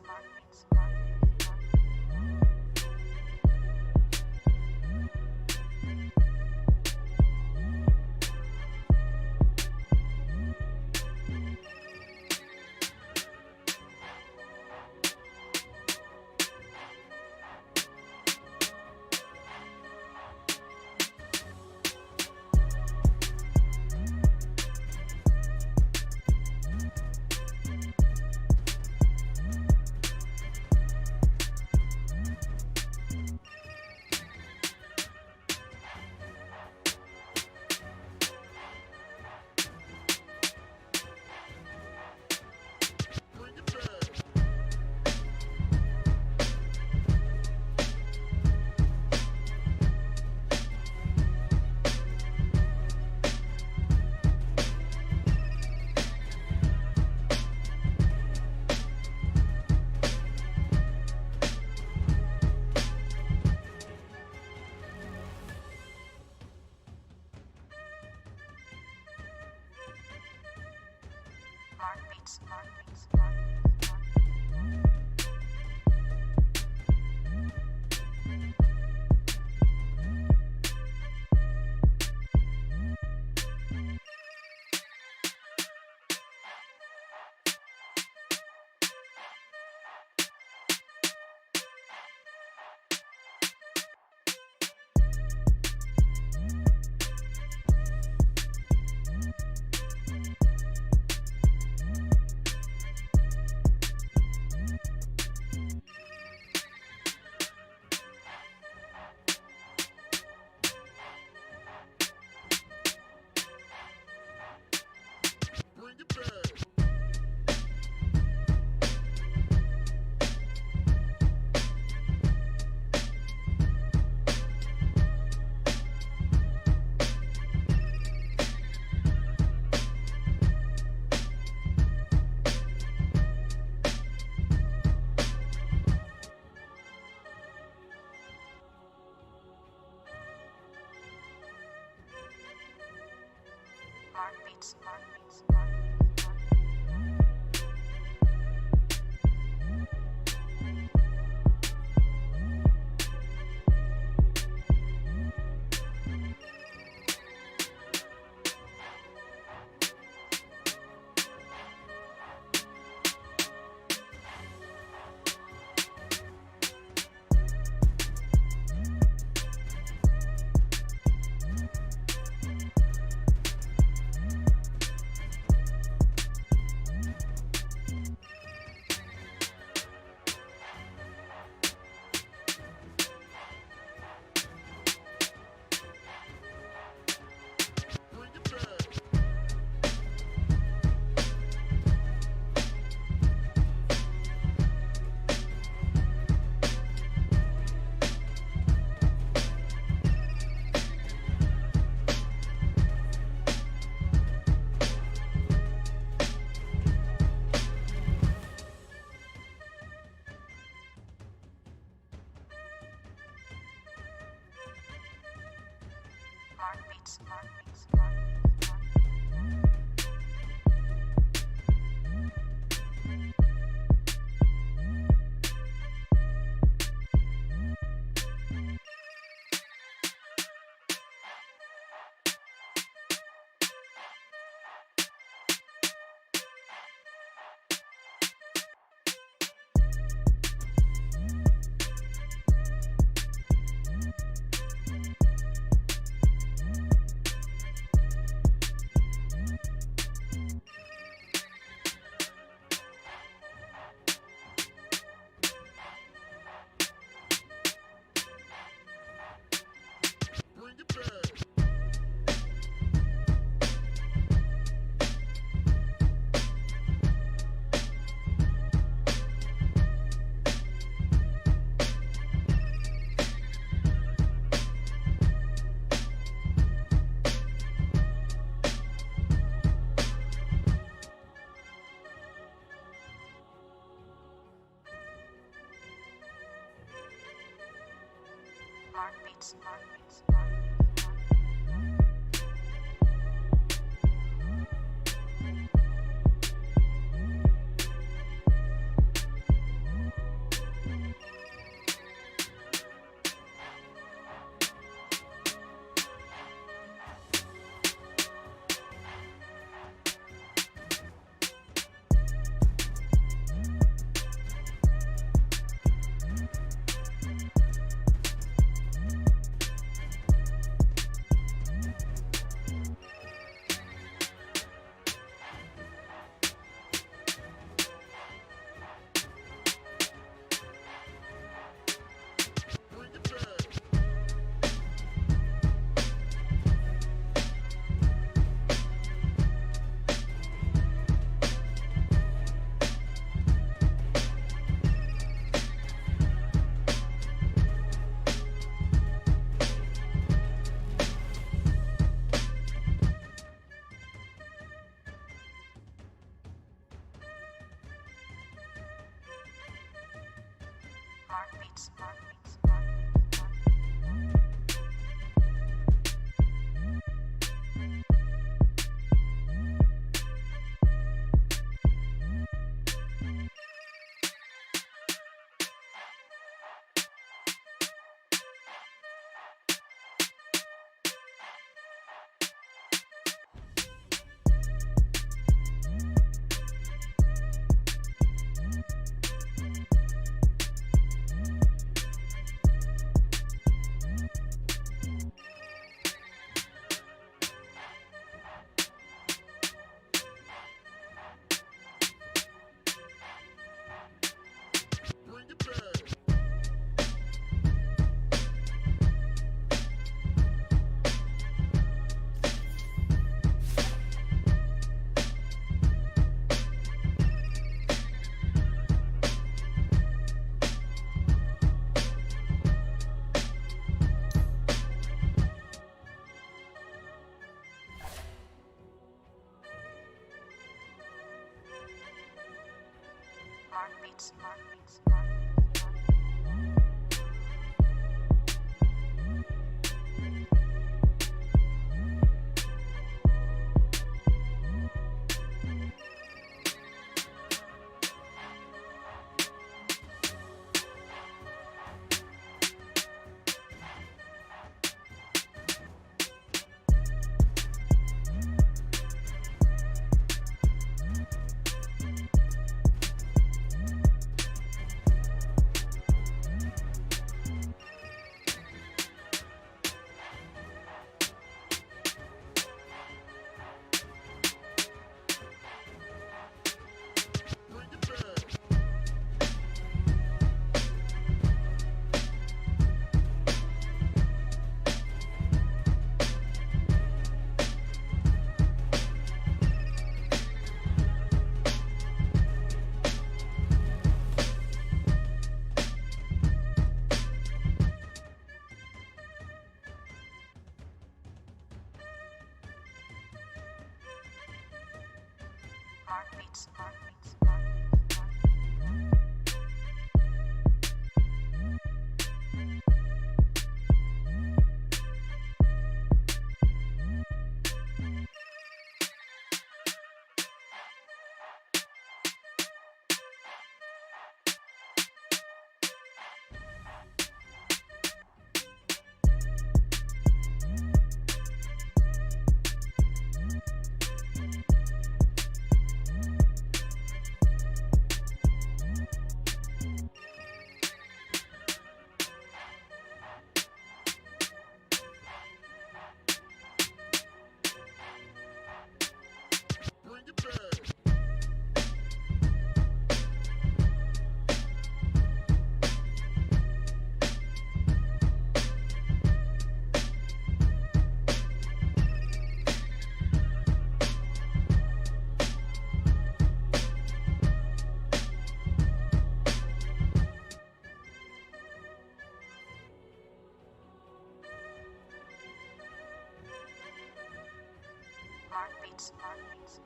Heartbeats.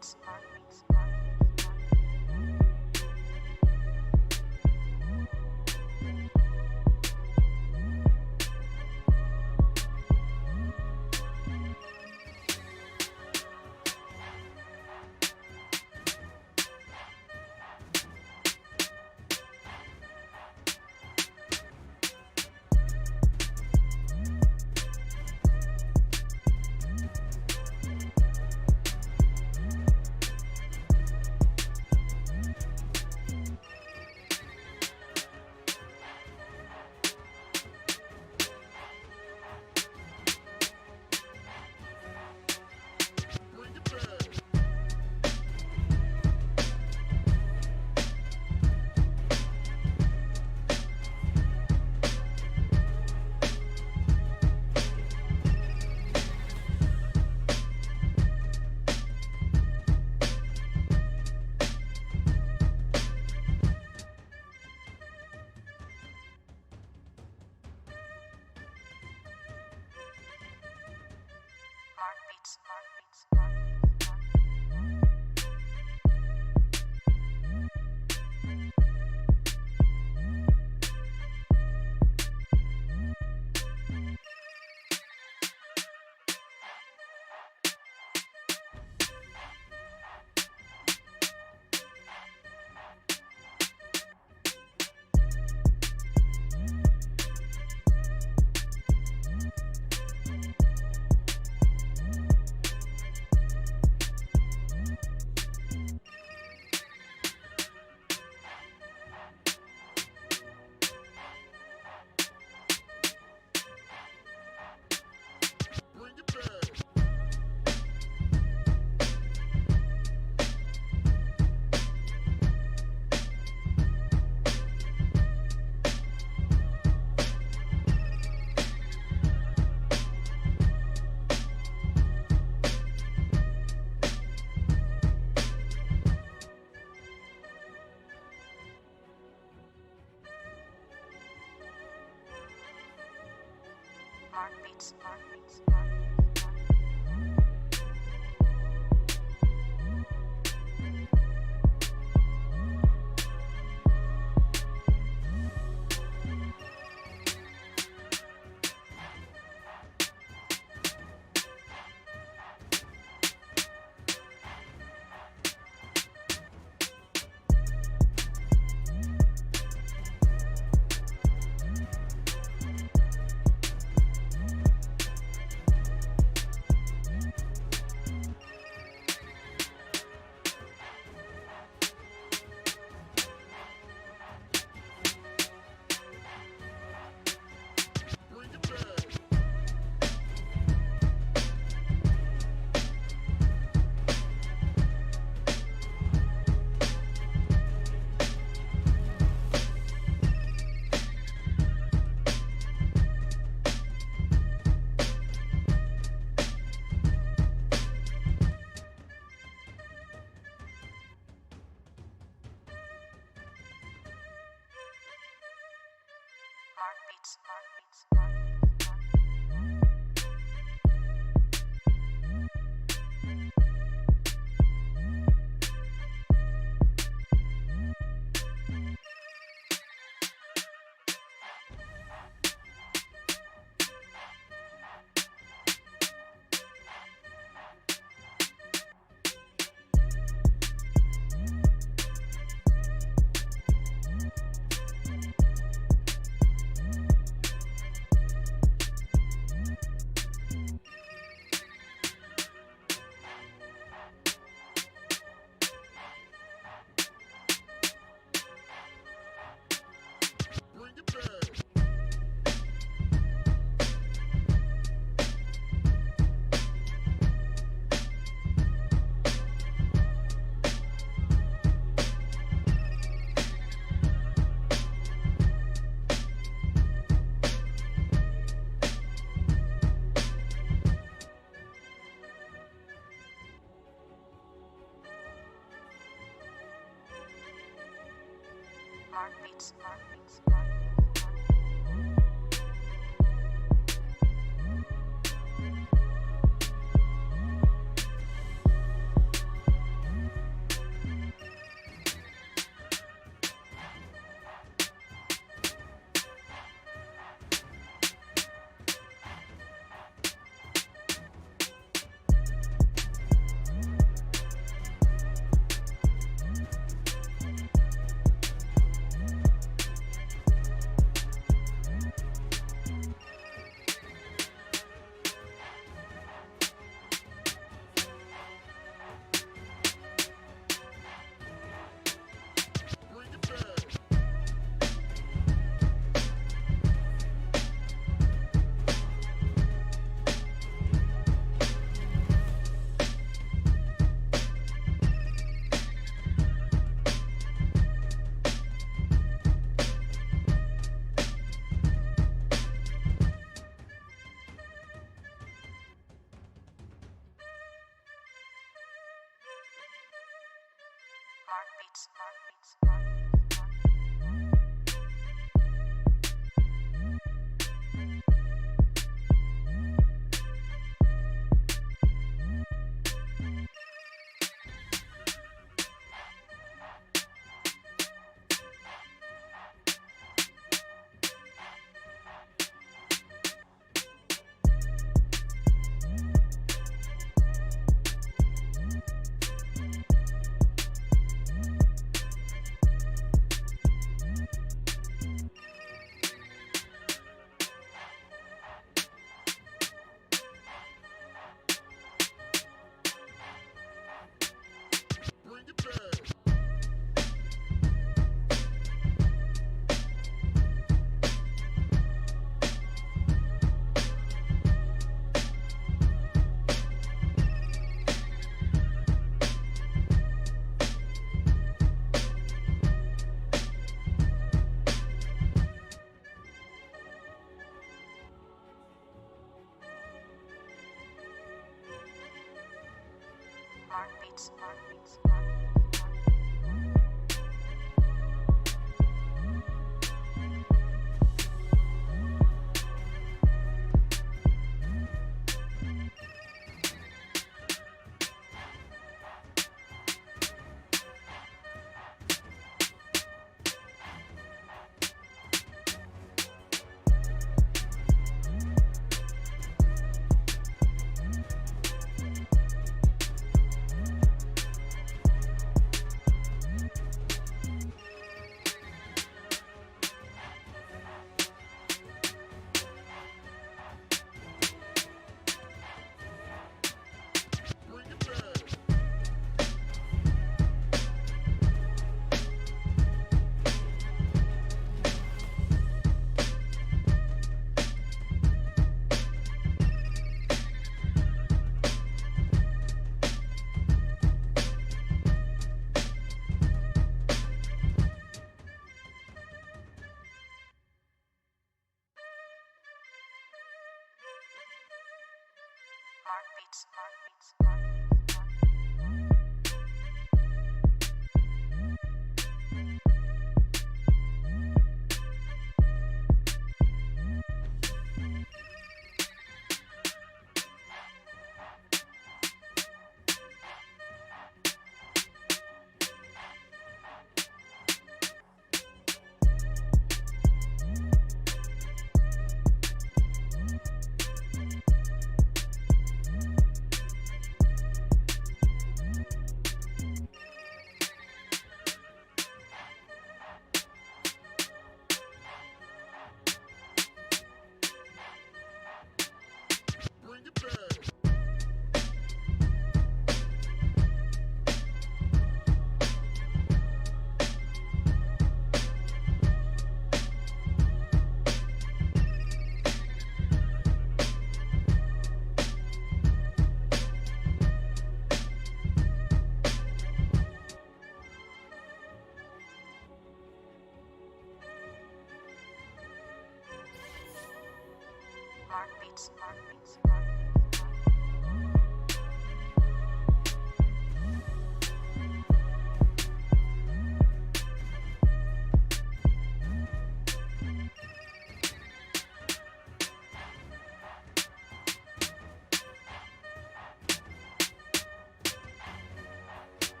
beats.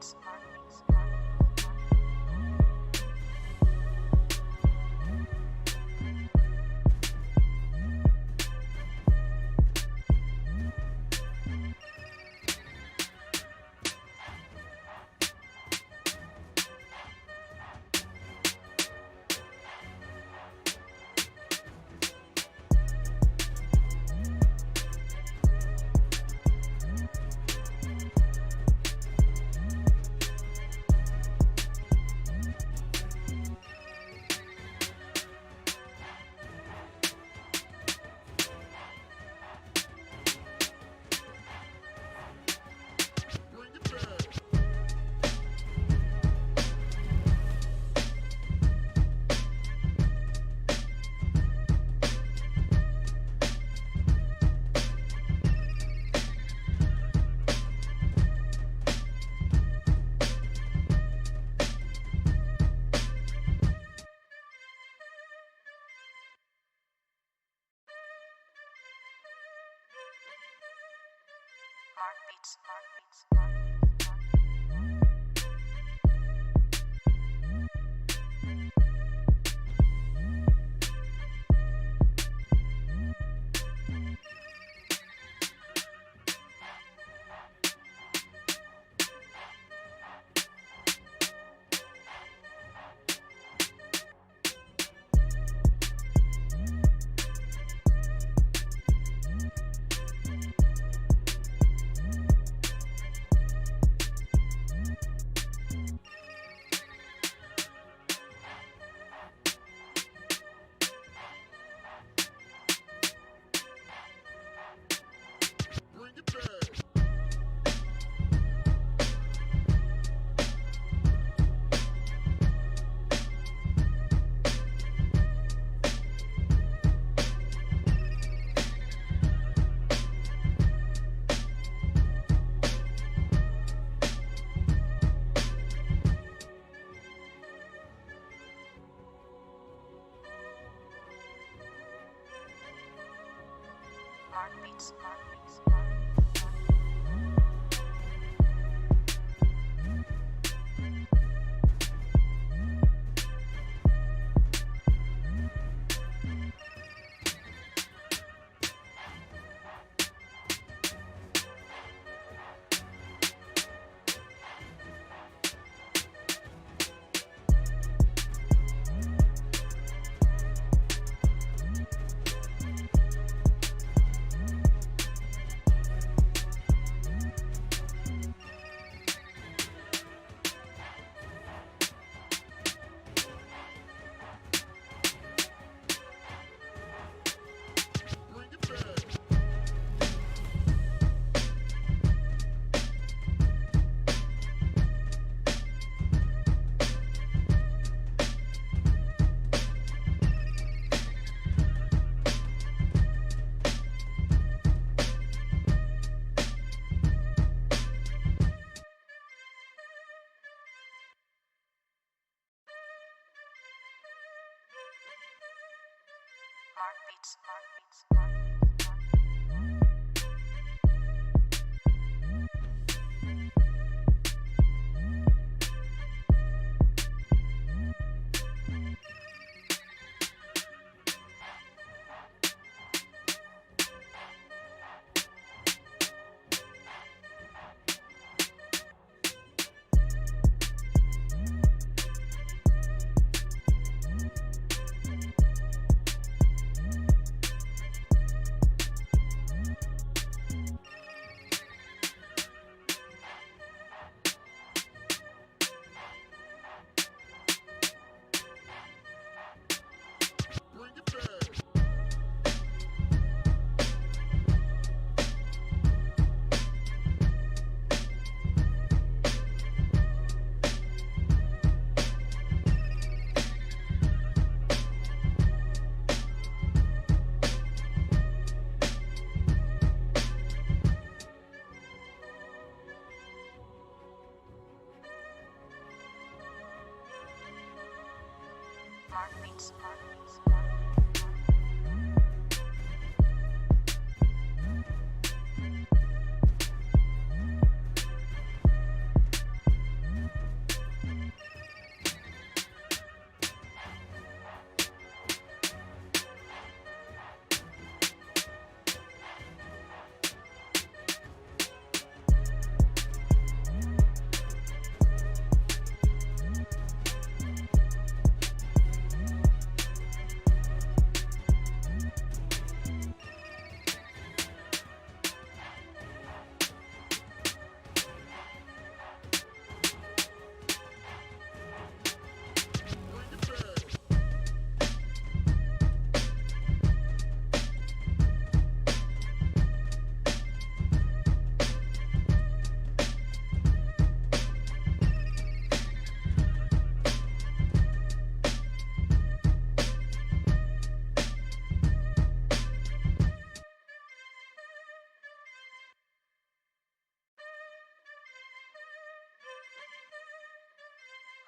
Heartbeats.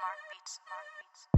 Mark beats. Mark beats.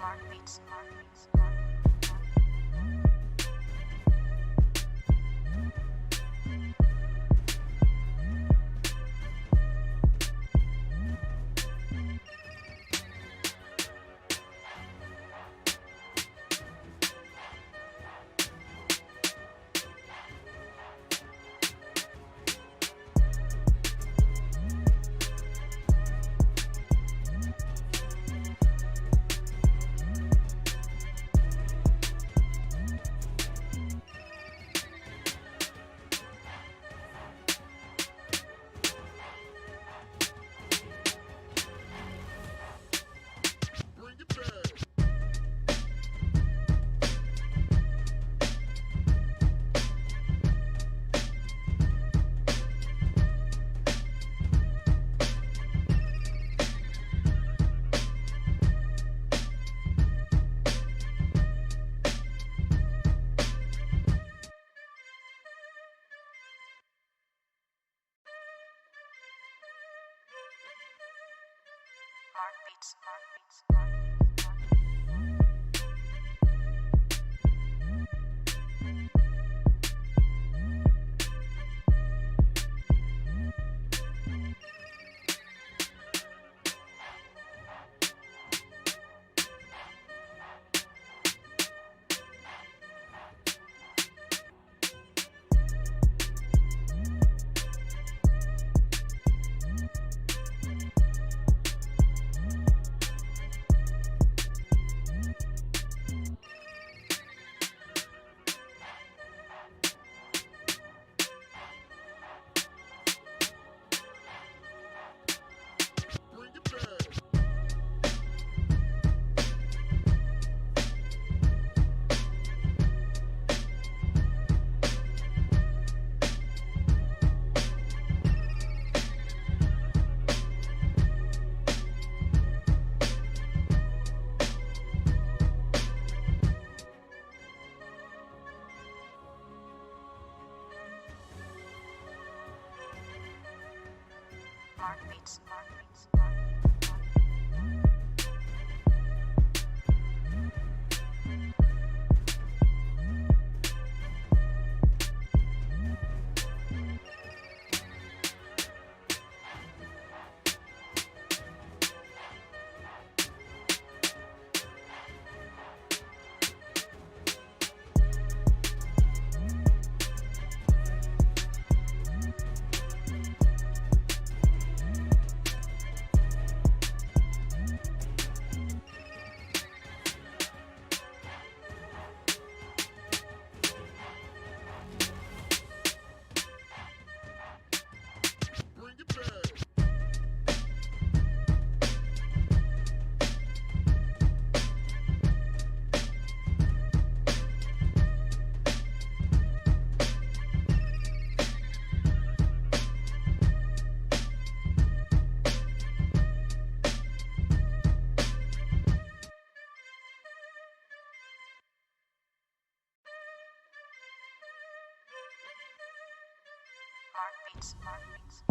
Mark beats. Mark beats. Mark beats. Mark beats. Mark beats. Mark beats. Mark beats. Mark beats.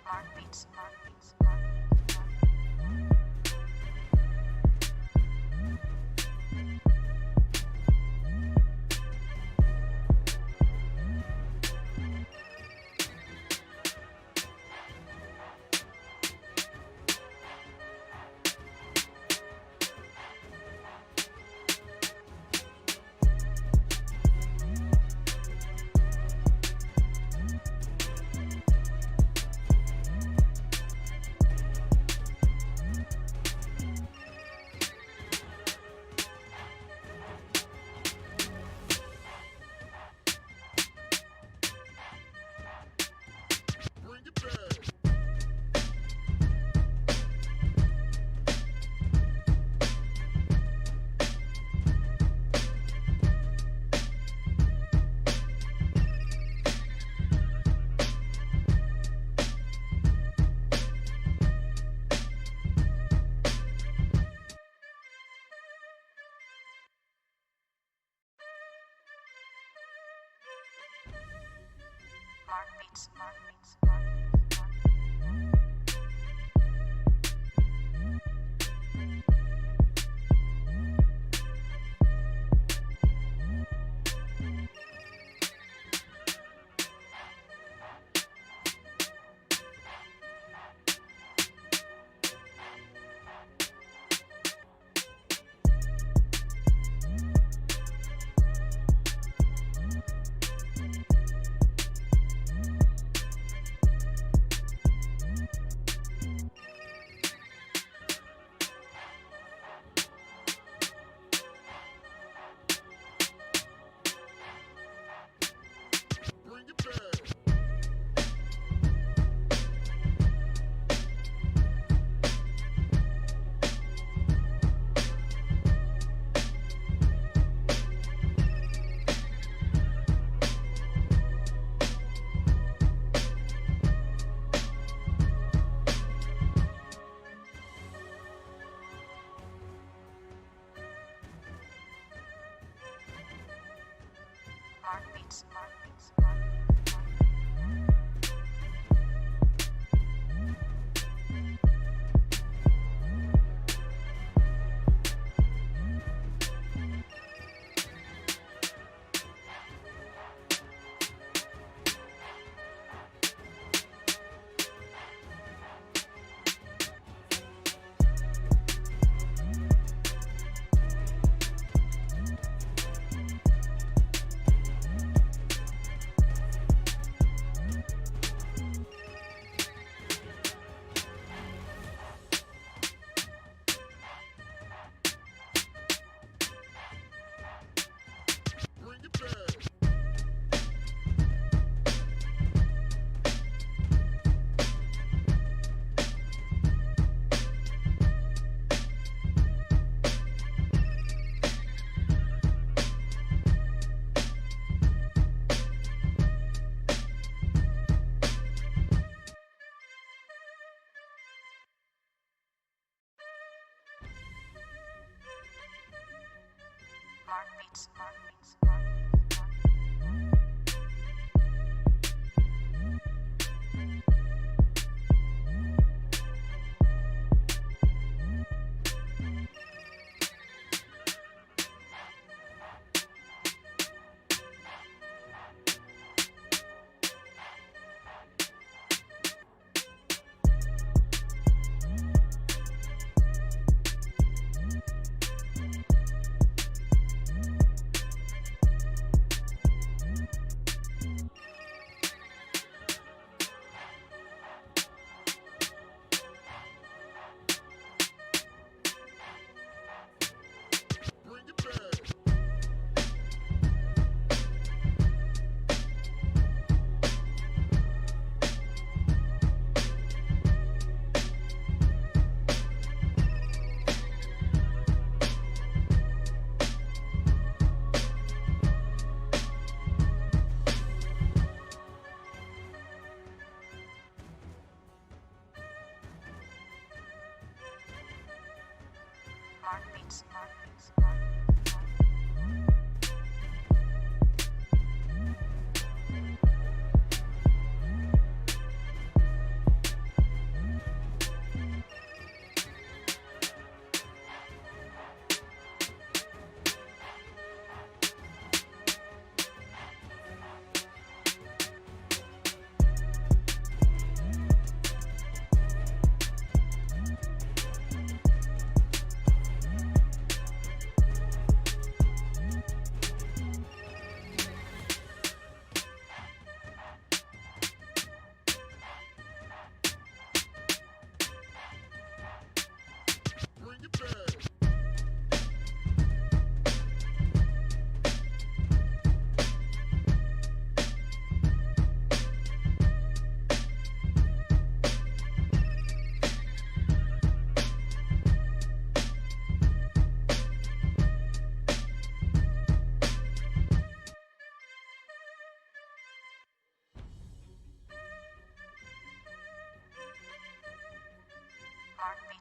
Mark beats. Mark beats.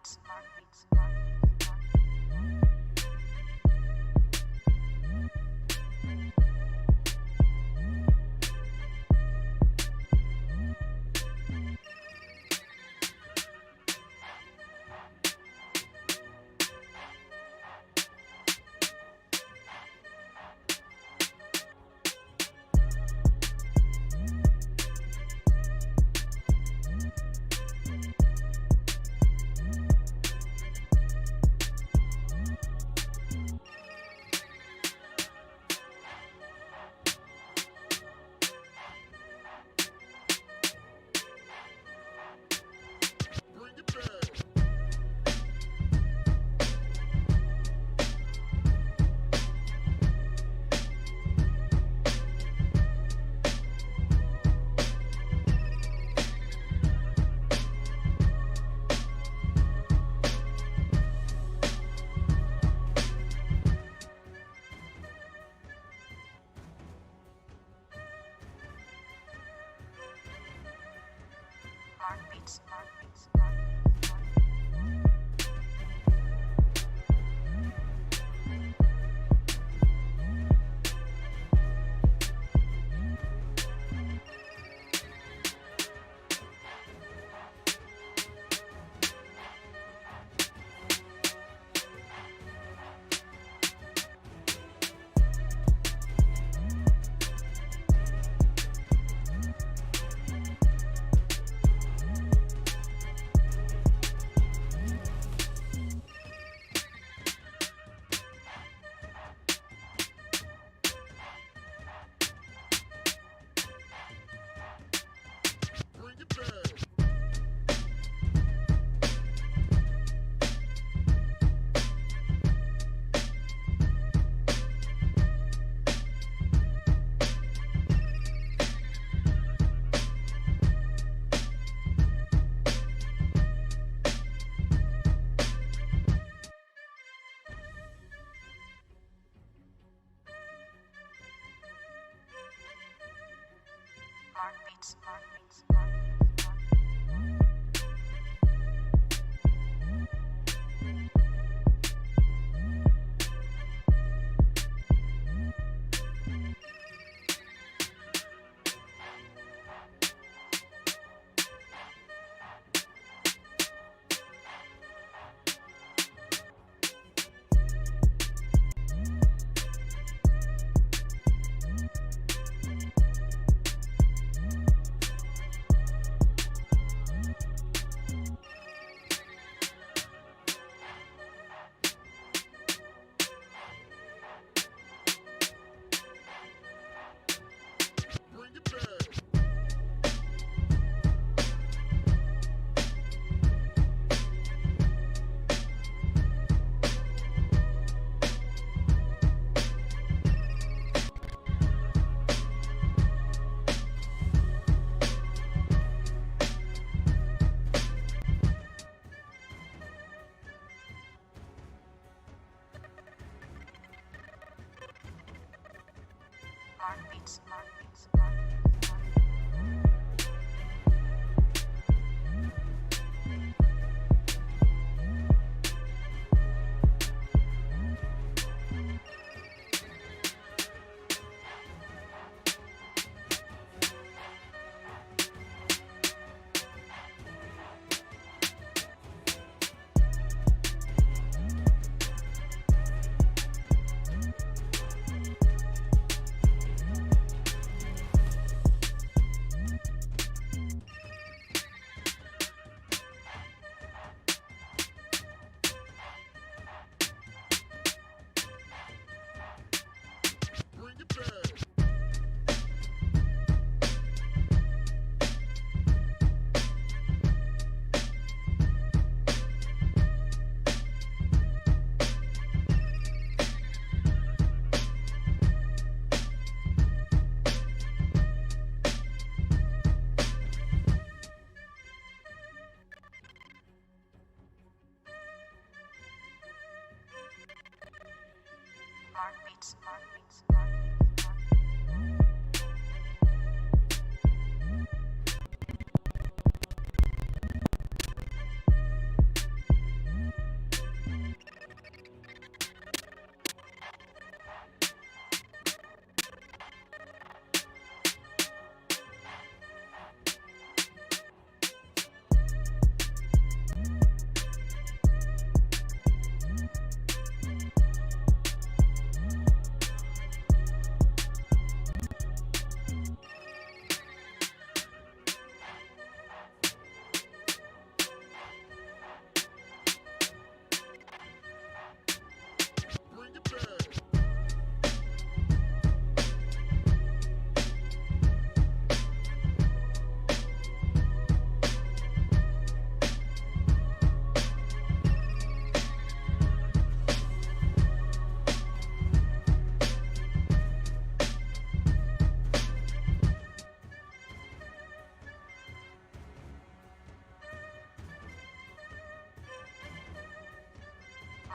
Heartbeats.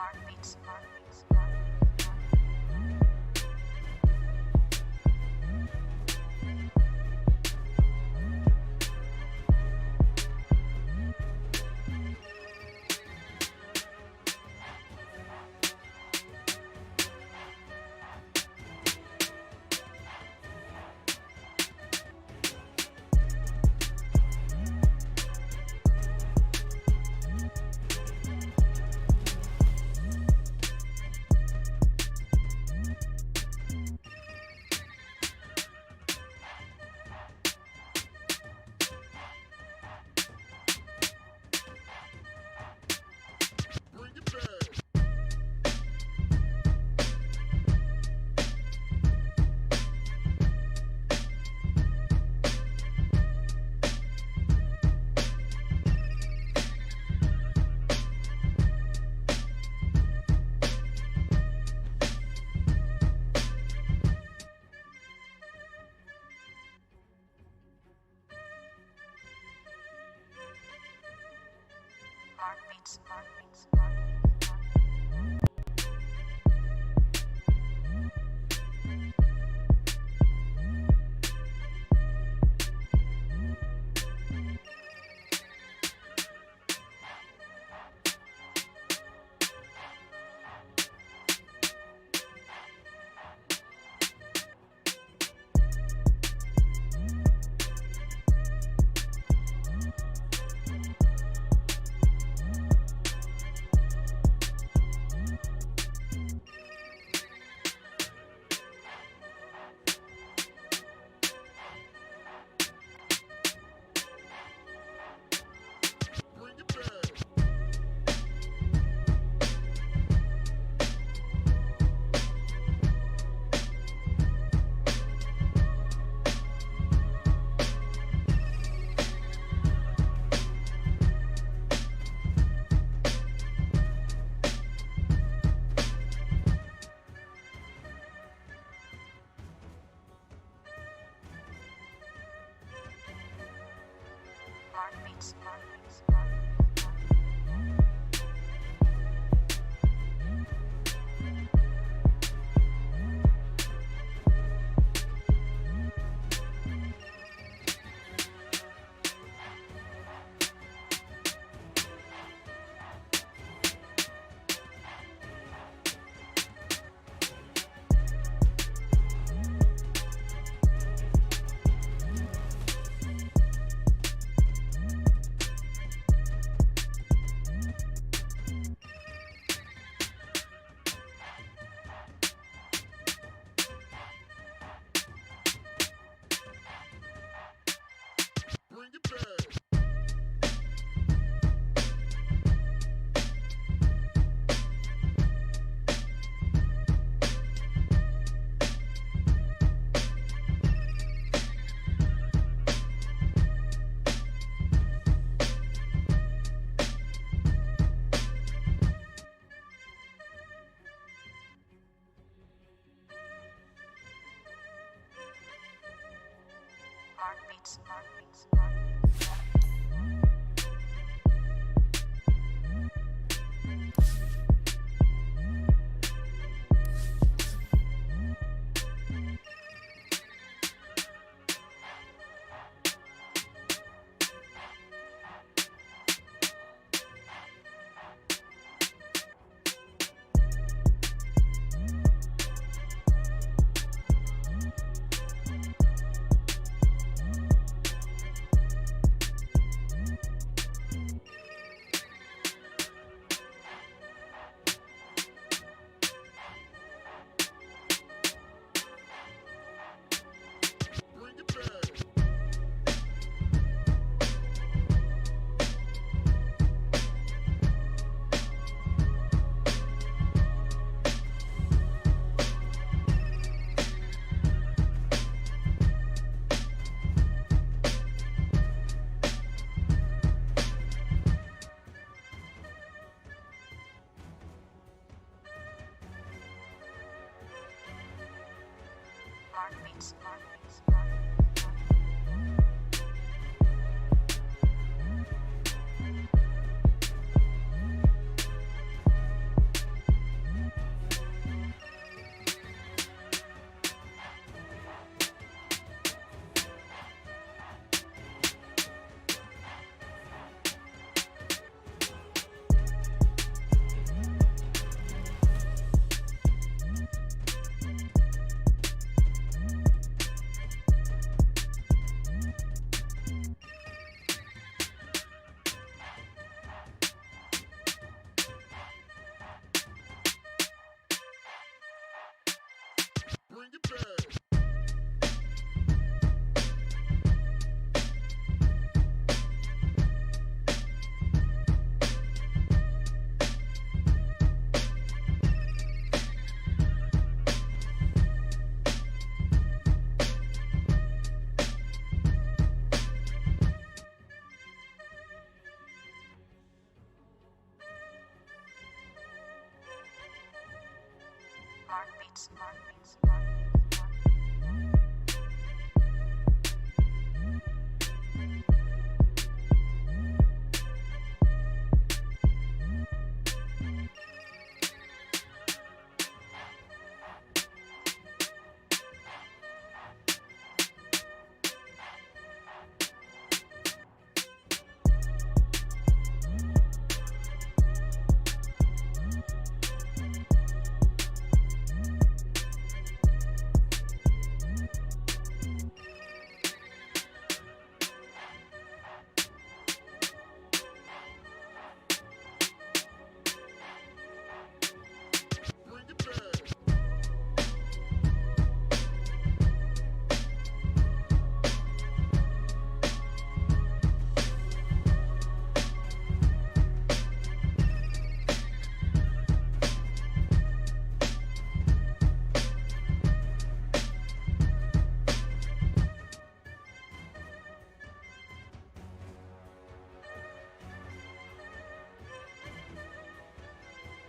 Heartbeats.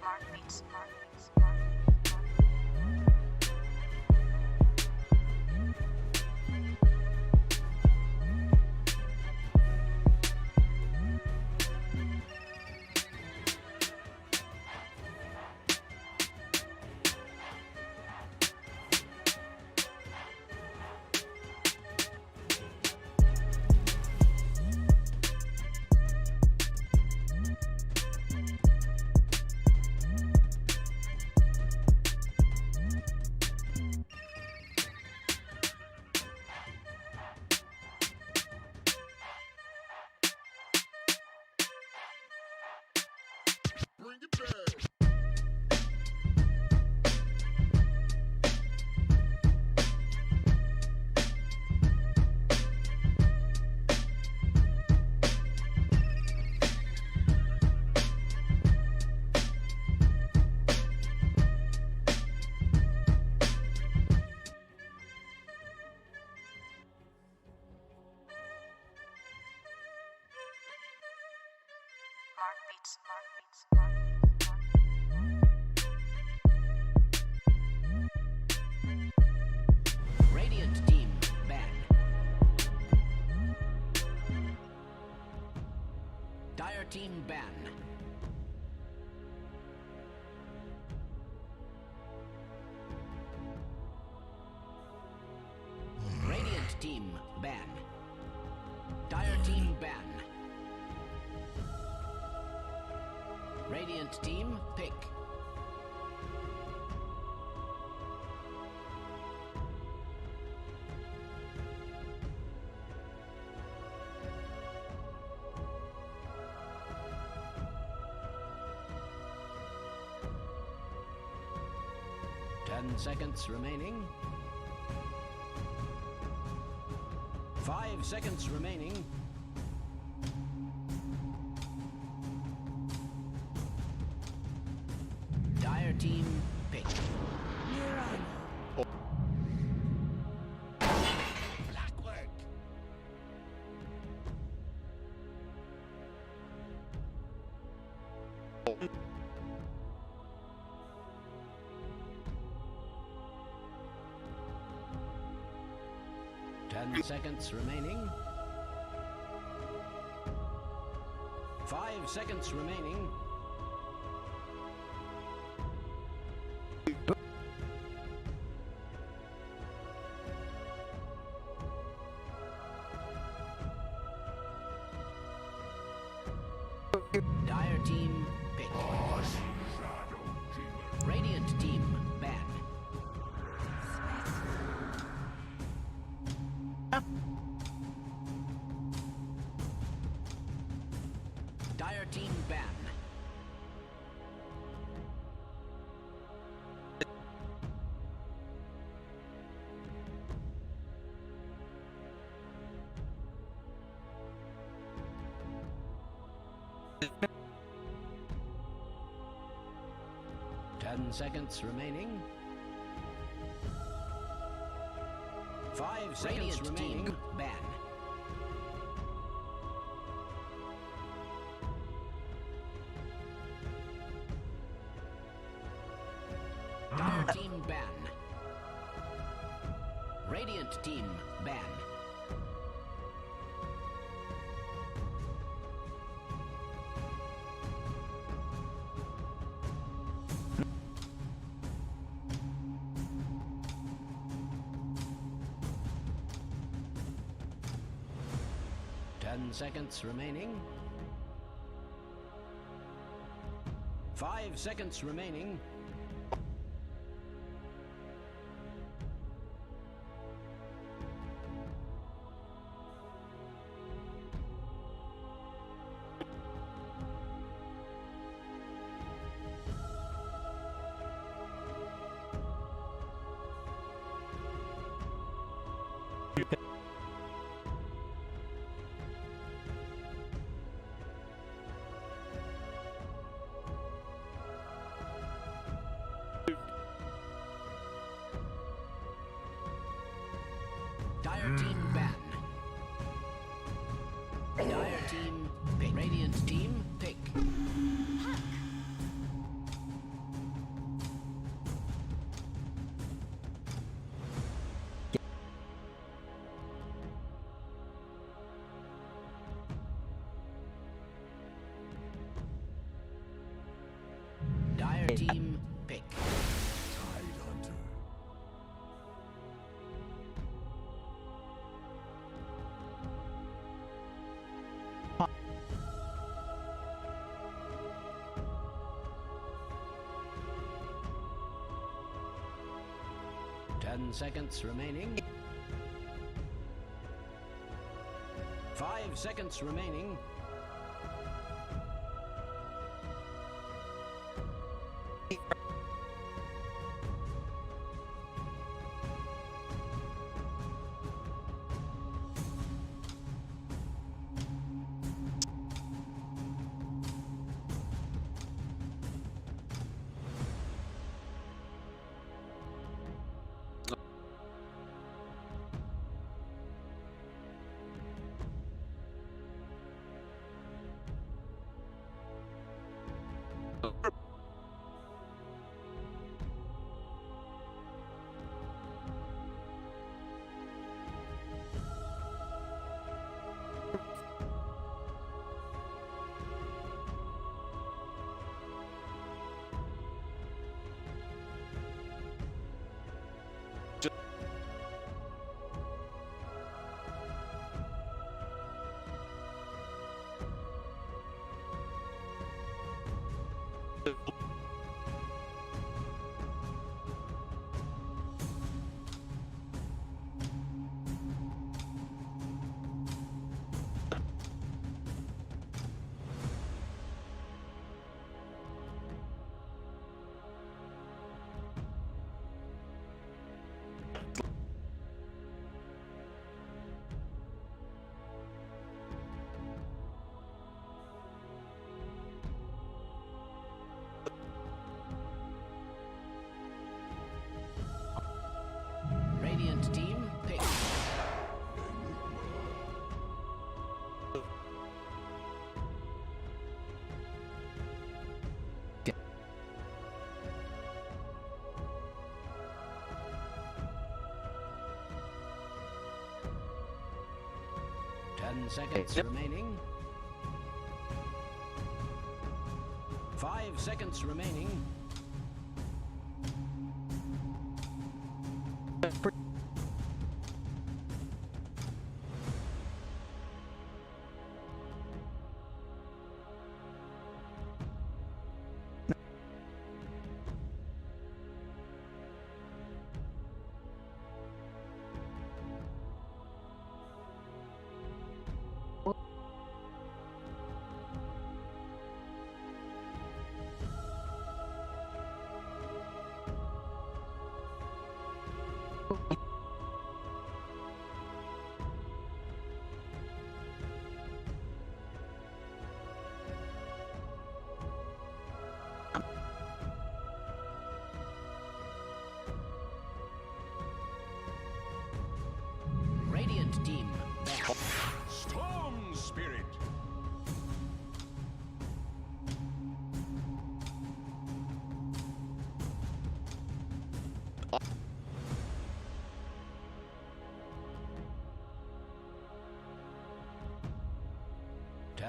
Mark beats. Radiant team ban. Dire team ban. Radiant team ban. Dire team ban. Radiant team pick. Ten seconds remaining. 5 seconds remaining. Dire team pick. Blackwork. Ten seconds remaining. 5 seconds remaining. Dire team pick. Radiant team ban. Dire team ban. Ten seconds remaining. 5 seconds remaining. Team ban. Dire team ban. Radiant team ban. Seconds remaining. 5 seconds remaining. Dire team ban. Dire team pick. Radiant team pick. Dire team pick. Tidehunter. 10 seconds remaining. 5 seconds remaining. Radiant team pick. 10 seconds remaining. 5 seconds remaining.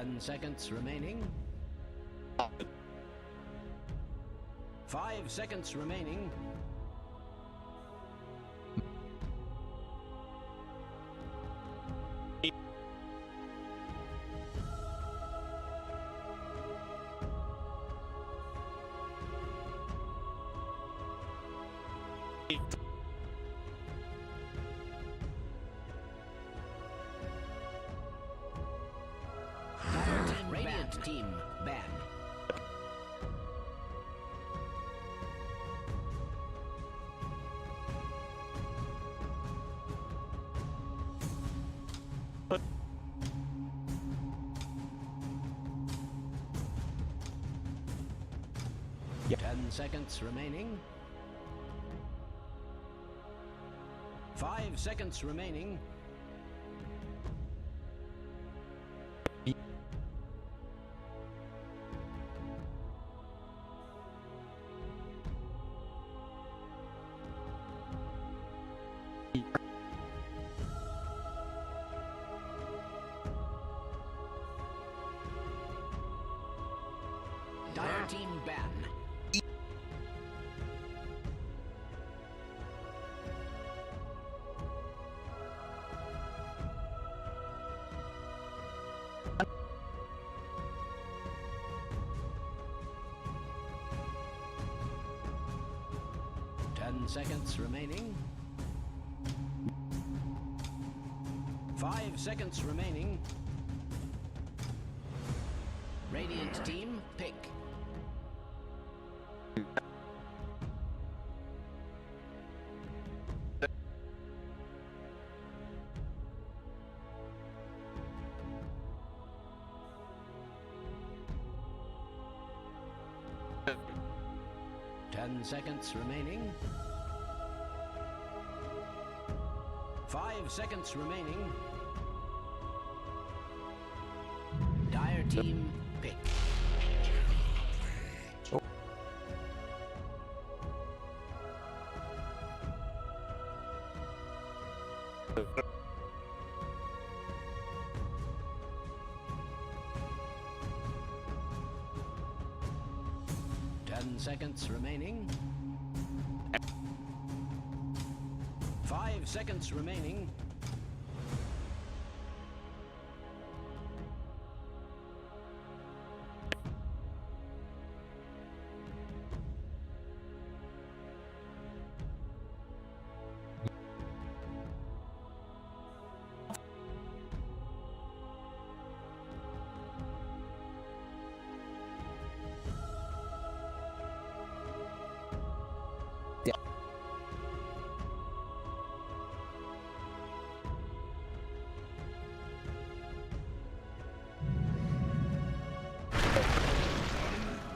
10 seconds remaining. 5 seconds remaining. Radiant team banned. Yep. 10 seconds remaining. 5 seconds remaining. Dire team ban. Ten seconds remaining. 5 seconds remaining. Radiant team, pick. Ten seconds remaining. 5 seconds remaining. Dire team, pick. Oh. Ten seconds remaining. 5 seconds remaining.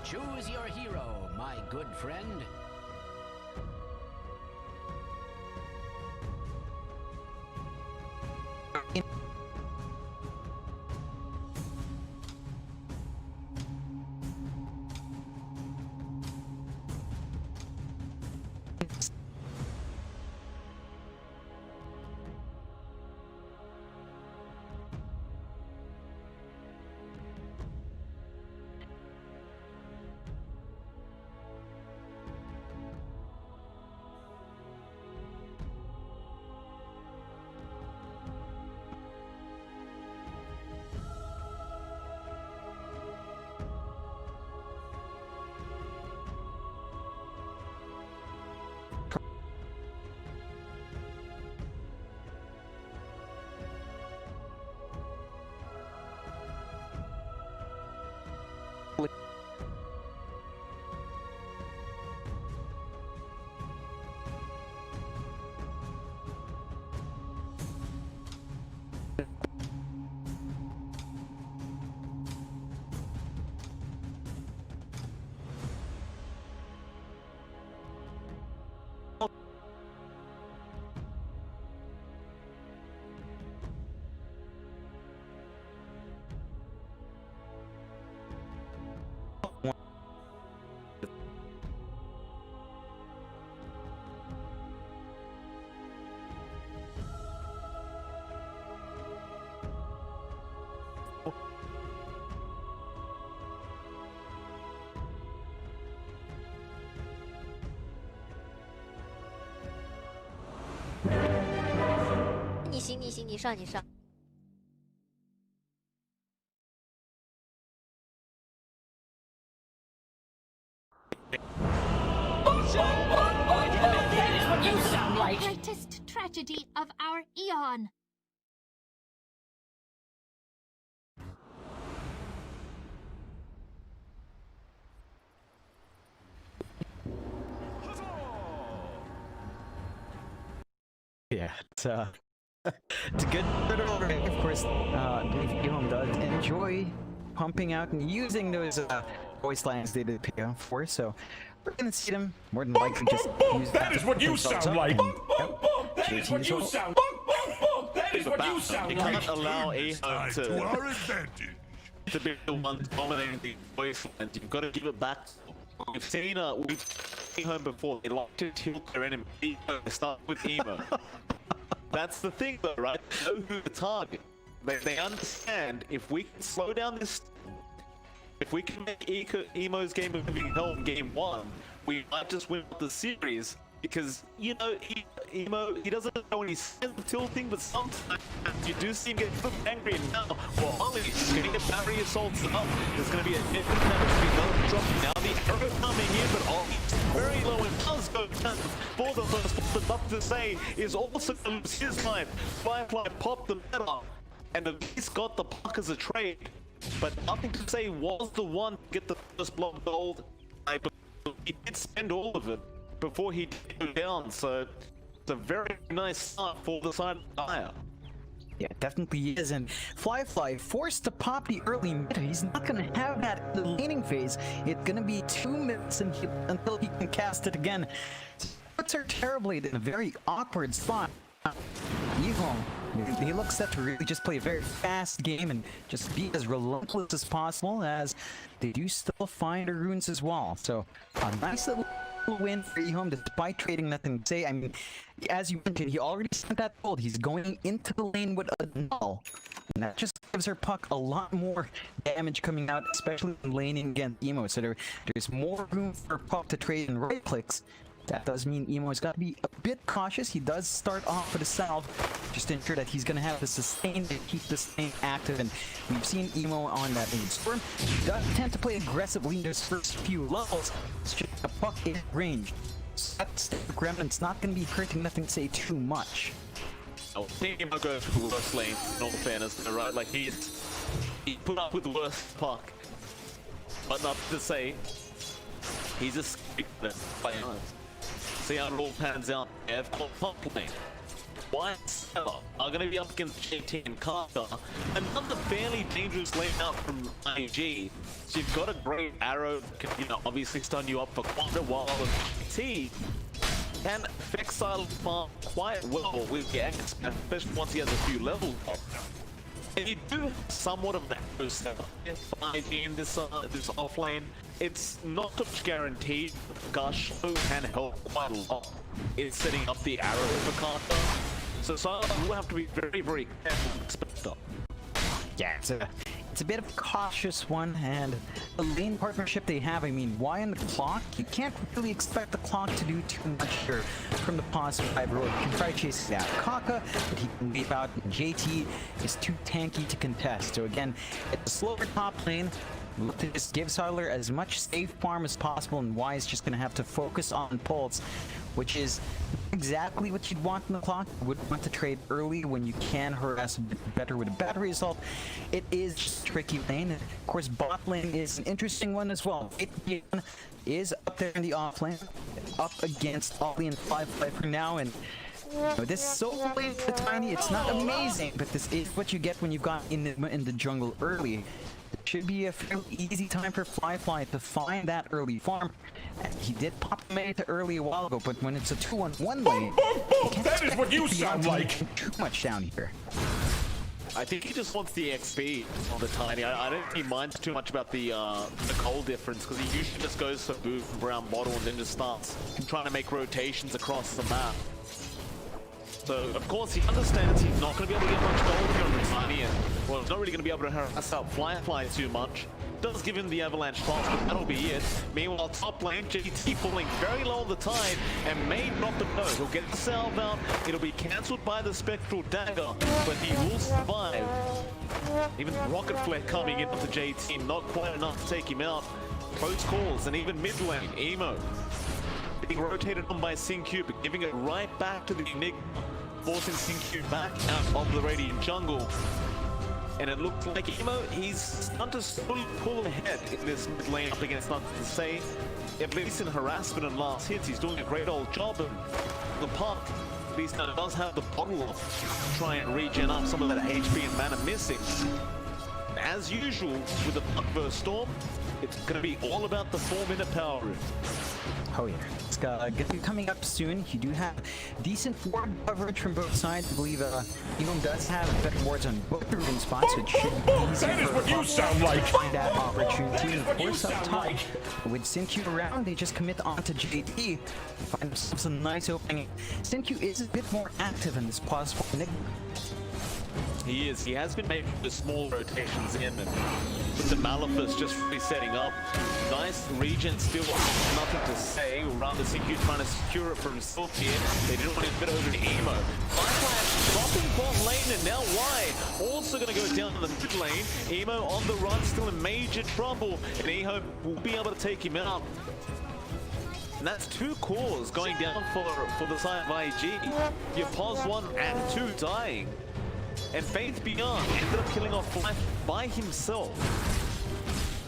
Choose your hero, my good friend. 行，你上，你上。The greatest tragedy of our eon. Yeah, it's it's a good array. Of course, Ehome does enjoy pumping out and using those voice lines they did for, so we're gonna see them more than likely just use That is what you themselves sound up like. and- That is what you sound. That is what you sound You like. can't allow Ehome Side to our advantage. to be the one dominating the voice lines. You've got to give it back. We've seen Ehome before. They like to tilt their enemy. They start with Emo. That's the thing, though, right? They know who to target. They understand if we can slow down this, if we can make Emo's game of living hell in game 1, we might just win the series. Because, you know, Emo, he doesn't know when he's tilting, but sometimes you do see him get angry. And now, well, Ollie is getting a battery assaults up. There's going to be a different damage to be done. Dropping now. The arrow coming in, but Ollie's very low and does go down for the first. But enough to say is also going to lose his life. Firefly popped the meta, and at least got the puck as a trade. But nothing to say was the one to get the first block gold. He did spend all of it before he did go down, so it's a very nice start for the side of Fire. Yeah, it definitely is, and Flyfly forced to pop the early mid. He's not gonna have that in the laning phase. It's gonna be 2 minutes until he can cast it again. Puts her terribly in a very awkward spot. Ehome, he looks set to really just play a very fast game and just be as relentless as possible, as they do still find her runes as well. So a nice little win for Ehome despite trading nothing to say. I mean, as you mentioned, he already sent that gold. He's going into the lane with a null, and that just gives her puck a lot more damage coming out, especially when laning against Emo. So there's more room for puck to trade in right clicks. That does mean Emo's got to be a bit cautious. He does start off with a salve, just to ensure that he's going to have the sustain to keep this thing active. And we've seen Emo on that lane storm. He does tend to play aggressively in those first few levels. It's just a puck in range. So that's the Remnant's not going to be hurting nothing to say too much. I think Emo goes for the worst lane, in all fairness, right? Like, he put up with the worst puck. But not to say, he's a scapegoat by honest. See how it all pans out. They've got top lane. White Seller are going to be up against JT and Carter. Another fairly dangerous lane out from IG. So you've got a great arrow, can, you know, obviously stun you up for quite a while. And JT can affect Silent Farm quite well with the X, especially once he has a few levels up. And you do have somewhat of an arrow setup for IG in this off lane. It's not much guaranteed. Gush can help quite a lot in setting up the arrow for Carter. So Silent will have to be very, very careful and expect up. Yeah, it's a bit of a cautious one, and the lane partnership they have, I mean, why on the clock? You can't really expect the clock to do too much here from the pause 5 road. You can try chasing out Kaka, but he can leap out, and JT is too tanky to contest. So again, it's a slower top lane. Look to just give Siler as much safe farm as possible, and Y is just going to have to focus on pulse, which is exactly what you'd want in the clock. You would want to trade early when you can harass a bit better with a battery assault. It is just a tricky lane, and of course bot lane is an interesting one as well. It is up there in the off lane, up against Ollie and Flyfly for now, and this solo lane for Tiny, it's not amazing, but this is what you get when you've got Enigma in the jungle early. It should be a fairly easy time for Flyfly to find that early farm. And he did pop the meta early a while ago, but when it's a 2-on-1 lane, That is what you sound like. Too much down here. I think he just wants the XP on the Tiny. I don't think he minds too much about the coal difference, because he usually just goes for boot from brown bottle and then just starts trying to make rotations across the map. So, of course, he understands he's not going to be able to get much gold here on the Tiny, and, well, he's not really going to be able to harass out Flyfly too much. does give him the avalanche toss, but that'll be it. Meanwhile, top lane, JT falling very low on the tide and may not, but no, he'll get the salve out. It'll be cancelled by the Spectral Dagger, but he will survive. Even the Rocket Flare coming in with the JT, not quite enough to take him out. Close calls, and even mid lane, Emo being rotated on by Syncube, giving it right back to the Enigma, forcing Syncube back out of the Radiant jungle. And it looks like Emo, he's starting to slowly pull ahead in this mid lane up against Nothing to Say. At least in harassment and last hits, he's doing a great old job in the park. At least now does have the bottle off to try and regen up some of that HP and mana missing. As usual with the Puck vs Storm, it's going to be all about the 4-minute power room. Oh yeah, it's gonna be coming up soon. You do have decent forward coverage from both sides. I believe Ehome does have better wards on both the room spots, which should be easier That is for what you sound like. to find that opportunity. And of course, up top, with Syncube around, they just commit onto JT, find themselves a nice opening. Syncube is a bit more active in this possible Enigma. He is. He has been making the small rotations in, and with the Malefice just resetting up. Nice regen still, Nothing to Say. Rather, Syncube trying to secure it for himself here. They didn't want to fit over to Emo. Fireflash dropping bot lane, and now Y also going to go down to the mid lane. Emo on the run, still in major trouble, and Ehome will be able to take him out. And that's 2 cores going down for the side of IG. You pause 1 and 2 dying. And Faith Beyond ended up killing off Life by himself.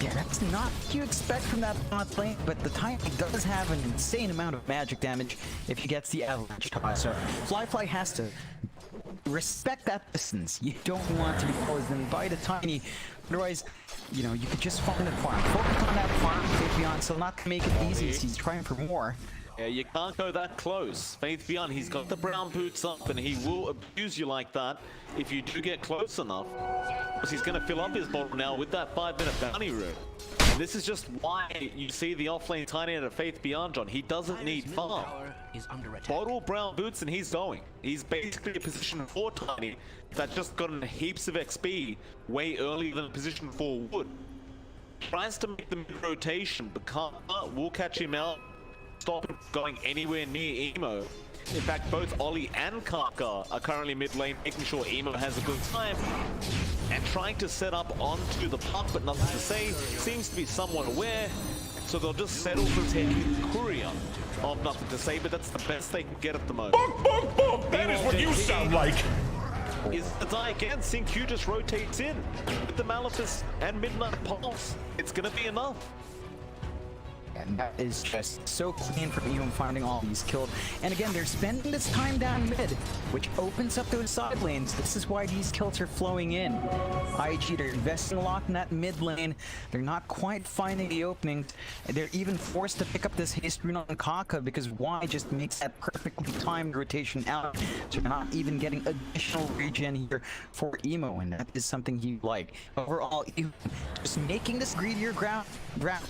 Yeah, that's not what you expect from that bot lane, but the Tiny does have an insane amount of magic damage if he gets the avalanche toss. So Fly has to respect that distance. You don't want to be posed in by the Tiny. Otherwise, you know, you could just farm the farm. Focus on that farm, Faith Beyond, so not to make it easy as he's trying for more. Yeah, you can't go that close. Faith Beyond, he's got the brown boots up, and he will abuse you like that if you do get close enough. Because he's going to fill up his bottle now with that 5-minute bounty rune. And this is just why you see the offlane Tiny at a Faith Beyond, John. He doesn't need farm. Is under attack. Bottle brown boots, and he's going. He's basically a position 4 Tiny that just gotten heaps of XP way earlier than position 4 would. Tries to make the mid-rotation, but can't. Will catch him out. Stop him going anywhere near Emo. In fact, both Ollie and Kaka are currently mid lane, making sure Emo has a good time and trying to set up onto the Puck, but Nothing to Say seems to be somewhat aware, so they'll just settle for taking Courier of Nothing to Say, but that's the best they can get at the moment. That is what you sound like. Is the die again? Syncube just rotates in with the Malefice and Midnight Pulse. It's gonna be enough. And that is just so clean for Ehome finding all these killed. And again, they're spending this time down mid, which opens up those side lanes. This is why these kills are flowing in. IG, they're investing a lot in that mid lane. They're not quite finding the openings. They're even forced to pick up this haste rune on Kaka because Y just makes that perfectly timed rotation out. So you're not even getting additional regen here for Emo, and that is something you like. Overall, Ehome just making this greedier ground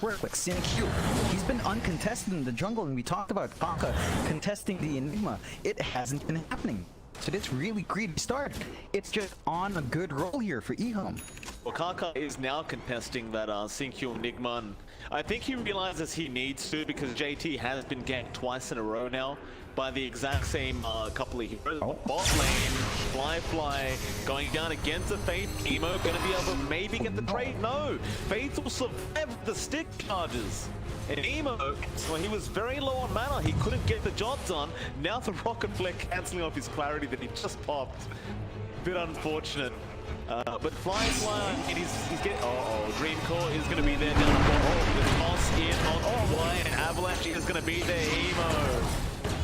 work like Syncube. He's been uncontested in the jungle, and we talked about Kaka contesting the Enigma. It hasn't been happening. So this really greedy start. It's just on a good roll here for Ehome. Well, Kaka is now contesting that Syncube Enigma, and I think he realizes he needs to because JT has been ganked twice in a row now by the exact same couple of heroes. Bot lane, Fly, going down against the Faith. Emo gonna be able to maybe get the trade. No! Faith will survive the stick charges. And Emo, well, he was very low on mana. He couldn't get the job done. Now the Rocket Flare cancelling off his clarity that he just popped. Bit unfortunate. But Fly, and he's getting. Dream Core is going to be there down the bottom. The toss in on Fly, and Avalanche is going to be there. Emo.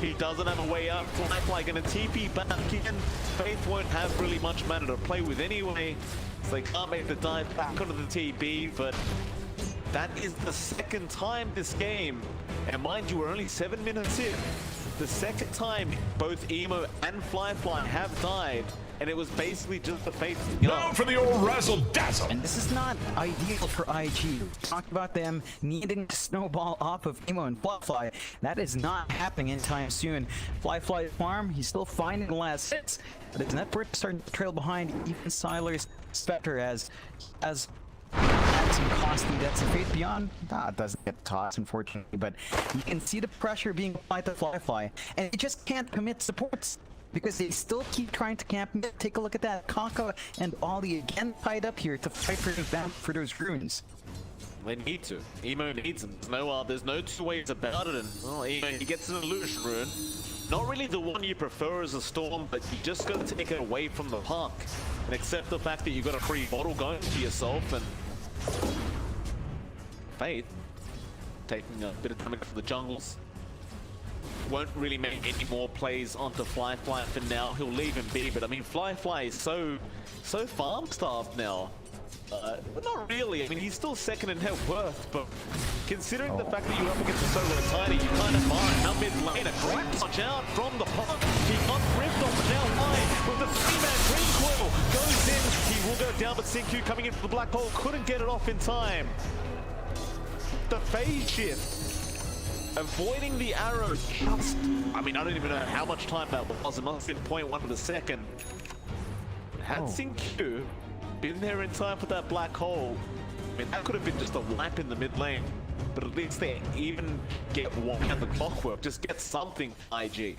He doesn't have a way out. Fly going to TP back in. Faith won't have really much mana to play with anyway, so they can't make the dive back onto the TB, but that is the second time this game, and mind you, we're only 7 minutes in. The second time both Emo and Fly have died, and it was basically just the Faith. Now for the old razzle dazzle. And this is not ideal for IG. We talked about them needing to snowball off of Emo and Fly. That is not happening anytime soon. Fly farm, he's still finding the last hits, but it's Network starting to trail behind even Siler's Spectre as some costly deaths of Fate Beyond. It doesn't get tossed, unfortunately, but you can see the pressure being applied to Fly, and they just can't commit supports because they still keep trying to camp mid. Take a look at that. Kaka and Ollie again tied up here to fight for those runes. They need to. Emo needs them. There's no two ways about it. And well, Emo, he gets an illusion rune. Not really the one you prefer as a storm, but you just got to take it away from the park and accept the fact that you've got a free bottle going to yourself. And Faith taking a bit of damage from the jungles. Won't really make any more plays onto Fly for now. He'll leave him be, but I mean Fly is so farm starved now. But not really. I mean, he's still second in net worth, but considering the fact that you're up against a solo Tiny, you kind of mind. Now mid lane, a great touch out from the park. He got ripped off, but now line with the 3-man green coil goes in. He will go down, but Sinku coming in for the black hole couldn't get it off in time. The phase shift, avoiding the arrow just, I mean, I don't even know how much time that was. It must have been 0.1 of a second. Had Sinku been there in time for that black hole, I mean, that could have been just a wipe in the mid lane, but at least they even get one at the clockwork, just get something, IG.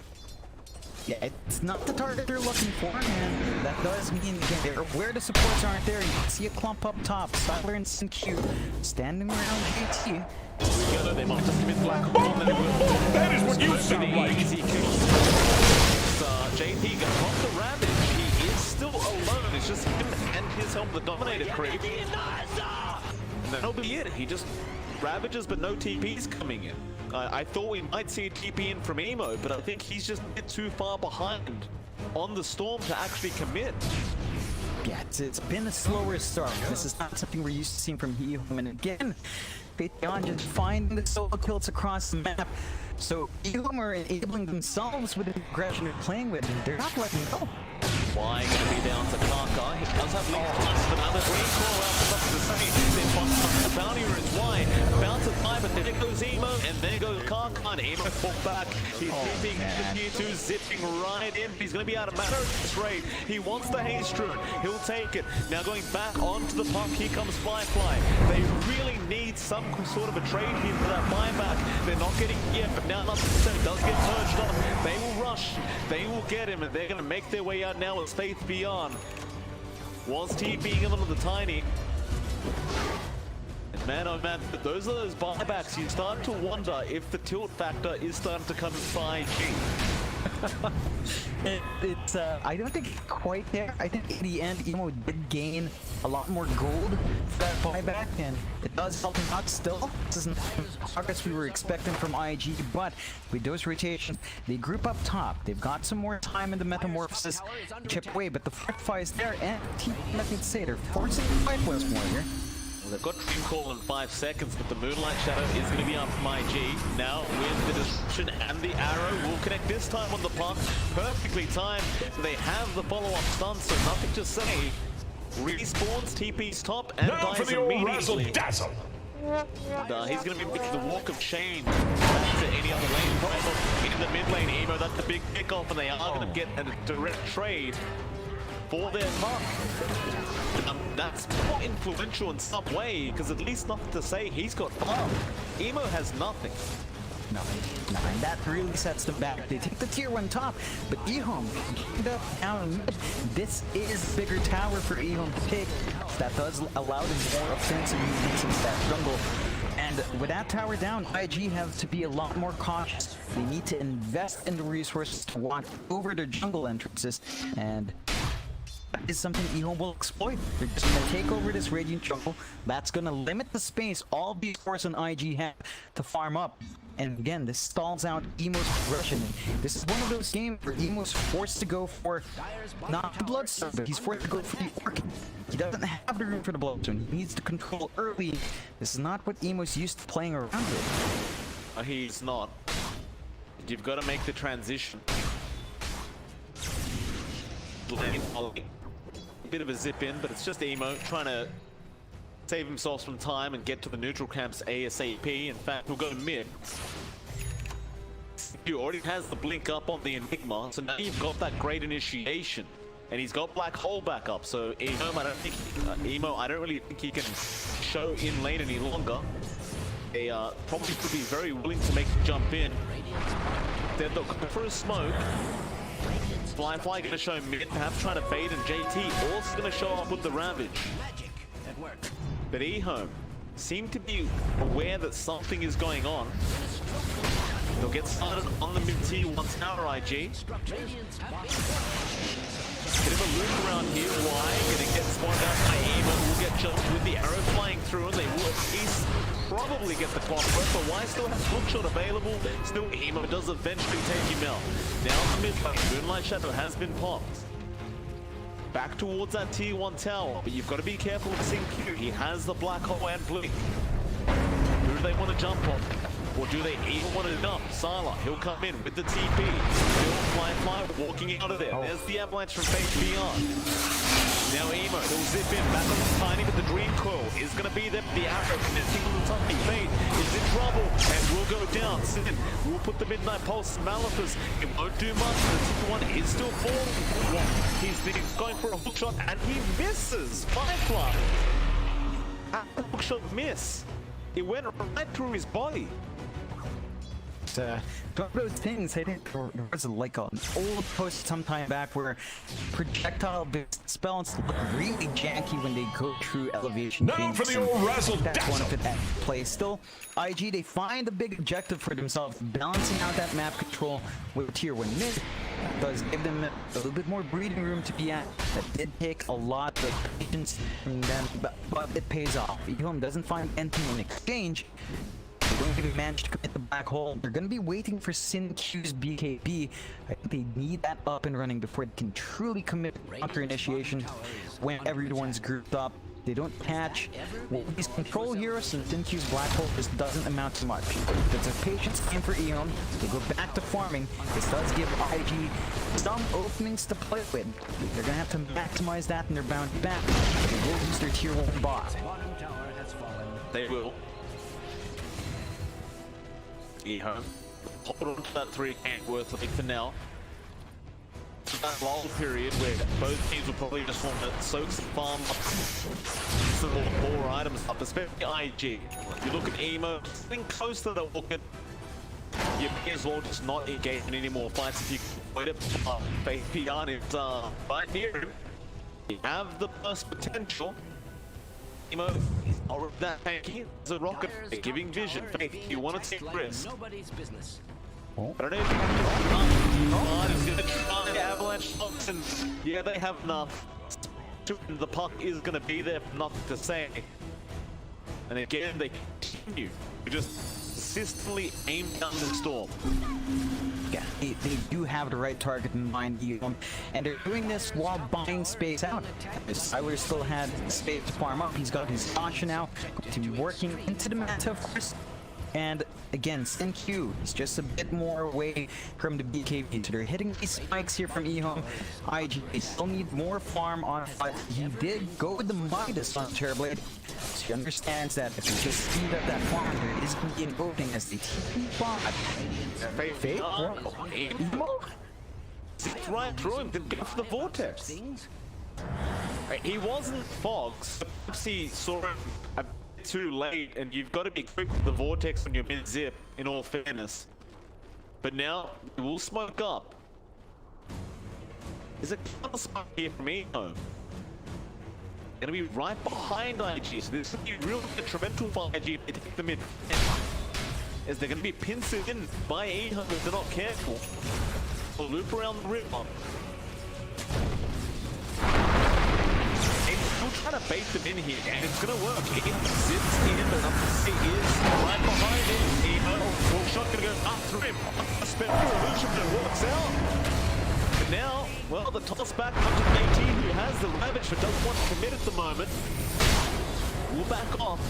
Yeah, it's not the target they're looking for, and that does mean again, where the supports aren't there, you can see a clump up top. Styler and Sinku standing around GT. Together, they might just commit black hole, and then it will. That is what you sound like. Easy kills. JT got off the Ravage. He is still alone. It's just him and his help, the Dominator creep. And that'll be it. He just ravages, but no TPs coming in. I thought we might see a TP in from Emo, but I think he's just a bit too far behind on the Storm to actually commit. Yeah, it's been a slower start. This is not something we're used to seeing from Ehome. And again, Beyond just finding the solo kills across the map. So Ehome are enabling themselves with the aggression they're playing with, and they're not letting go. Why gonna be down to Kaka? He does have Link Plus, but another green call out for something to say. Then the bounty runs why? Bounce at 5, but there goes Emo, and there goes Kaka, and Emo pulled back. He's keeping the tier 2, zipping right in. He's gonna be out of matter at this rate. He wants the haste rune. He'll take it. Now going back onto the pump, here comes Fly. They really need some sort of a trade here for that buyback. They're not getting it yet, but now nothing does get purged off. They will rush. They will get him, and they're gonna make their way out now. Faith Beyond was TPing him onto the Tiny. And man, oh man, those are those buybacks. You start to wonder if the tilt factor is starting to come inside G. I don't think it's quite there. I think in the end, Emo did gain a lot more gold for that buyback, and it does help him out still. This isn't the progress we were expecting from IG, but with those rotations, they group up top. They've got some more time in the metamorphosis to chip away, but the Fortify is there, and nothing to say. They're forcing the fight once more here. Well, they've got Dream Call in 5 seconds, but the Moonlight Shadow is going to be up from IG. Now with the disruption, and the arrow will connect this time on the park. Perfectly timed. They have the follow-up stun, so nothing to say. Respawns, TP's top, and Now dies for the old immediately. razzle-dazzle. And, he's going to be making the walk of shame back to any other lane. Probably in the mid lane, Emo, that's the big kickoff, and they are going to get a direct trade for their park. That's more influential in some way, because at least nothing to say, he's got farm. Emo has nothing. Nothing. And that really sets them back. They take the tier 1 top, but Ehome get up down mid. This is a bigger tower for Ehome to take. That does allow them more offensive movements into that jungle. And with that tower down, IG have to be a lot more cautious. They need to invest in the resources to watch over their jungle entrances, and is something Ehome will exploit. They're just going to take over this Radiant jungle. That's going to limit the space all B-Force and IG have to farm up. And again, this stalls out Emo's progression. And this is one of those games where Emo's forced to go for not the Bloodstone, but he's forced to go for the Orchid. He doesn't have the room for the Bloodstone. He needs to control early. This is not what Emo's used to playing around with. He's not. You've got to make the transition. A bit of a zip in, but it's just Emo trying to save himself some time and get to the neutral camps ASAP. In fact, we'll go mid. He already has the blink up on the Enigma, so now you've got that great initiation. And he's got Black Hole back up, so Ehome, I don't really think he can show in lane any longer. They probably could be very willing to make the jump in. They're looking for a smoke. Fly gonna show mid, perhaps trying to bait, and JT also gonna show up with the Ravage. Magic at work. But Ehome seem to be aware that something is going on. They'll get started on the mid tier 1 tower IG. Radiant's have been Bit of a loop around here. Why? Gonna get spotted out by Ehome. Will get jumped with the arrow flying through, and they will at least probably get the clock first. But why still has hookshot available? Still, Ehome does eventually take him out. Now the mid lane. Moonlight Shadow has been popped. Back towards that tier 1 tower, but you've got to be careful with Q. He has the Black Hole and Blink. Who do they want to jump on? Or do they even want to dump? Sala, he'll come in with the TP. Still Fly walking out of there. There's the avalanche from Faith Beyond. Now Ehome, he'll zip in, back on the tiny, but the Dream Coil is going to be there. The arrow connecting on the tiny. Fate is in trouble and will go down. Sin will put the Midnight Pulse. Malithus, it won't do much. The tier 1 is still falling. He's going for a hookshot and he misses. Firefly. How did the hookshot miss? It went right through his body. One of those things, there was like an old post some time back where projectile-based spells look really janky when they go through elevation. Now for the old razzle that's one dazzle. of that plays. Still, IG, they find a big objective for themselves, balancing out that map control with tier 1 mid. Does give them a little bit more breathing room to be at. That did take a lot of patience from them, but it pays off. Ehome doesn't find anything in exchange. They don't even manage to commit the Black Hole. They're going to be waiting for Q's BKB. I think they need that up and running before they can truly commit counter initiation when everyone's grouped up. They don't catch these control heroes, and Q's Black Hole just doesn't amount to much. It's a patience game for Ehome. They go back to farming. This does give IG some openings to play with. They're going to have to maximize that, and they're bound back. They will lose their tier 1 bot. bottom tower has fallen. They will. Ehome, hold on to that 3 worth of it for now. That lull period where both teams will probably just want to soak some farm up, some more items up, especially IG. You look at Ehome, getting close to the orchid. You may as well just not engage in any more fights if you can avoid it. Faith Beyond is right near him. You have the burst potential. Ehome is not that tanky. It's a rocket giving vision. Faith, you want to take risk. Nobody's business. I don't know if you can run. He's going to try avalanche shots, and yeah, they have enough. The puck is going to be there for nothing to say. And again, they continue to just consistently aim down the storm. Yeah, they do have the right target in mind, and they're doing this while buying space out. Siler still had space to farm up. He's got his Asha now, to be working into the meta, of course. And again, Q is just a bit more away from the BKB. So they're hitting these spikes here from Ehome. IG, they still need more farm on fight. He did go with the Midas on Terrorblade. So he understands that if he just speed up that farm, there is going to be an opening as the TP bot. Fate? Emo? It's right through him, then go for the vortex. He wasn't Fox. Perhaps he saw him a bit too late, and you've got to be quick with the vortex on your mid zip, in all fairness. But now, we will smoke up. There's a counter smoke here from Ehome. Gonna be right behind IG, so this is going to be real detrimental for IG if they take the mid. As they're going to be pincered in by Ehome if they're not careful. They'll loop around the river. We'll try to bait them in here, and it's gonna work. Ehome zips in, but he is right behind him. Ehome, well, shot gonna go up through him. A spectral illusion, but it works out. And now, well, the toss back comes to AT, who has the Ravage, but doesn't want to commit at the moment. We'll back off.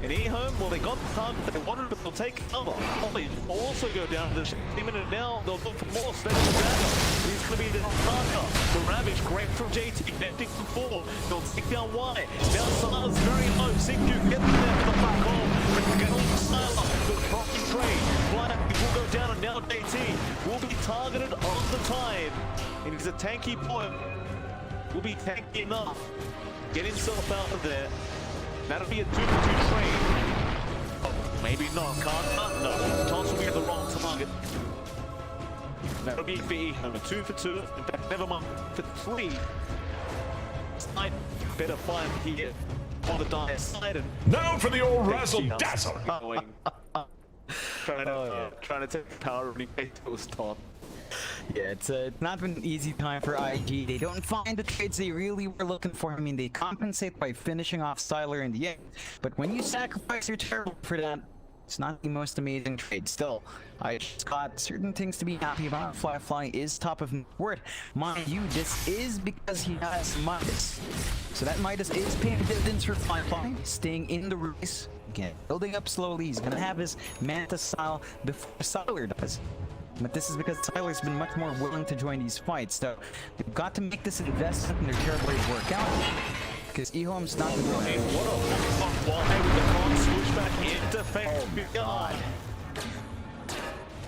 And Ehome, well, they got the target that they wanted, but they'll take cover. Ollie will also go down to the demon, and now they'll look for more special dagger. He's going to be the marker. The Ravage, great from JT, connecting from 4. They'll take down Y. Now Sala's very low. Sigdu gets there for the black hole. But get on Sala. The procky trade. Fly will go down, and now JT will be targeted on the tide, and he's a tanky boy. Will be tanky enough. Get himself out of there. That'll be a 2-for-2 trade. Oh, maybe not. Can't. No. Toss will be at the wrong target. That'll be for Ehome. A 2-for-2. In fact, never mind. For 3. Side better find here on the dire side. And now for the old razzle dazzle. Trying to take power when he was taught. Yeah, it's not been an easy time for IG. They don't find the trades they really were looking for. I mean, they compensate by finishing off Styler in the end. But when you sacrifice your turtle for that, it's not the most amazing trade. Still, I just got certain things to be happy about. Fly is top of word. Mind you, this is because he has Midas. So that Midas is paying dividends for Fly, staying in the race. Again, building up slowly. He's gonna have his Manta style before Styler does. But this is because Tyler's been much more willing to join these fights, so they've got to make this investment in their Terrorblade work out. Because Ehome's not the one. Why with the long switch back into fake? Oh god.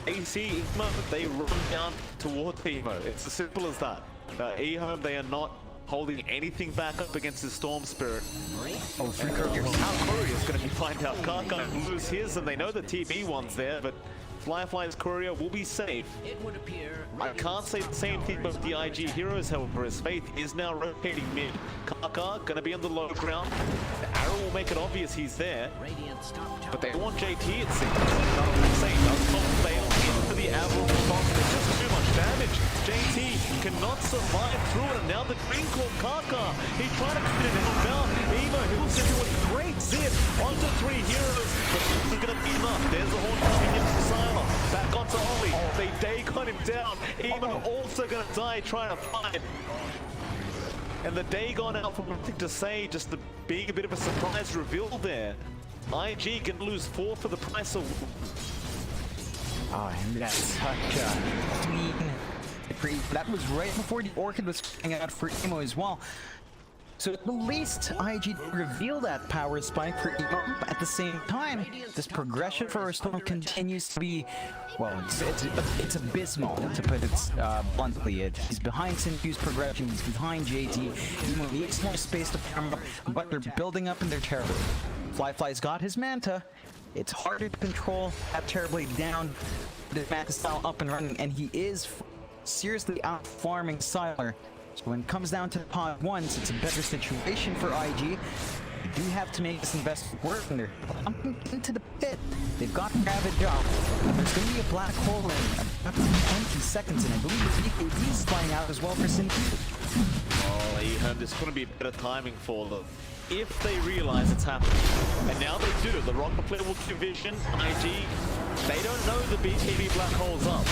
AC Ehome, they run down towards Ehome. It's as simple as that. Ehome, they are not holding anything back up against the Storm Spirit. Oh, free couriers. How Courier's going to be find out. Kaka lose his, and they know the TB one's there, but Fly's courier will be safe. It would appear I can't say the same thing about the IG heroes, however, his faith is now rotating mid. Kaka gonna be on the low ground. The arrow will make it obvious he's there. Radiant's top tower. But they want JT, it seems. Insane. Does not fail into the Avril box. There's just too much damage. JT cannot survive through it, and now the green called Kaka. He tried to put it in down. Emo, who was into a great zip onto 3 heroes, but this is gonna be enough. There's the horn coming in from Silence. Back onto Ollie. They gun him down. Emo also gonna die trying to fight. And the Dagon out for nothing to say, just being a bit of a surprise reveal there. IG can lose 4 for the price of... Oh, and that's such a clean... That was right before the Orchid was coming out for Emo as well. So at the least, IG reveal that power spike for Emo. At the same time, this progression for our Storm continues to be, well, it's abysmal, to put it bluntly. He's behind Sinfu's progression, he's behind JT. Emo needs more space to farm up, but they're building up in their Terrorblade. Fly's got his Manta. It's harder to control that Terrorblade down, the Manta style up and running, and he is seriously out-farming Sylar. So when it comes down to the pod ones, it's a better situation for IG. They do have to make this investment work, and they're pumping into the pit. They've got Ravage up. There's going to be a black hole in about 20 seconds, and I believe the DKD is flying out as well for Sinfu. Oh, Ehome, there's going to be a bit of timing for them. If they realize it's happening. And now they do. The rocket player will give vision. IG, they don't know the BKB black hole's up.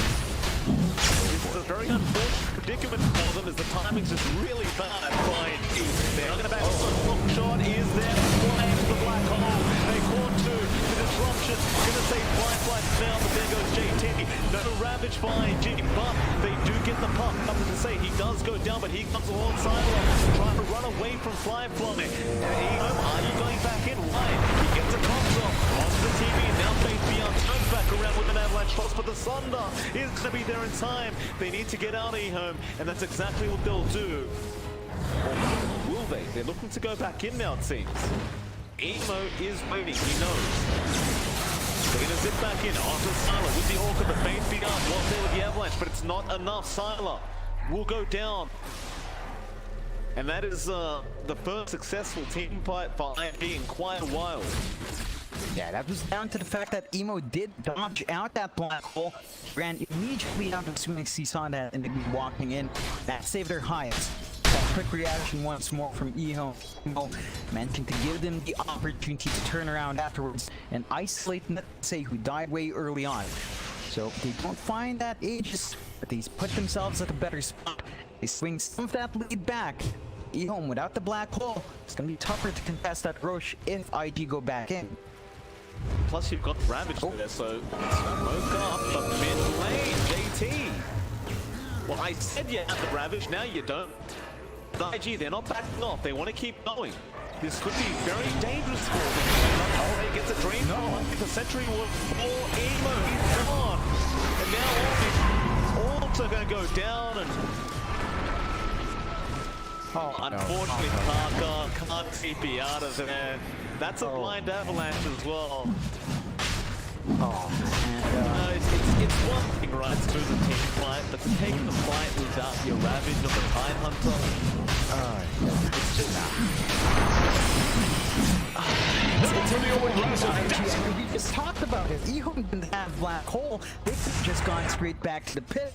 This is a very unfortunate predicament for them as the timing's just really bad for IG. They're not going to back block shot is there. Flying to the black hole. They caught 2. The disruption. Gonna say fly now, but there goes JT. No Ravage for IG, but they do get the puck. Nothing to say. He does go down, but he comes alongside him, trying to run away from Fly. And Ehome, are you going back in? Why? He gets a cross off onto the TV. Now Faith Beyond turns back around with an avalanche toss, but the Sunder is going to be there in time. They need to get out of Ehome, and that's exactly what they'll do. Or will they? They're looking to go back in now, it seems. Emo is waiting, he knows. They're going to zip back in onto Sylar with the Orca, the Faith Beyond was there with the avalanche, but it's not enough. Sylar will go down. And that is the first successful team fight for IG in quite a while. Yeah, that was down to the fact that Emo did dodge out that black hole, ran immediately out as soon as he saw that and then walking in. That saved their highest. That quick reaction once more from Ehome, managing to give them the opportunity to turn around afterwards and isolate Say, who died way early on. So they don't find that Aegis, but they put themselves at a better spot. They swing some of that lead back. Ehome, without the black hole, it's going to be tougher to contest that Roche if IG go back in. Plus you've got Ravage there, so smoke up the mid lane, JT. Well, I said you had the Ravage, now you don't. The IG, they're not backing off, they want to keep going. This could be very dangerous for them. Oh, he gets a drain. No, the sentry will for Emo, he's gone. And now all also going to go down and... Oh, unfortunately, Parker can't TP out of there. That's a blind avalanche as well. It's one thing, right, to do the team fight, but to take the fight without your Ravage of the Tide Hunter, it's just we just talked about it. Ehome didn't have Black Hole. They could have just gone straight back to the pit.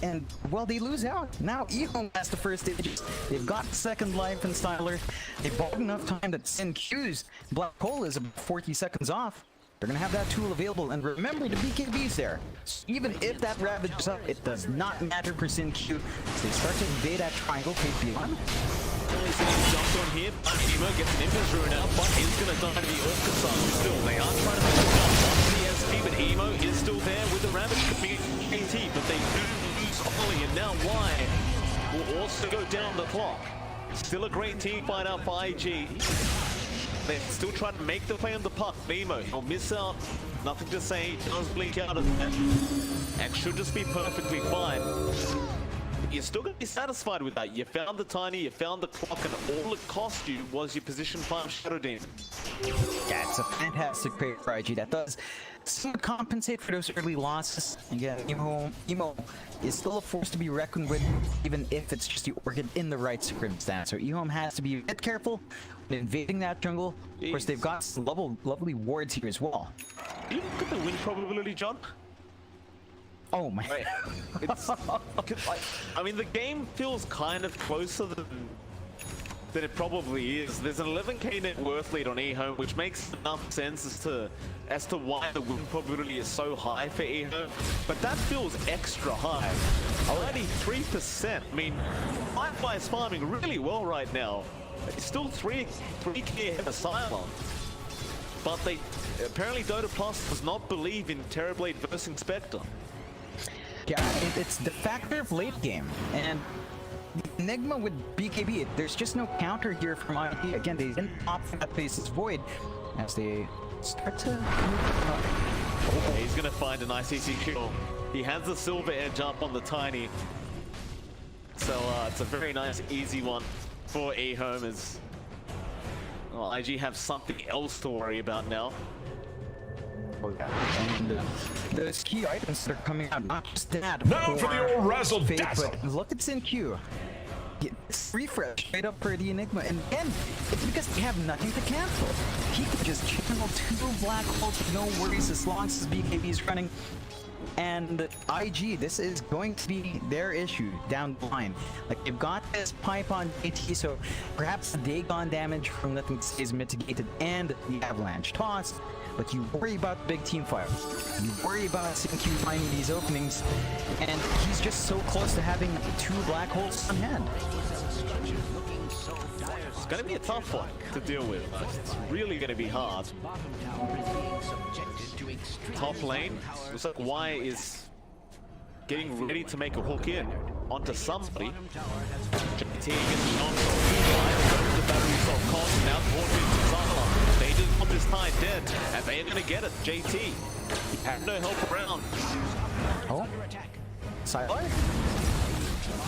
And, well, they lose out. Now Ehome has the first stage. They've got second life in Styler. They bought enough time that NQ's Black Hole is about 40 seconds off. They're gonna have that tool available, and remember the BKB's there. So even if that Ravage is up, it does not matter for SinQ. They start to invade that triangle, KP1. He's getting jumped on here, but Ehome gets an Invis Rune out, but he's gonna die to the Orchestra still. They are trying to make it down onto the SP, but Ehome is still there with the Ravage coming AT, but they do lose Ollie, and now Y will also go down the clock. Still a great team fight out for IG. They're still trying to make the play on the puck. Ehome, he'll miss out. Nothing to say. He does blink out of that. X should just be perfectly fine. You're still going to be satisfied with that. You found the tiny, you found the clock, and all it cost you was your position 5 Shadow Demon. Yeah, it's a fantastic trade for IG that does somewhat compensate for those early losses. Again, Emo is still a force to be reckoned with, even if it's just the Orchid in the right circumstance. So Ehome has to be a bit careful when invading that jungle. Of course, they've got some lovely wards here as well. You look at the win probability, John. Oh my. Right. I mean, the game feels kind of closer than it probably is. There's an 11k net worth lead on Ehome, which makes enough sense as to why the win probability is so high for Ehome. But that feels extra high. 93%. I mean, Firefly is farming really well right now. It's still 3k ahead of Asylum. But they apparently Dota Plus does not believe in Terrorblade versus Inspector. Yeah, it's the factor of late game, and Enigma with BKB, there's just no counter here from IP. Again, they didn't opt for that Faceless Void as they start to move. He's gonna find an ICC kill. He has the silver edge up on the tiny. So it's a very nice, easy one for Ehome as well, IG have something else to worry about now. And those key items that are coming out, not just that. Now for the old razzle dazzle. But look at SinQ. It's refresh straight up for the Enigma, and again, it's because they have nothing to cancel. He can just channel 2 black holes with no worries as long as his BKB is running. And IG, this is going to be their issue down the line. Like, they've got this pipe on JT, so perhaps the Dagon damage from nothing is mitigated and the avalanche toss. But you worry about the big team fire. You worry about SinQ finding these openings, and he's just so close to having 2 black holes on hand. It's gonna be a tough one to deal with. It's really gonna be hard. Top lane, looks like Y is getting ready to make a hook in onto somebody. JT gets the on-shot. The battery self cost now towards Zala. They just put this tie dead, and they are going to get it. JT, he had no help around. Oh, Siler?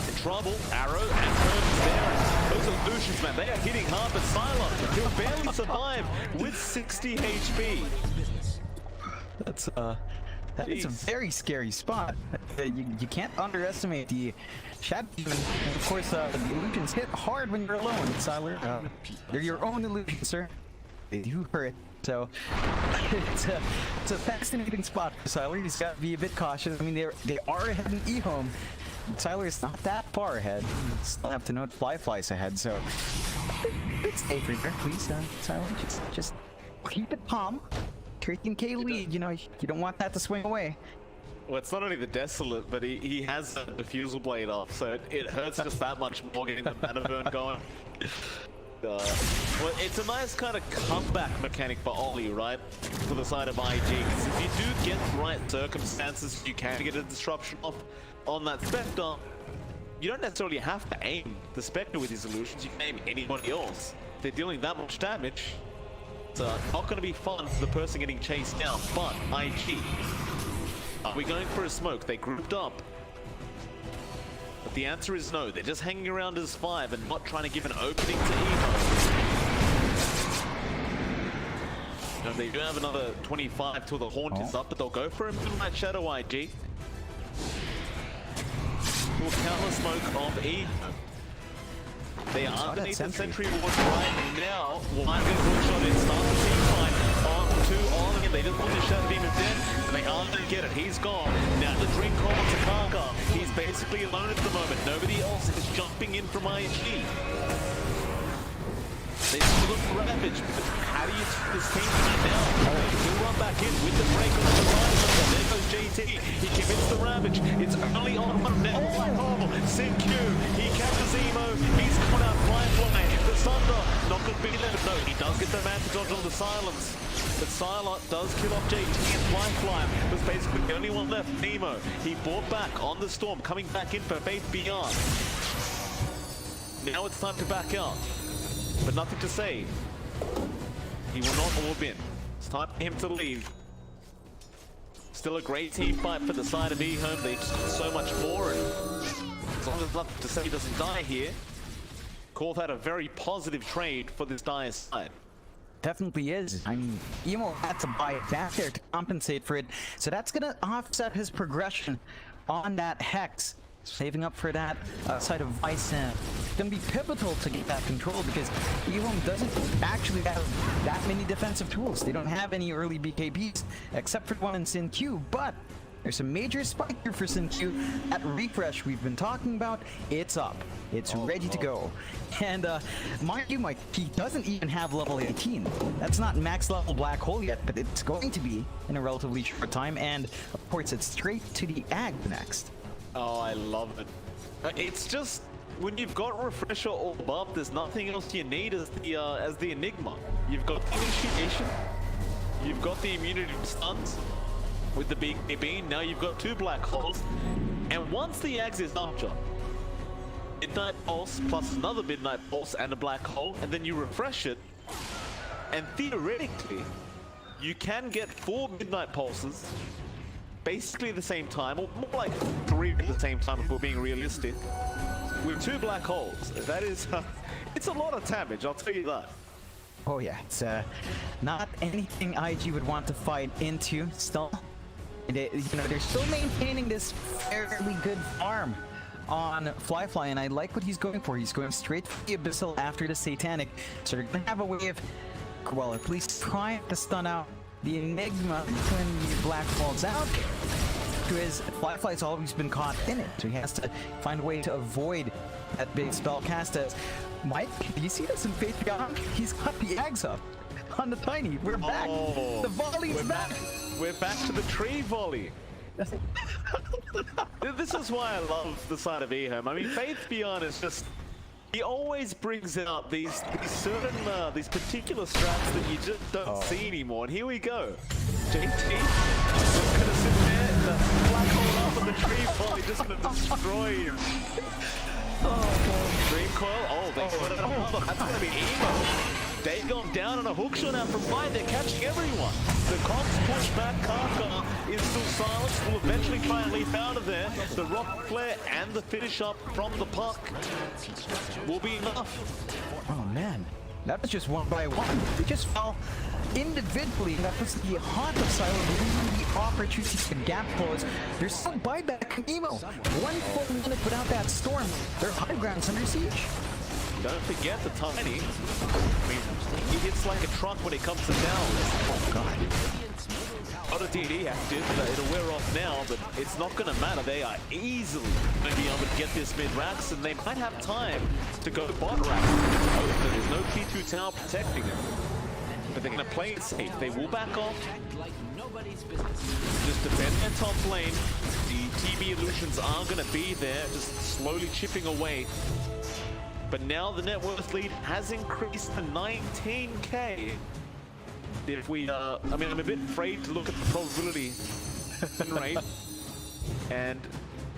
In trouble, Arrow and Curtis there. Those are Lucians, man. They are hitting hard, but Siler, he'll barely survive with 60 HP. That's a very scary spot. You can't underestimate the Shadow Demon. And of course, the illusions hit hard when you're alone, Siler. They're your own illusions, sir. They do hurt. So it's a fascinating spot for Siler. He's got to be a bit cautious. I mean, they are ahead in Ehome. Siler's not that far ahead. Still have to note Fly's ahead. So it's safer there, please, Siler. Just keep it calm. 13k lead, you know, you don't want that to swing away. Well, it's not only the Desolate, but he has a Diffusal Blade off, so it hurts just that much more getting the Mana Burn going. Well, it's a nice kind of comeback mechanic for Ollie, right? For the side of IG, because if you do get the right circumstances, you can get a disruption off on that Spectre. You don't necessarily have to aim the Spectre with his illusions, you can aim anybody else. If they're dealing that much damage, it's not going to be fun for the person getting chased down, but IG. Are we going for a smoke? They grouped up. But the answer is no. They're just hanging around as 5 and not trying to give an opening to Ehome. No, they do have another 25 till the Haunt is up, but they'll go for a Midnight Shadow IG. Will counter smoke of Ehome. They are underneath the sentry ward right now. One good hookshot in, start the team fight on 2 on again. They just want to shut Demon dead, and they aren't going to get it. He's gone. Now the drink call to Kaka. He's basically alone at the moment. Nobody else is jumping in from IG. They still look ravaged, but how do you take this team now? He'll run back in with the break on the line. There goes JT. He commits the ravage. It's only on one now. Oh, Sin-Q. He catches Emo. He's coming out Firefly. The Thunder not going to be there. No, he does get the advantage on the silence. But Psylocke does kill off JT and Firefly. Was basically the only one left. Nemo. He brought back on the storm, coming back in for Faith Beyond. Now it's time to back out. But nothing to say. He will not orb in. It's time for him to leave. Still a great team fight for the side of Ehome. They just got so much more, and as long as nothing to say he doesn't die here, call that a very positive trade for this Dire side. Definitely is. I mean, Emo had to buy it back there to compensate for it, so that's gonna offset his progression on that Hex. Saving up for that side of Vice, it's gonna be pivotal to get that control, because Ehome doesn't actually have that many defensive tools. They don't have any early BKBs except for one in Sin-Q, but there's a major spike here for Sin-Q. That refresh we've been talking about, it's up. It's ready to go. And mind you, Mike, he doesn't even have level 18. That's not max level Black Hole yet, but it's going to be in a relatively short time, and of course it's straight to the Ag next. Oh, I love it. It's just, when you've got Refresher or Buff, there's nothing else you need as the Enigma. You've got the initiation, you've got the immunity to stuns with the big beam, now you've got 2 Black Holes, and once the Axe is up, John, Midnight Pulse plus another Midnight Pulse and a Black Hole, and then you refresh it, and theoretically, you can get 4 Midnight Pulses basically at the same time, or more like 3 at the same time if we're being realistic, with 2 Black Holes. That is, it's a lot of damage, I'll tell you that. Oh yeah, it's not anything IG would want to fight into still. You know, they're still maintaining this fairly good farm on Fly, and I like what he's going for. He's going straight for the Abyssal after the Satanic, so they're gonna have a way of, well, at least trying to stun out the Enigma when the Black falls out, because Fly's always been caught in it, so he has to find a way to avoid that big spell cast. As Mike, do you see this in Faith Beyond? He's got the Ags up on the Tiny. We're back. Oh, The volley's back. We're back to the tree volley. This is why I love the side of Ehome. I mean, Faith Beyond is just, he always brings out these certain, these particular strats that you just don't see anymore. And here we go. JT just gonna sit there, the Black Hole up on the tree volley, just gonna destroy him. Dream Coil, they got it another. That's gonna be Emo. Dagon down on a hookshot out from behind. They're catching everyone. The Cox push back. Kaka is still silenced. Will eventually try and leap out of there. The rock flare and the finish up from the puck will be enough. Oh man, that was just 1 by 1. They just fell individually. That was the heart of Silent, losing the opportunity to gap close. There's still buyback from Emo. 1 full minute without that storm. Their high ground's under siege. Don't forget the Tiny. I mean, he hits like a truck when it comes to down. Oh god. Not a DD active, it'll wear off now, but it's not going to matter. They are easily going to be able to get this mid-racks, and they might have time to go bot racks. Oh, there's no T2 tower protecting them. But they're going to play it safe. They will back off. Just defend their top lane. The TB illusions are going to be there, just slowly chipping away. But now the net worth lead has increased to 19k. If we, I mean, I'm a bit afraid to look at the probability rate. And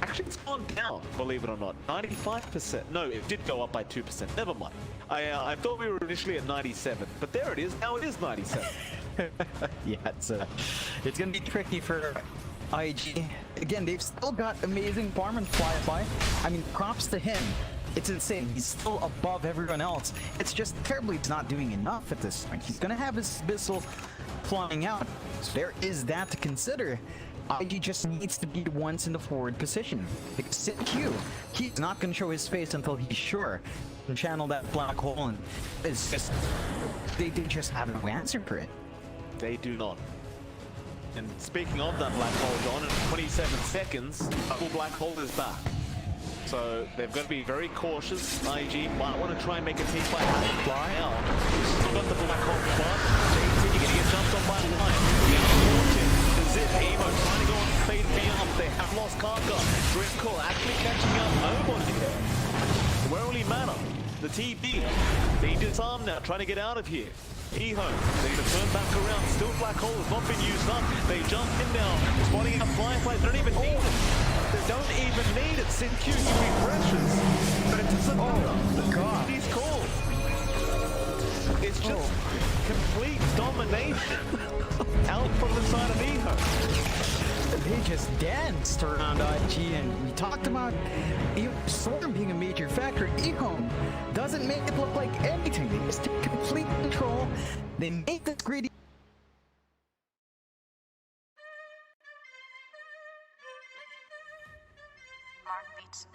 actually it's gone down, believe it or not. 95%. No, it did go up by 2%. Never mind. I thought we were initially at 97, but there it is. Now it is 97. Yeah, it's gonna be tricky for IG. Again, they've still got amazing farm and fly. I mean, props to him. It's insane. He's still above everyone else. It's just terribly he's not doing enough at this point. He's gonna have his Bissell flying out. So there is that to consider. IG just needs to be once in the forward position. Because SidQ, he's not gonna show his face until he's sure. And channel that black hole, and it's just they just have no answer for it. They do not. And speaking of that black hole, John, in 27 seconds, the full black hole is back. So they've got to be very cautious. IG might want to try and make a team fight happen fly out. Still got the black hole, but JT going to get jumped on by the line. The Zip, Emo trying to go on fade beyond. They have lost Karka. Driscoll actually catching up. Nobody here. Where only Mana, the TB. They disarm now, trying to get out of here. Ehome, they're going to turn back around. Still black hole has not been used up. They jump in now, spotting out Firefly. They don't even need it. They don't even need it. SidQ, he refreshes. But it doesn't matter. God. He's called. It's just complete domination out from the side of Ehome. They just danced around IG, and we talked about Storm being a major factor. Ehome doesn't make it look like anything. They just take complete control. They make this greedy. Mark beats.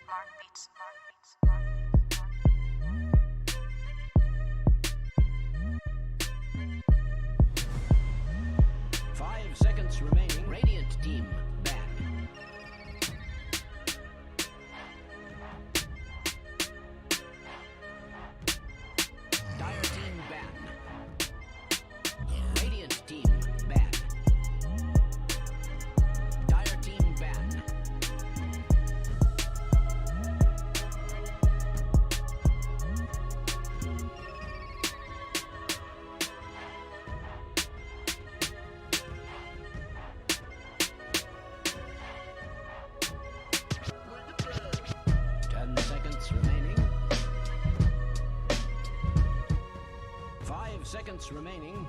Heartbeats. Bring it back. 5 seconds remaining. Radiant team back. Dire team back. Radiant team back. Dire team back. 10 seconds remaining. 5 seconds remaining.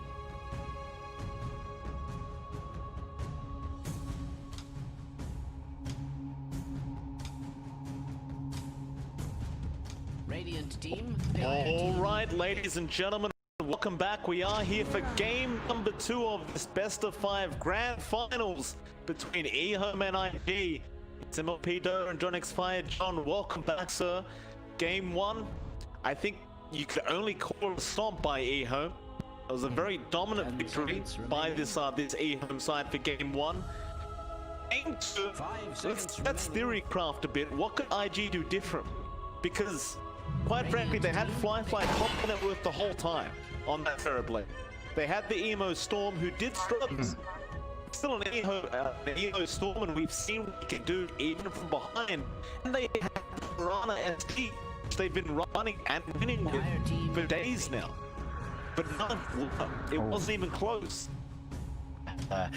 Radiant team. All right, ladies and gentlemen, welcome back. We are here for game number 2 of this best of 5 grand finals between Ehome and IG. It's MLP Doe and John X Fire. John, welcome back, sir. Game 1, I think you could only call it a stomp by Ehome. It was a very dominant victory by this Ehome side for game 1. Game 2, let's theorycraft a bit. What could IG do different? Because quite frankly, they had Fly top network the whole time on that Terrorblade. They had the Emo Storm, who did struggle. Still an Emo Storm, and we've seen what he can do even from behind. And they had Piranha ST, which they've been running and winning with for days now. But none, it wasn't even close. I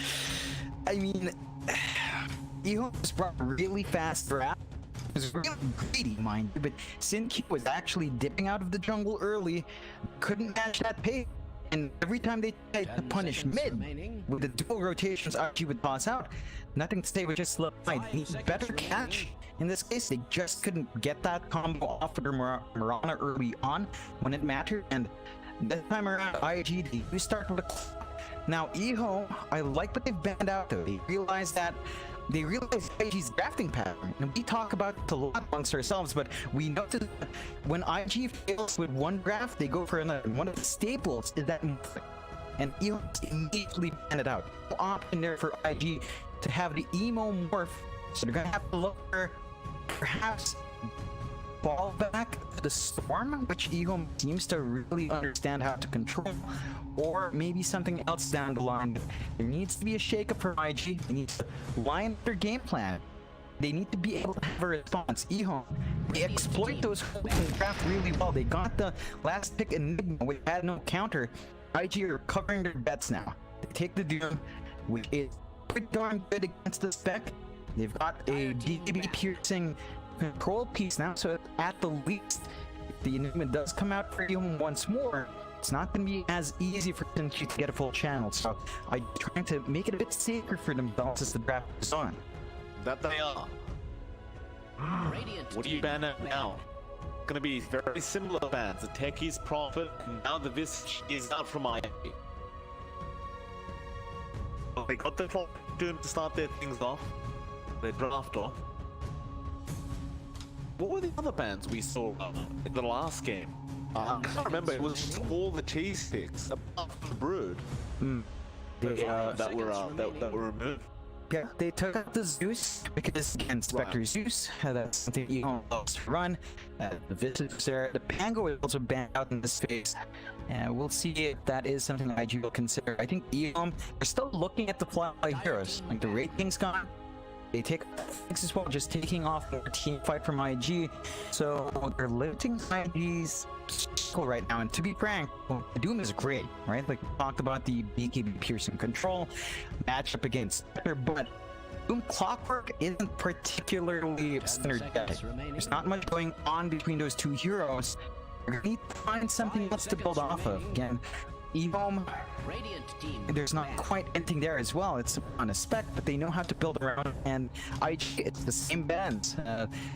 mean, Ehome was brought really fast throughout. It was really greedy, mind you, but Sinki was actually dipping out of the jungle early, couldn't match that pace, and every time they tried to punish mid with the dual rotations Archie would toss out, nothing to say would just slow down. Better catch. In this case, they just couldn't get that combo off of their Mirana early on when it mattered, and this time around, IG, they do start with a clock. Now, Ehome, I like what they've banned out though. They realize IG's drafting pattern, and we talk about it a lot amongst ourselves, but we notice that when IG fails with one draft, they go for another. And one of the staples is that morphing, and Ehome immediately banned it out. No option there for IG to have the emo morph, so they're gonna have to look for perhaps fall back to the Storm, which Ehome seems to really understand how to control, or maybe something else down the line. There needs to be a shakeup for IG. They need to line up their game plan. They need to be able to have a response. Ehome, they exploit those holes in the draft really well. They got the last pick Enigma, which had no counter. IG are covering their bets now. They take the Doom, which is pretty darn good against the spec. They've got a DB piercing control piece now, so at the least, if the Enigma does come out for Ehome once more, it's not going to be as easy for Sinchi to get a full channel. So I'm trying to make it a bit safer for themselves as the draft goes on. That they are. What do you ban out now? Gonna be very similar bans. The Techies Prophet, and now the Visage is out from IG. They got the clock Doom to start their things off. They draft off. what were the other bands we saw in the last game? I can't remember. It was just all the cheese sticks apart from the Brood that were removed. Yeah, they took out the Zeus because again, Spectre Zeus, that's something Ehome loves to run. The Visitors there, the Pango is also banned out in this phase. And we'll see if that is something IG will consider. I think Ehome are still looking at the fly heroes. Like the Raid King's gone. They take things as well, just taking off their team fight from IG. So they're limiting IG's skill right now. And to be frank, Doom is great, right? Like we talked about the BKB piercing control matchup against Spectre, but Doom Clockwork isn't particularly synergetic. There's not much going on between those two heroes. You're gonna need to find something else to build off of. Again, Ehome, there's not quite anything there as well. It's on a spec, but they know how to build around. And IG, it's the same bands,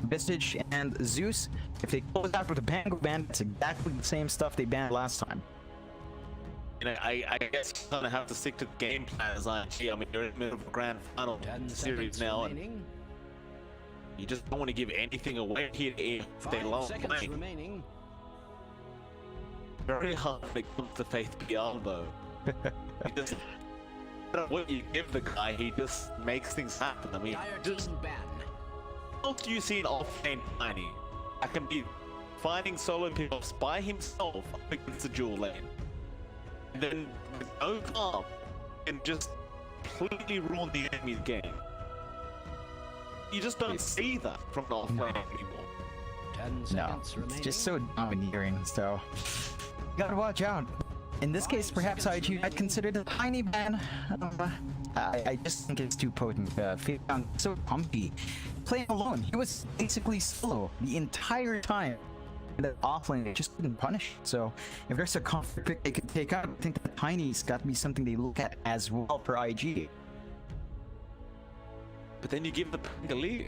Visage and Zeus. If they close out with a Pango band, it's exactly the same stuff they banned last time. You know, I guess you're gonna have to stick to the game plan as IG. I mean, you're in the middle of a grand final series now, and you just don't want to give anything away here if they love playing. Very hard when it comes to Faith Beyond, though. He just, no matter what you give the guy, he just makes things happen. I mean, just how do you see an off-lane Tiny that can be finding solo pickups by himself up against the dual lane, and then with no calm and just completely ruin the enemy's game? You just don't see that from an off-lane anymore. No, it's just so domineering, so you gotta watch out. In this case, perhaps IG I'd consider a tiny ban. I just think it's too potent. Fabian so pumpy. Playing alone, he was basically solo the entire time. And then offlane, they just couldn't punish it. So if there's a comfort pick they could take out, I think the tiny's got to be something they look at as well for IG. But then you give the Pengaloo.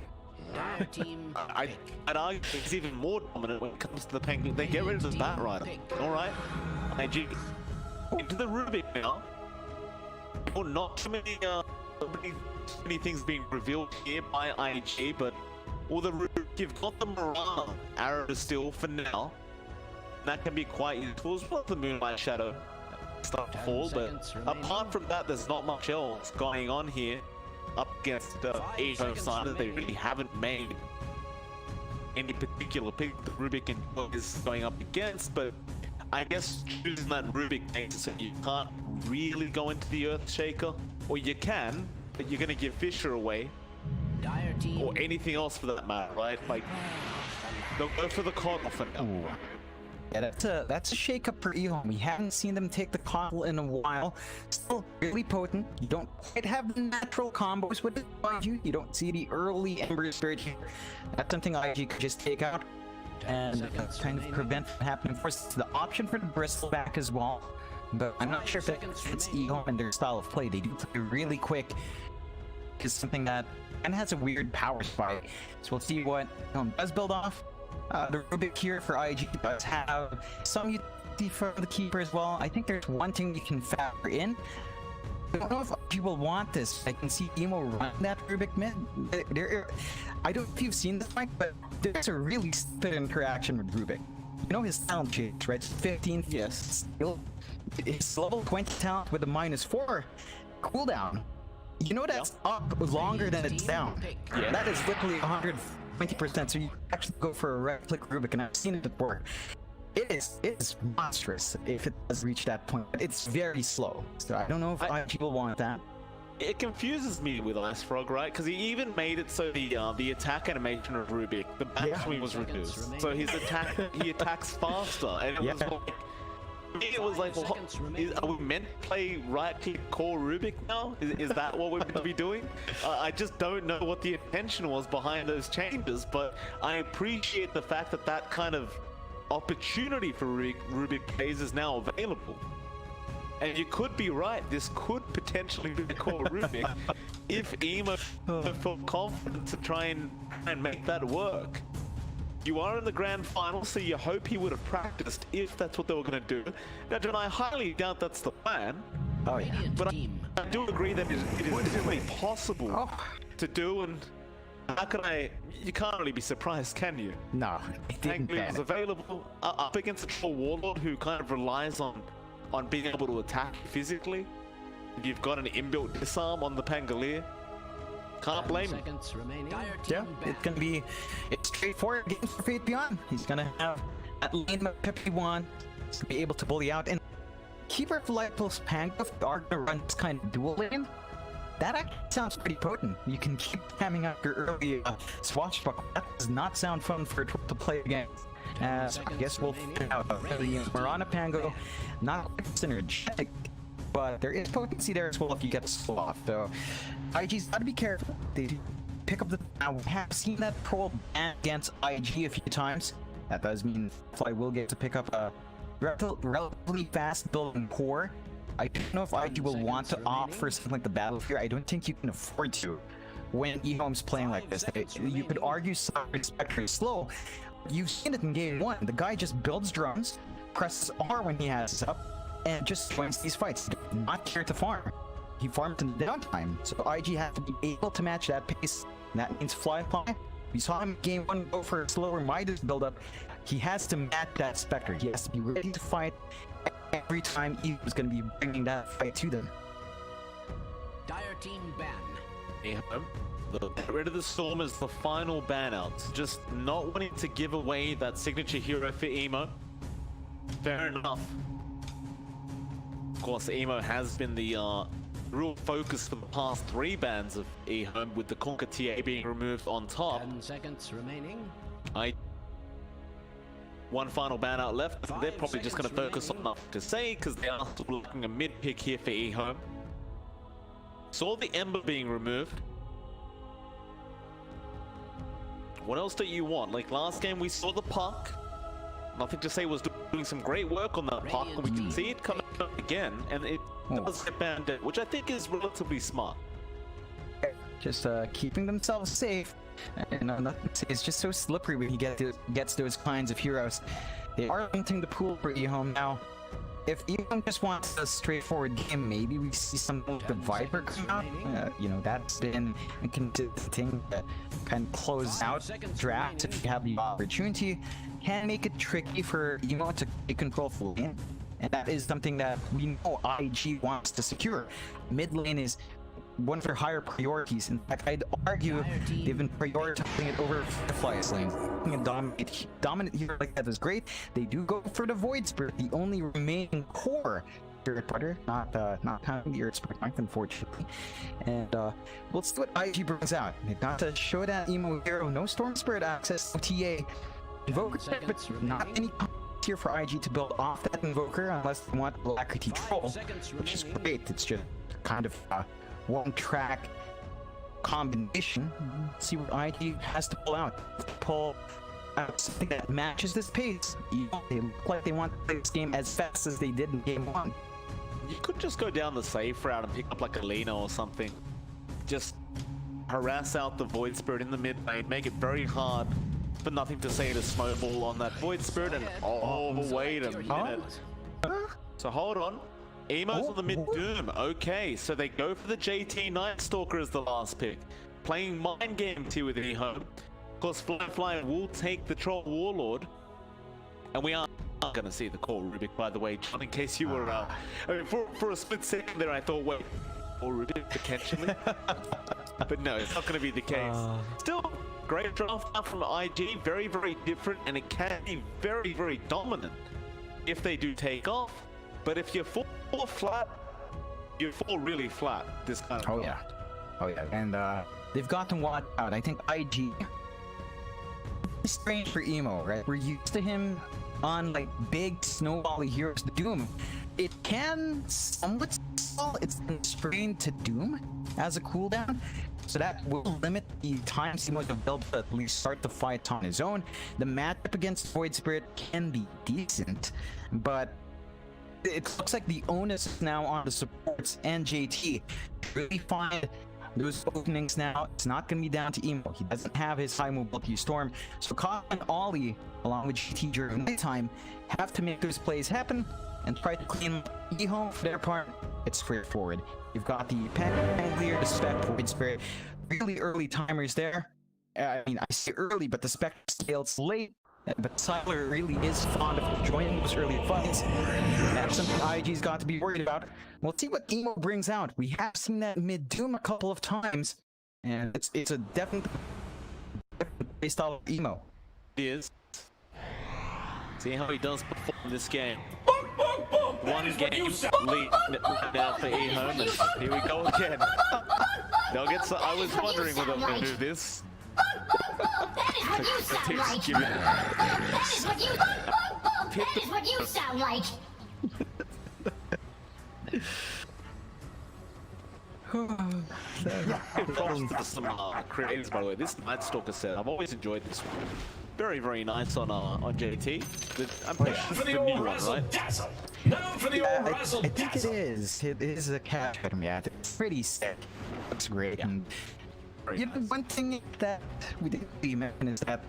I'd argue he's even more dominant when it comes to the Penguin. They get rid of the Bat Rider. Alright. IG into the Rubik now. Well, not too many things being revealed here by IG, but all the Rubik, you've got the Mirage arrow to steal for now. That can be quite useful as well as the Moonlight Shadow start to fall, but apart from that, there's not much else going on here. Up against the Ehome side that they really haven't made any particular pick that Rubik and is going up against, but I guess choosing that Rubik makes it so you can't really go into the Earthshaker, or you can, but you're gonna give Fisher away, or anything else for that matter, right? Like, they'll go for the Coddle for now. Yeah, that's a shake-up for Ehome. We haven't seen them take the Coddle in a while. Still really potent. You don't quite have the natural combos with it, mind you. You don't see the early Ember Spirit here. That's something IG could just take out and kind of prevent from happening. Of course, it's the option for the Bristleback as well, but I'm not sure if that fits Ehome and their style of play. They do play really quick. It's something that kind of has a weird power spike. So we'll see what Ehome does build off. The Rubik here for IG does have some utility for the Keeper as well. I think there's one thing you can factor in. I don't know if IG will want this. I can see Emo run that Rubik mid. I don't know if you've seen this, Mike, but there's a really stupid interaction with Rubik. You know his talent change, right? 15, yes. His level 20 talent with a -4 cooldown. You know that's up longer than it's down. Yeah. That is literally 120%, so you actually go for a right click Rubik, and I've seen it before. It is monstrous if it does reach that point, but it's very slow. So I don't know if IG will want that. It confuses me with Ice Frog, right? Because he even made it so the attack animation of Rubik, the back swing was reduced. So his attack, he attacks faster, and it was like, it was like, well, are we meant to play right-click core Rubik now? Is that what we're meant to be doing? I just don't know what the intention was behind those changes, but I appreciate the fact that that kind of opportunity for Rubik plays is now available. And you could be right, this could potentially be the core Rubik if Emo felt confident to try and make that work. You are in the grand final, so you hope he would have practiced if that's what they were going to do. Now, John, I highly doubt that's the plan. Oh, yeah. But I do agree that it is definitely possible to do, and how can I? You can't really be surprised, can you? No, it didn't Thankfully, it was ban it. available up against a troll warlord who kind of relies on being able to attack physically. You've got an inbuilt disarm on the Pangolier. Can't blame him. Seconds remaining. Yeah, it's gonna be a straightforward game for Fate Beyond. He's gonna have that lane of 51. He's gonna be able to bully out and Keeper of Light plus Pango if they are gonna run this kind of dual lane. That actually sounds pretty potent. You can keep hamming up your early swashbuckle. That does not sound fun for a troll to play against. I guess we'll figure out. The Marana Pango, not quite synergetic, but there is potency there as well if you get slow off. So IG's got to be careful. They do pick up the. Now we have seen that troll ban against IG a few times. That does mean Fly will get to pick up a relatively fast building core. I don't know if IG will want to opt for something like the Battle Fear. I don't think you can afford to when Ehome's playing like this. You could argue Sovereign Spectre is slow. You've seen it in game 1. The guy just builds drones, presses R when he has it up, and just wins these fights. He does not care to farm. He farms in the downtime. So IG has to be able to match that pace. And that means fly. We saw him in game 1 go for a slower Midas build-up. He has to match that Spectre. He has to be ready to fight every time he was going to be bringing that fight to them. Dire team ban. Ehome, the Rid of the Storm is the final ban out. Just not wanting to give away that signature hero for Emo. Fair enough. Of course, Emo has been the real focus for the past 3 bans of Ehome, with the Conquer TA being removed on top. 10 seconds remaining. One final ban out left. They're 5 probably just going to seconds focus on remaining. enough to say, because they are still looking a mid pick here for Ehome. Saw the Ember being removed. What else do you want? Like last game, we saw the Puck. Nothing to say was doing some great work on that Puck, and we can see it coming up again, and it does get banned out, which I think is relatively smart. Just keeping themselves safe. And nothing to say, it's just so slippery when he gets those kinds of heroes. They are limiting the pool for Ehome now. If Ehome just wants a straightforward game, maybe we see something like the Viper come out. You know, that's been a consistent thing that kind of close out drafts if you have the opportunity. Can make it tricky for Ehome to take control full lane. And that is something that we know IG wants to secure. Mid lane is one of their higher priorities. In fact, I'd argue they've been prioritizing it over Firefly's lane. A dominant hero like that is great. They do go for the Void Spirit, the only remaining core Spirit Predator, not having the Earth Spirit Knife, unfortunately. And we'll see what IG brings out. They got to show that emo hero, no Storm Spirit access, no TA. Invoker, but not any here for IG to build off that Invoker unless they want Alacrity Troll, which is great. It's just kind of one track combination. See what IG has to pull out. Pull out something that matches this pace. They look like they want to play this game as fast as they did in game 1. You could just go down the safe route and pick up like a Lena or something. Just harass out the Void Spirit in the mid lane, make it very hard for Nothing to Say to snowball on that Void Spirit, and wait a minute. So hold on. Emo's on the mid Doom. Okay, so they go for the JT Night Stalker as the last pick. Playing mind games here with Ehome. Of course, Fly will take the Troll Warlord. And we are going to see the Core Rubik, by the way, John, in case you were... I mean, for a split second there, I thought, wait, Core Rubik, potentially? But no, it's not going to be the case. Still, great draft out from IG. Very, very different, and it can be very, very dominant if they do take off. But if you fall flat, you fall really flat this kind of Oh yeah, and they've got to watch out. I think IG is strange for Emo, right? We're used to him on like big snowbally heroes. The Doom, it can somewhat stall. It's constrained to Doom as a cooldown, so that will limit the time Emo to build to at least start the fight on his own. The matchup against Void Spirit can be decent, but it looks like the onus is now on the supports and JT to really find those openings now. It's not going to be down to Emo. He doesn't have his high mobility Storm. So Kyle and Ollie, along with GT during nighttime, have to make those plays happen and try to clean Ehome. For their part, it's straightforward. You've got the Pangolier, the Spec, Void Spirit. Really early timers there. I mean, I say early, but the Spectre scales late. But Siler really is fond of joining those early fights. That's something IG's got to be worried about. We'll see what Emo brings out. We have seen that mid-Doom a couple of times, and it's a definite playstyle of Emo. He is. See how he does perform this game. One game lead now for Ehome, and here we go again. They'll get. I was wondering whether they'll do this. That is what you sound like. That is what you sound like. Props to some creators, by the way. This Night Stalker set, I've always enjoyed this one. Very, very nice on JT. I'm pretty sure it's the new one, right? I think it is. It is a cash item, yeah. It's pretty sick. Looks great. Yeah. And you know, one thing that we didn't really mention is that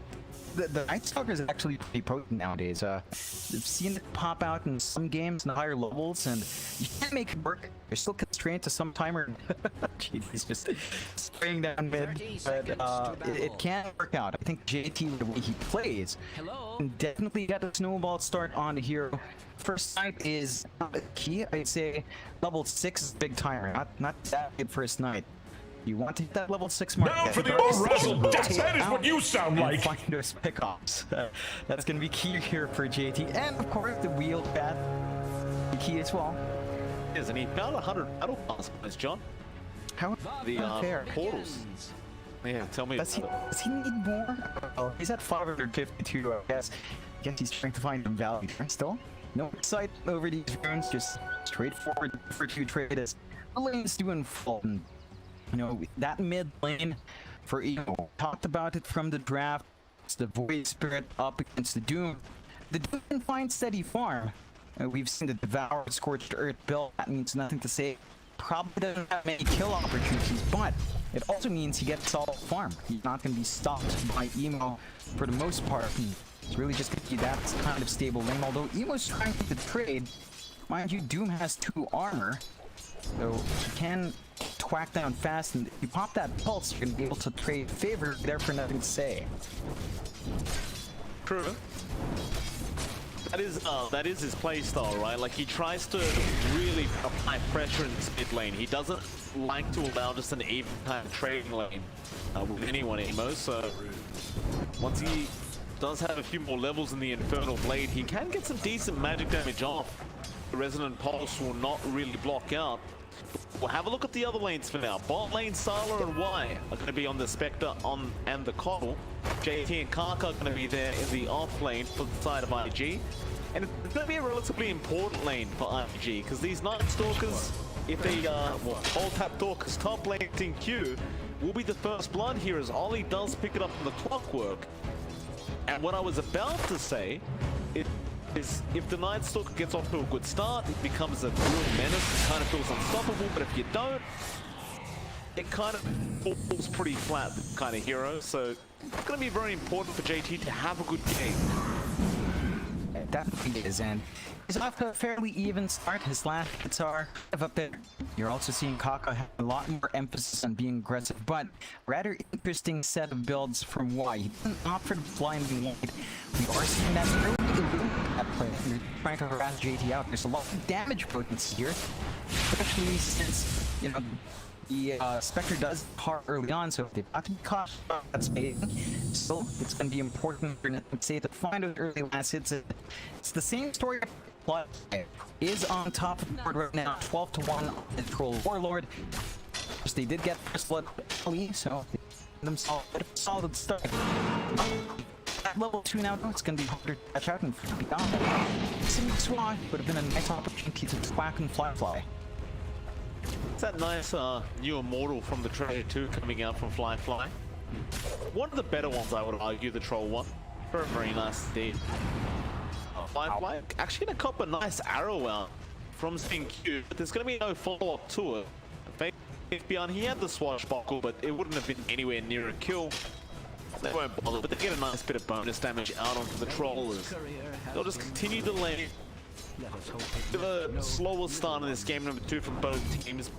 the Night Stalker is actually pretty potent nowadays. I've seen it pop out in some games in the higher levels, and you can't make it work. You're still constrained to some timer. Jeez, he's just spraying down mid, but it can work out. I think JT, the way he plays, can definitely get a snowball start on the hero. First night is not key. I'd say level 6 is big timer, not that good first night. You want to hit that level 6 mark. Now for the old wrestle. That is what you sound like. Find those pickoffs. That's going to be key here for JT. And of course, the wheel bat, the key as well. Isn't he? About 100 battle pass points, John. How the unfair. portals. Yeah, tell me. Does he need more? Oh, he's at 552, I guess. I guess he's trying to find some value there still. No sight over these runes, just straightforward for 2 traders. The lane's doing full. You know, that mid lane for Emo, talked about it from the draft. It's the Void Spirit up against the Doom. The Doom can find steady farm. We've seen the Devour, Scorched Earth build. That means nothing to say. Probably doesn't have many kill opportunities, but it also means he gets solid farm. He's not going to be stopped by Emo for the most part. It's really just going to be that kind of stable lane. Although Emo's trying to trade, mind you, Doom has 2 armor. So he can twack down fast, and if you pop that pulse, you're gonna be able to trade favor there for nothing to say. True. That is his playstyle, right? Like, he tries to really apply pressure in this mid lane. He doesn't like to allow just an even time trading lane with anyone Emo. So once he does have a few more levels in the Infernal Blade, he can get some decent magic damage off. The Resonant Pulse will not really block out. We'll have a look at the other lanes for now. Bot lane, Sala and Y are going to be on the Spectre and the Coddle. JT and Kaka are going to be there in the off lane for the side of IG. And it's going to be a relatively important lane for IG, because these Night Stalkers, if they all tap Dorcas top lane in Q, will be the first blood here as Ollie does pick it up from the Clockwork. And what I was about to say is if the Night Stalker gets off to a good start, it becomes a real menace. It kind of feels unstoppable, but if you don't, it kind of falls pretty flat, kind of hero. So it's going to be very important for JT to have a good game. It definitely is, and he's off to a fairly even start. His last hits are a bit. You're also seeing Kaka have a lot more emphasis on being aggressive, but rather interesting set of builds from Y. He didn't opt for the blinding light. We are seeing that early at play. They're trying to harass JT out. There's a lot of damage potency here, especially since, you know, the Spectre does hard early on, so they've got to be cautious about that space. So it's going to be important for Say to find those early last hits. It's the same story. Plot is on top of the board right now, 12-1 on the Troll Warlord. They did get first blood early, so they gave themselves a solid start. At level 2 now, though, it's going to be harder to catch out and be gone. Similar Swan would have been a nice opportunity to thwack and fly. It's that nice new immortal from the trailer too, coming out from Fly. One of the better ones, I would argue, the Troll one. Very, very nice indeed. Fly actually gonna cop a nice arrow out from Spin Q, but there's gonna be no follow-up to it. Beyond, he had the swashbuckle, but it wouldn't have been anywhere near a kill. They won't bother, but they get a nice bit of bonus damage out onto the Trollers. They'll just continue to lane. Bit of a slower start in this game, number 2 from both teams.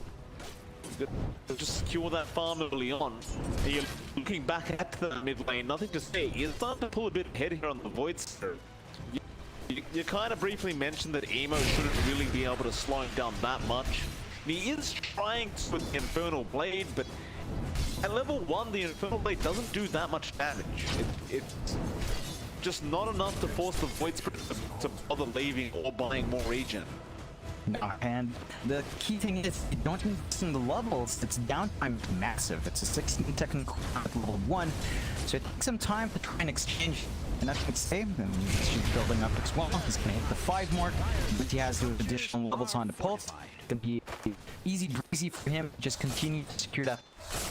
Just secure that farm early on. And you're looking back at the mid lane, nothing to say. You're starting to pull a bit ahead here on the Void Spirit. You kind of briefly mentioned that Emo shouldn't really be able to slow him down that much. And he is trying to with the Infernal Blade, but at level 1, the Infernal Blade doesn't do that much damage. It's just not enough to force the Void Spirit to bother leaving or buying more regen. No, and the key thing is, you don't invest in the levels, its downtime is massive. It's a 16-second cooldown at level 1, so it takes some time to try and exchange. And I can say, and she's building up as well. He's gonna hit the 5 mark, but he has those additional levels on the pulse. It's gonna be easy breezy for him. Just continue to secure that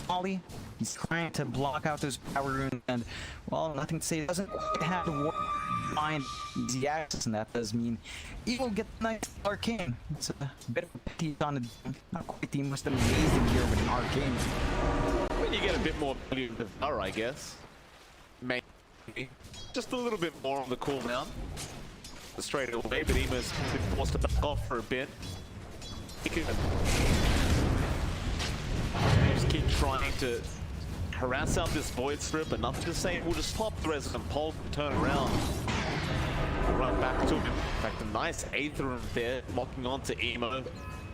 volley. He's trying to block out those power runes, and well, nothing to say. He doesn't quite have to find easy access, and that does mean he will get the nice arcane. It's a bit of a pity on the not quite the most amazing year with an arcane. When you get a bit more value of the power, I guess. Maybe. Just a little bit more on the cooldown. Straight away, but Emo's been forced to back off for a bit. He can just keep trying to harass out this Void Spirit, but nothing to say. We'll just pop the Resonant Pulse and turn around. Run back to him. In fact, a nice Aether there, locking onto Emo.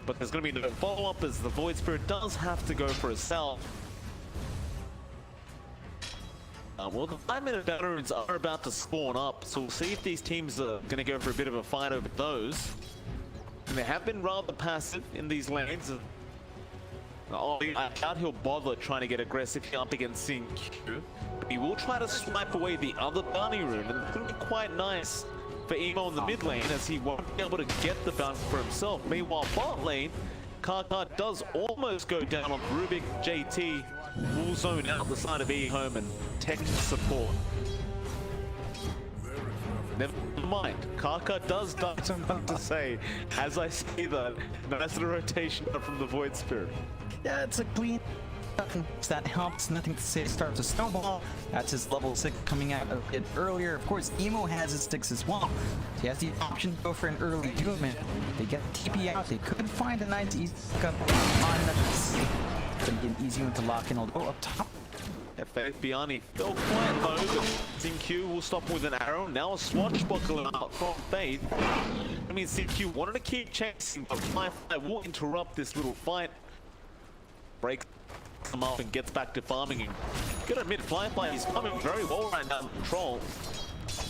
But there's going to be no follow-up as the Void Spirit does have to go for a cell. Well, the 5-minute battle runes are about to spawn up, so we'll see if these teams are going to go for a bit of a fight over those. And they have been rather passive in these lanes. I doubt he'll bother trying to get aggressive here up against Sin Q. But he will try to swipe away the other bounty rune, and it's going to be quite nice for Emo in the mid lane, as he won't be able to get the bounty for himself. Meanwhile, bot lane, Karkar does almost go down on Rubik. JT will zone out the side of Ehome and tech support. Never mind, Karkar does die, something to say, as I say that. Nice little rotation up from the Void Spirit. Yeah, it's a clean. That helps, nothing to say. Starts a snowball. That's his level 6 coming out a bit earlier. Of course, Emo has his sticks as well. He has the option to go for an early doom, and they get TP out. They could find a nice easy cup on the It's gonna be an easy one to lock in. Although up top. Faith Biani fell quite low, but Sin-Q will stop with an arrow. Now a swashbuckle out from Faith. I mean, Sin-Q wanted to keep chasing, but Firefly will interrupt this little fight. Breaks him up and gets back to farming. And gotta admit, Firefly is coming very well right now in control.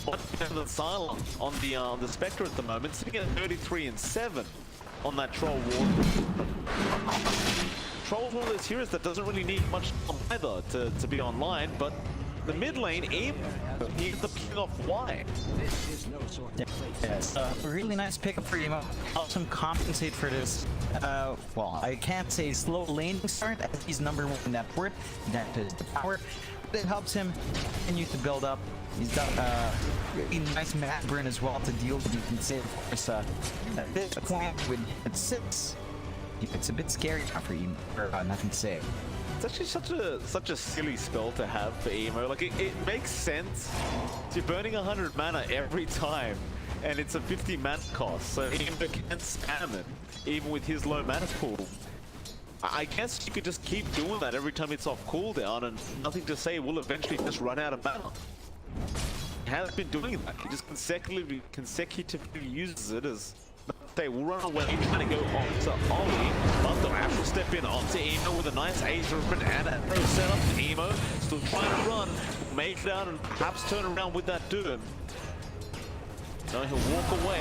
Much better than Silent on the Spectre at the moment, sitting at 33 and 7 on that Troll Ward. Troll's one of those heroes that doesn't really need much time either to be online, but the mid lane, he is the king of why. Yes, a really nice pickup for Emo. Helps him compensate for this. Well, I can't say slow laning start, as he's number 1 in that port. That is the power. But it helps him continue to build up. He's got a really nice mat burn as well to deal with. You can say, of course, at this point, when it sits, it's a bit scary for Emo. Nothing to say. It's actually such a silly spell to have for Emo. Like, it makes sense. You're burning 100 mana every time, and it's a 50 mana cost, so Emo can spam it, even with his low mana pool. I guess you could just keep doing that every time it's off cooldown, and nothing to say, will eventually just run out of mana. He has been doing that. He just consecutively uses it as they will run away, trying to go on to Ollie, but they'll have to step in onto Emo with a nice Aether and an arrow set up. Emo still trying to run, make it out, and perhaps turn around with that Doom. No, he'll walk away,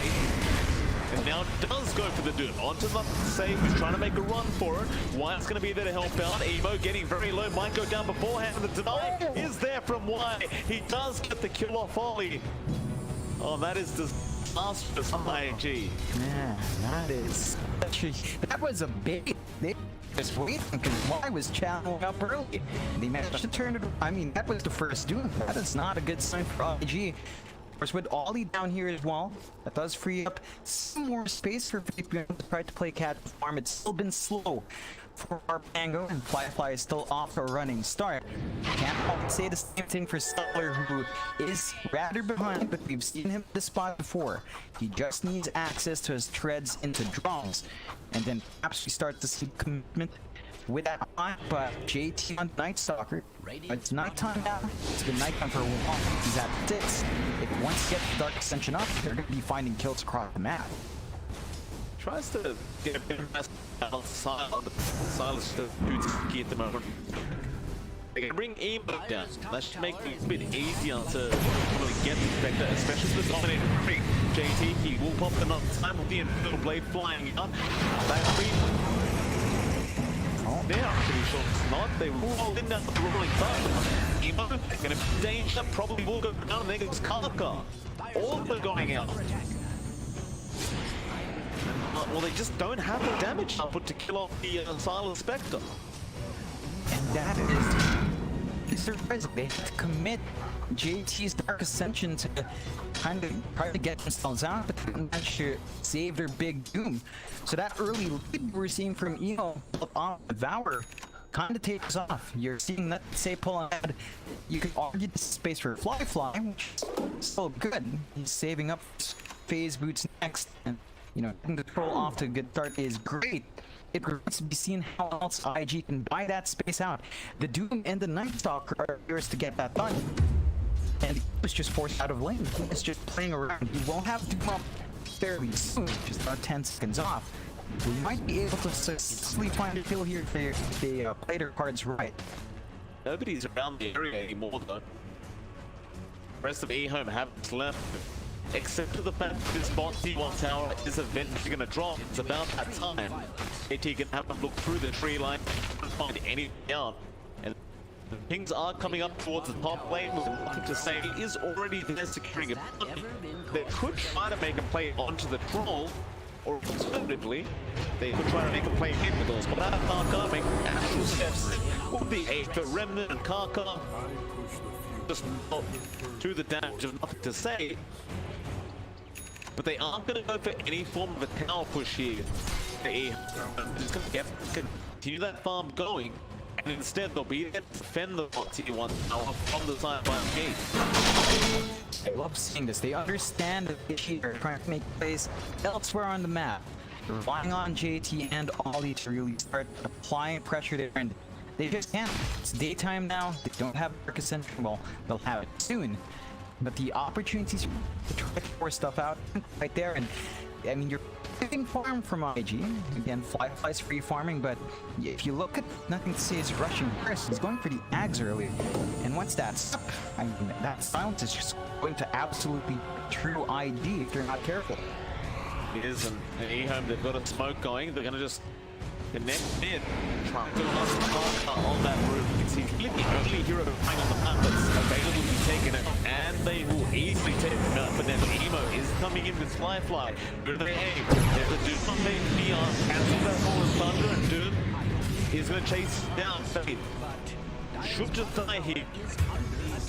and now does go for the Doom. Onto the save, he's trying to make a run for it. Wyatt's going to be there to help out. Emo getting very low, might go down beforehand, and the deny is there from Wyatt. He does get the kill off Ollie. Oh, that is disastrous IG. Man, that was a big. They just waiting because Y was channeling up early. They managed to turn it. I mean, that was the first doom. That is not a good sign for IG. Of course, with Ollie down here as well, that does free up some more space for VPN to try to play cat farm. It's still been slow for our Pango, and Firefly is still off to a running start. Can't say the same thing for Stellar, who is rather behind, but we've seen him at this spot before. He just needs access to his treads into drones, and then perhaps we start to see commitment with that hype, JT on Night Stalker. It's nighttime now. It's been nighttime for a while. He's at 6. If once you get the Dark Ascension up, they're going to be finding kills across the map. Tries to get a bit of mass out of Silas to do key at the moment. They can bring Ehome down. That should make it a bit easier to really get the Spectre, especially with the dominated free. JT, he will pop another time with the Infernal Blade flying out. That they are pretty sure it's not. They roll in down the rolling thumb. Ehome gonna be danger, probably will go down, and there goes Karka. All are going out. Well, they just don't have the damage output to kill off the Silent Spectre. And that is surprising. They have to commit JT's Dark Ascension to kind of try to get themselves out, but they didn't manage to save their big doom. So that early lead we're seeing from Ehome on Devour kind of takes off. You're seeing that say pull ahead. You could argue this is space for Fly, which is still good. He's saving up phase boots next, and you know, getting the troll off to a good start is great. It remains to be seen how else IG can buy that space out. The Doom and the Night Stalker are yours to get that done. And he was just forced out of lane. He's just playing around. He won't have Doom up fairly soon, just about 10 seconds off. We might be able to successfully find a kill here if they play their cards right. Nobody's around the area anymore though. The rest of Ehome haven't left. Except for the fact that this bot T1 tower is eventually going to drop. It's about that time. AT can have a look through the tree line and find anything out. And the pings are coming up towards the top lane with nothing to say. He is already there securing a bunny. They could try to make a play onto the troll, or alternatively, they could try to make a play in with those. But that Karka making actual steps would be a for Remnant and Karka. Just not to the damage of nothing to say. But they aren't going to go for any form of a tower push here. They're just going to continue that farm going, and instead they'll be there to defend the T1 tower from the side by the gate. I love seeing this. They understand that they are trying to make plays elsewhere on the map. They're relying on JT and Ollie to really start applying pressure there, and they just can't. It's daytime now. They don't have Dark Ascension. Well, they'll have it soon. But the opportunities to try to force stuff out right there, and I mean, you're getting farm from IG. Again, Fly's free farming, but if you look at nothing to say is rushing first, he's going for the Ags early. And once that's up, I mean, that silence is just going to absolutely true ID if they're not careful. It is, and Ehome, they've got a smoke going. They're going to just connect mid, try to on that route. You can see the only hero playing on the map that's available to be taken out, and they will easily take him out. But then Emo is coming in with Fly. Where do they aim? There's a Doom on Fade beyond, cancels that Fallen Thunder, and Doom is going to chase down Fade. Should just die here.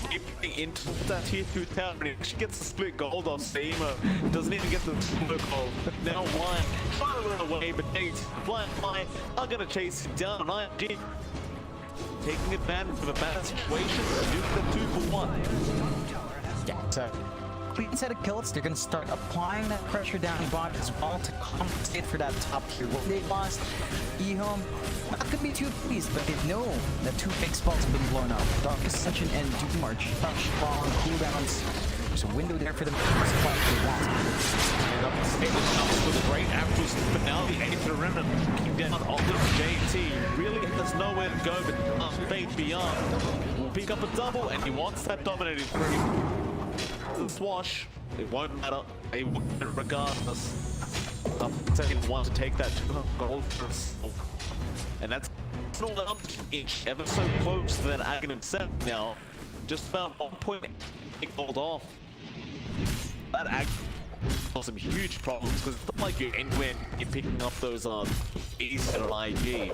Keeping into that tier 2 tower, and he actually gets the split gold off Emo. Doesn't even get the smoke gold. Now Wyatt trying to run away, but Nate, Fly are gonna chase him down. IG taking advantage of a bad situation. Duke the 2-for-1. Yeah, so clean set of kills. They're gonna start applying that pressure down bot as well to compensate for that top tier. What they lost, Ehome not gonna be too pleased, but they know that 2 big spots have been blown up. Dark Ascension and Doom are strong cooldowns. There's a window there for them to supply if they want. And up the stage comes with a great Aptus, but now the Aether Remnant looking down on the JT. Really has nowhere to go but Fate Beyond. Will pick up a double, and he wants that dominating creep. The swash, it won't matter. They will win regardless. Second one to take that 200 gold for himself. And that's all up inch, ever so close to that Aghanim himself now. Just about 1 point gold off. That Aghanim caused some huge problems because it's not like you're anywhere you're picking up those East and IG.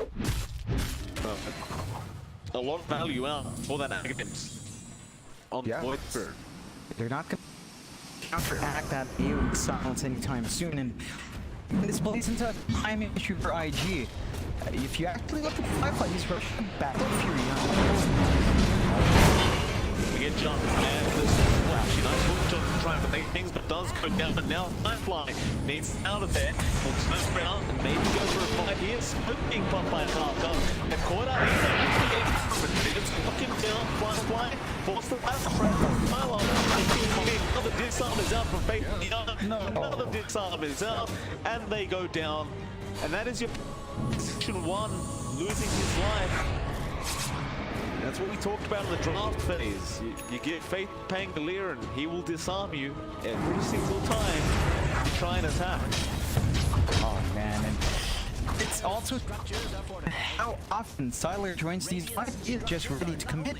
A lot of value out for that Aghanim on the Void Spirit. They're not going to counteract that AoE silence anytime soon, and this plays into a timing issue for IG. If you actually look at Firefly, he's rushing Battle Fury. We get jumped, and this Actually, nice hook shot trying to make things, but does go down. But now Firefly needs out of there. Will turn around and maybe go for a fight here. Smoke being pumped by Karka. They've caught out here. It's looking down. Firefly forced the last trap from Milo. Another disarm is out from Faith. Another disarm is out, and they go down. And that is your position 1, losing his life. That's what we talked about in the draft phase. You give Faith Pangolier and he will disarm you every single time you try and attack. Oh man, and it's also how often Siler joins these fights. He is just ready to commit.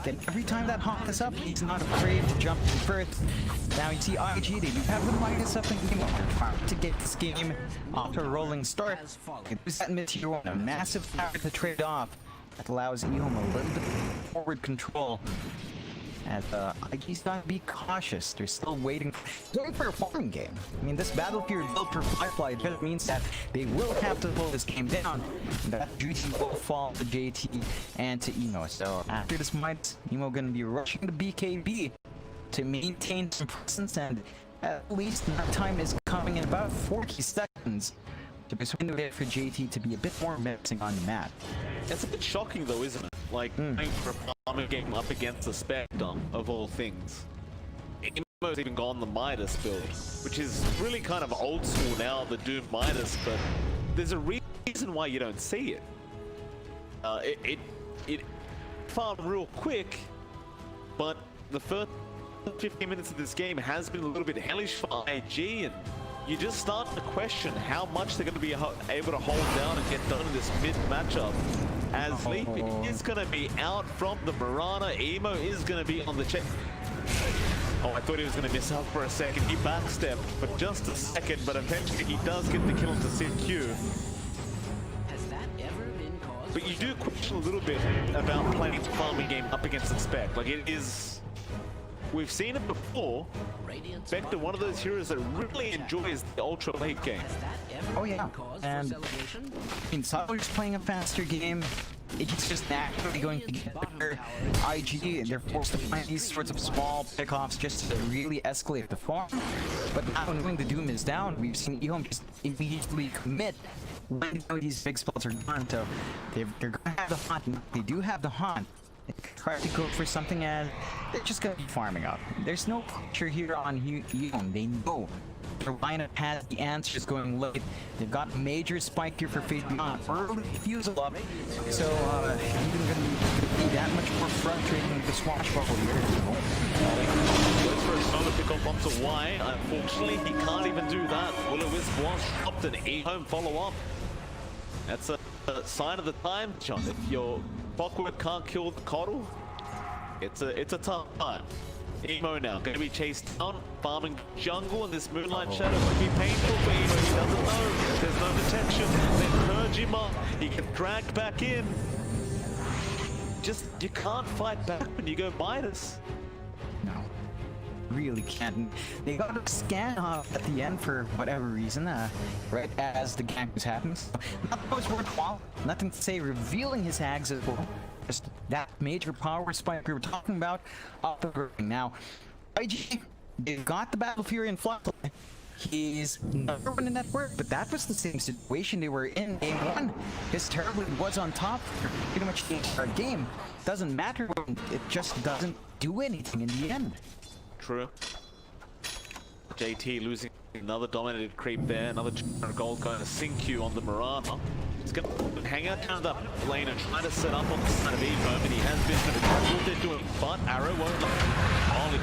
Then every time that hawk is up, he's not afraid to jump in first. Now you see IG, they do have the Midas up in game to get this game off to a rolling start. There's that Meteor and a massive power to trade off. That allows Ehome a little bit of forward control. As IG's gotta be cautious. They're still waiting for a farming game. I mean, this battlefield built for Firefly just means that they will have to pull this game down. And that duty will fall to JT and to Emo. So after this fight, Emo gonna be rushing the BKB to maintain some presence, and at least that time is coming in about 40 seconds. To persuade it for JT to be a bit more menacing on the map. It's a bit shocking though, isn't it? Like, going for a farming game up against the Spectre, of all things. Emo's even gone the Midas build, which is really kind of old school now, the Doom Midas, but there's a reason why you don't see it. It farmed real quick, but the first 15 minutes of this game has been a little bit hellish for IG, and you just start to question how much they're going to be able to hold down and get done in this mid matchup. As Leafy is going to be out from the Mirana, Emo is going to be on the check. Oh, I thought he was going to miss out for a second. He backstepped for just a second, but eventually he does get the kill into CQ. Has that ever been caused? But you do question a little bit about playing the farming game up against the Spec. Like, it is... We've seen it before. Vector, one of those heroes that really enjoys the ultra late game. Oh yeah, and I mean, Siler's playing a faster game. It's just naturally going to get better. IG, they're forced to find these sorts of small pickoffs just to really escalate the farm. But now when the Doom is down, we've seen Ehome just immediately commit when these big spells are gone. So they're gonna have the haunt. They do have the haunt. They try to go for something, and they're just gonna be farming up. There's no pressure here on Ehome. They know their lineup has the answers going late. They've got major spike here for Fate Beyond. Early fusel up, so even gonna be that much more frustrating with the swashbuckle here. Goes for a solo pick off onto Y. Unfortunately, he can't even do that. Will-O-Wisp was dropped, and Ehome follow up. That's a sign of the time, John. If your Clockwork can't kill the Coddle, it's a tough time. Emo now going to be chased down, farming jungle, and this Moonlight Shadow might be painful for Emo. He doesn't know. There's no detection. They purge him up. He gets dragged back in. Just, you can't fight back when you go Midas. No, really can't. They got a scan off at the end for whatever reason, right as the gank was happening. So not that it was worthwhile. Nothing to say revealing his hags as well. Just that major power spike we were talking about off the ground. Now, IG, they've got the Battle Fury in Flux. He's never won a network, but that was the same situation they were in game one. His Terribly was on top for pretty much the entire game. Doesn't matter when it just doesn't do anything in the end. True. JT losing another dominated creep there, another 200 gold going to sink you on the Mirana. He's going to hang out down that lane and try to set up on the side of Ehome, and he has been going to do what they're doing, but Arrow won't let him.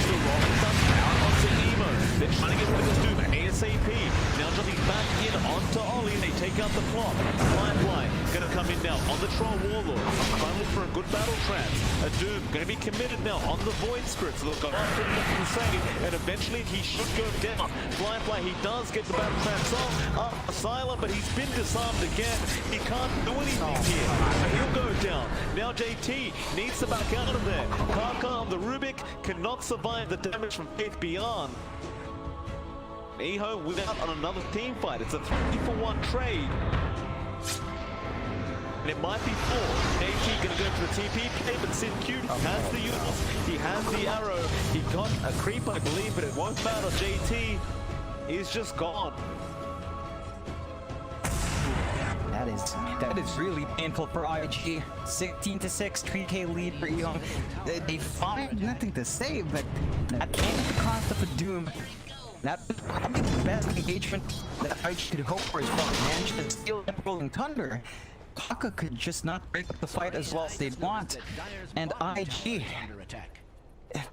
Still rolling some out onto Emo. They're trying to get rid of this Doom ASAP. Now jumping back in onto Ollie. They take out the clock. Firefly going to come in now on the Troll Warlord. Finally for a good battle trance. A Doom going to be committed now on the Void Spirit. So they'll go after him insane, and eventually he should go down. Firefly, he does get the battle trance off Asylum, but he's been disarmed again. He can't do anything here. So he'll go down. Now JT needs to back out of there. Karka on the Rubik cannot survive the damage from Faith Beyond. Ehome without on another team fight. It's a 3-for-1 trade. And it might be 4. JT gonna go for the TP play, but Sin Q has the units, he has the arrow, he got a creep I believe, but it won't matter. JT is just gone. That is really painful for IG. 16-6, 3K lead for Ehome. They find nothing to say, but that came at the cost of a Doom. That was probably the best engagement that IG could hope for as well. Managed to steal that Rolling Thunder. Kaka could just not break up the fight as well as they'd want. And IG,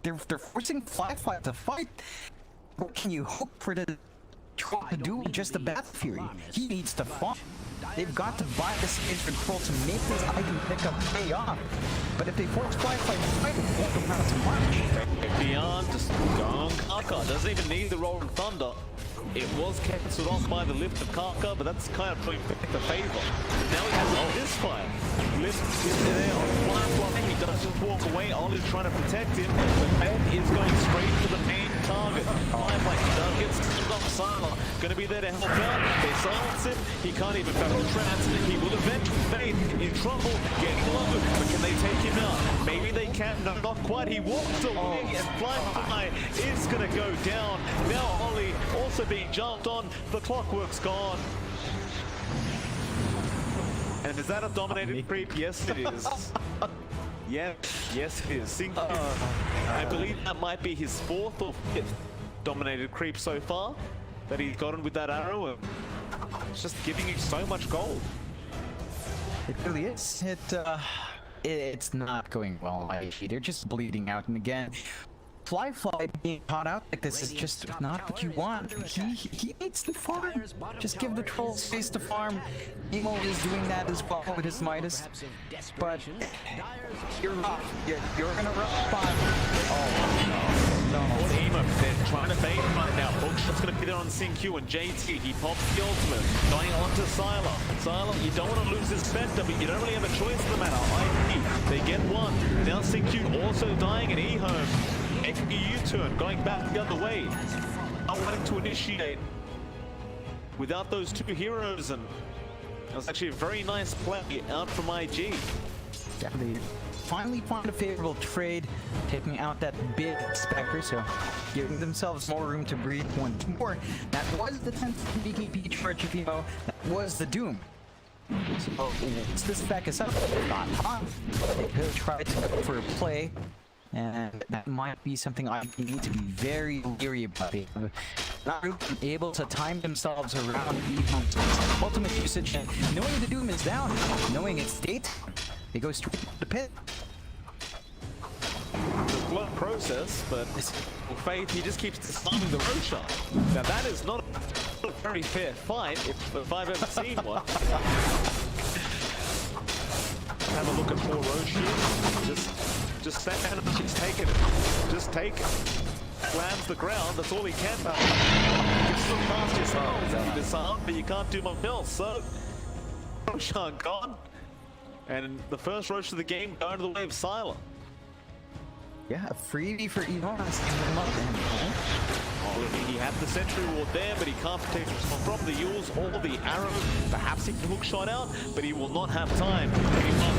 they're forcing Fly to fight. What can you hope for the troll to do with just the Bat Fury? He needs to fight. They've got to buy the stage control to make this item pickup pay off. But if they force Fly to fight, it won't amount to much. Beyond just gone. Kaka doesn't even need the Rolling Thunder. It was cancelled off by the lift of Kaka, but that's kind of putting the favor. Now he has this fight. Lift is there on Fly. He does just walk away. Ollie's trying to protect him. The Ben is going straight for the main target. Fly gets off Sala. Gonna be there to help out. They silence him. He can't even battle trance. He will eventually fade in trouble, getting low. But can they take him out? Maybe they can. No, not quite. He walks away and Fly is gonna go down. Now Ollie also being jumped on. The clockwork's gone. And is that a dominated creep? Yes, it is. Yes, it is. I believe that might be his 4th or 5th dominated creep so far that he's gotten with that arrow. And it's just giving you so much gold. It really is. It's not going well. They're just bleeding out, and again, Fly being caught out like this is just not what you want. He needs to farm. Just give the troll space to farm. Emo is doing that as well with his Midas. But you're rough. You're gonna rough spot. Oh no. Emo, they're trying to bait him right now. Hookshot's gonna be there on Sin-Q and JT. He pops the ultimate. Going on to Sylar. Sylar, you don't want to lose this Spectre, but you don't really have a choice in the matter. IP, they get one. Now Sin-Q also dying, and Ehome making a U-turn, going back the other way. Not wanting to initiate without those 2 heroes, and that was actually a very nice play out from IG. Yeah, they finally find a favorable trade, taking out that big Spectre, so giving themselves more room to breathe once more. That was the 10th BKP charge, if you know. That was the Doom. So once this back is up, not hot. They could try to go for a play. And that might be something I need to be very leery about. They have not really been able to time themselves around Ehome's ultimate usage. And knowing the Doom is down, knowing its state, they go straight to the pit. The slow process, but Faith, he just keeps disarming the road shot. Now that is not a very fair fight, if I've ever seen one. Have a look at poor Roshi. Just stand up, he's taking it. Just take it. Slams the ground, that's all he can. You can still pass yourself. You disarm, but you can't do much else. So, Roshan gone. And the first Rosh of the game going to the way of Sylar. Yeah, a freebie for Ehome. He had the Sentry Ward there, but he can't protect himself from the Yules or the arrow. Perhaps he can hook shot out, but he will not have time.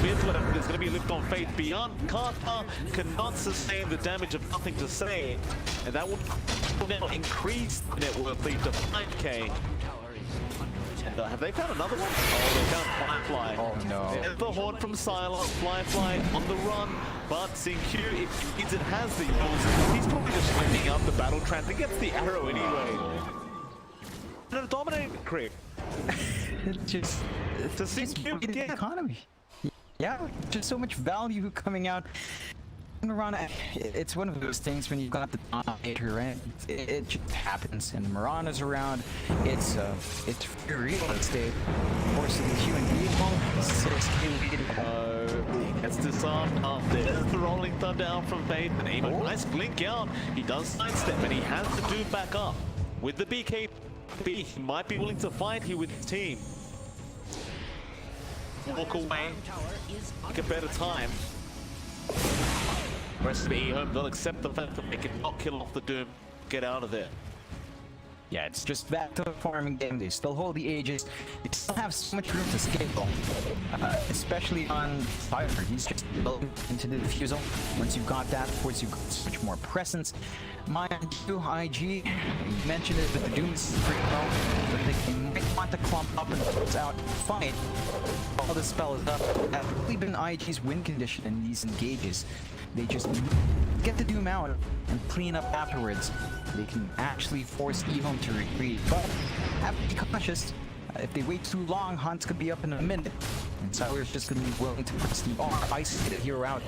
There's going to be a lift on Faith beyond. Carter cannot sustain the damage of nothing to say, and that will now increase the net worth lead to 5k. And have they found another one? Oh, they found Fly. Oh no. There's the Horde from Sylar. Fly on the run. But Sin-Q, if it has the Yules, he's probably just winding up the battle trance. He gets the arrow anyway. And a dominating creep. It's just To Sin-Q the again. economy. Yeah, just so much value coming out. Mirana, it's one of those things when you've got the dominator, right? It just happens, and Mirana's around. It's real estate. Forcing the human vehicle, 6k lead. Gets disarmed up. There's the rolling thunder down from Faith, and Emo, nice blink out. He does sidestep, and he has to do back up. With the BKB, he might be willing to fight here with his team. Walk away, take a better time. Rest of Ehome, they'll accept the fact that they cannot kill off the Doom. Get out of there. Yeah, it's just back to the farming game. They still hold the Aegis. They still have so much room to scale, especially on Fire. He's just building into the defusal. Once you've got that, of course, you've got so much more presence. Mind you, IG, you mentioned it, but the Doom is pretty low, but they might want to clump up and close out fight while the spell is up. That's really been IG's win condition in these engages. They just get the Doom out and clean up afterwards. They can actually force Ehome to retreat, but have to be cautious. If they wait too long, Hunt's could be up in a minute, and Siler's just going to be willing to press the R, ice the hero out.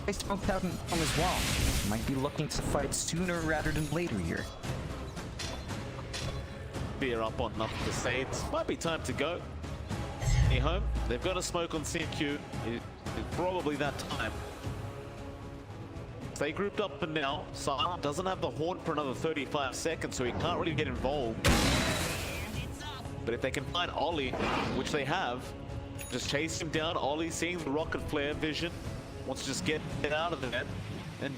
They smoked out in Ehome as well. Might be looking to fight sooner rather than later here. Beer up on nothing to say. It might be time to go. Ehome, they've got a smoke on CQ. It's probably that time. They grouped up for now. Silent doesn't have the horn for another 35 seconds, so he can't really get involved. But if they can find Ollie, which they have, just chase him down. Ollie seeing the rocket flare vision, wants to just get out of there.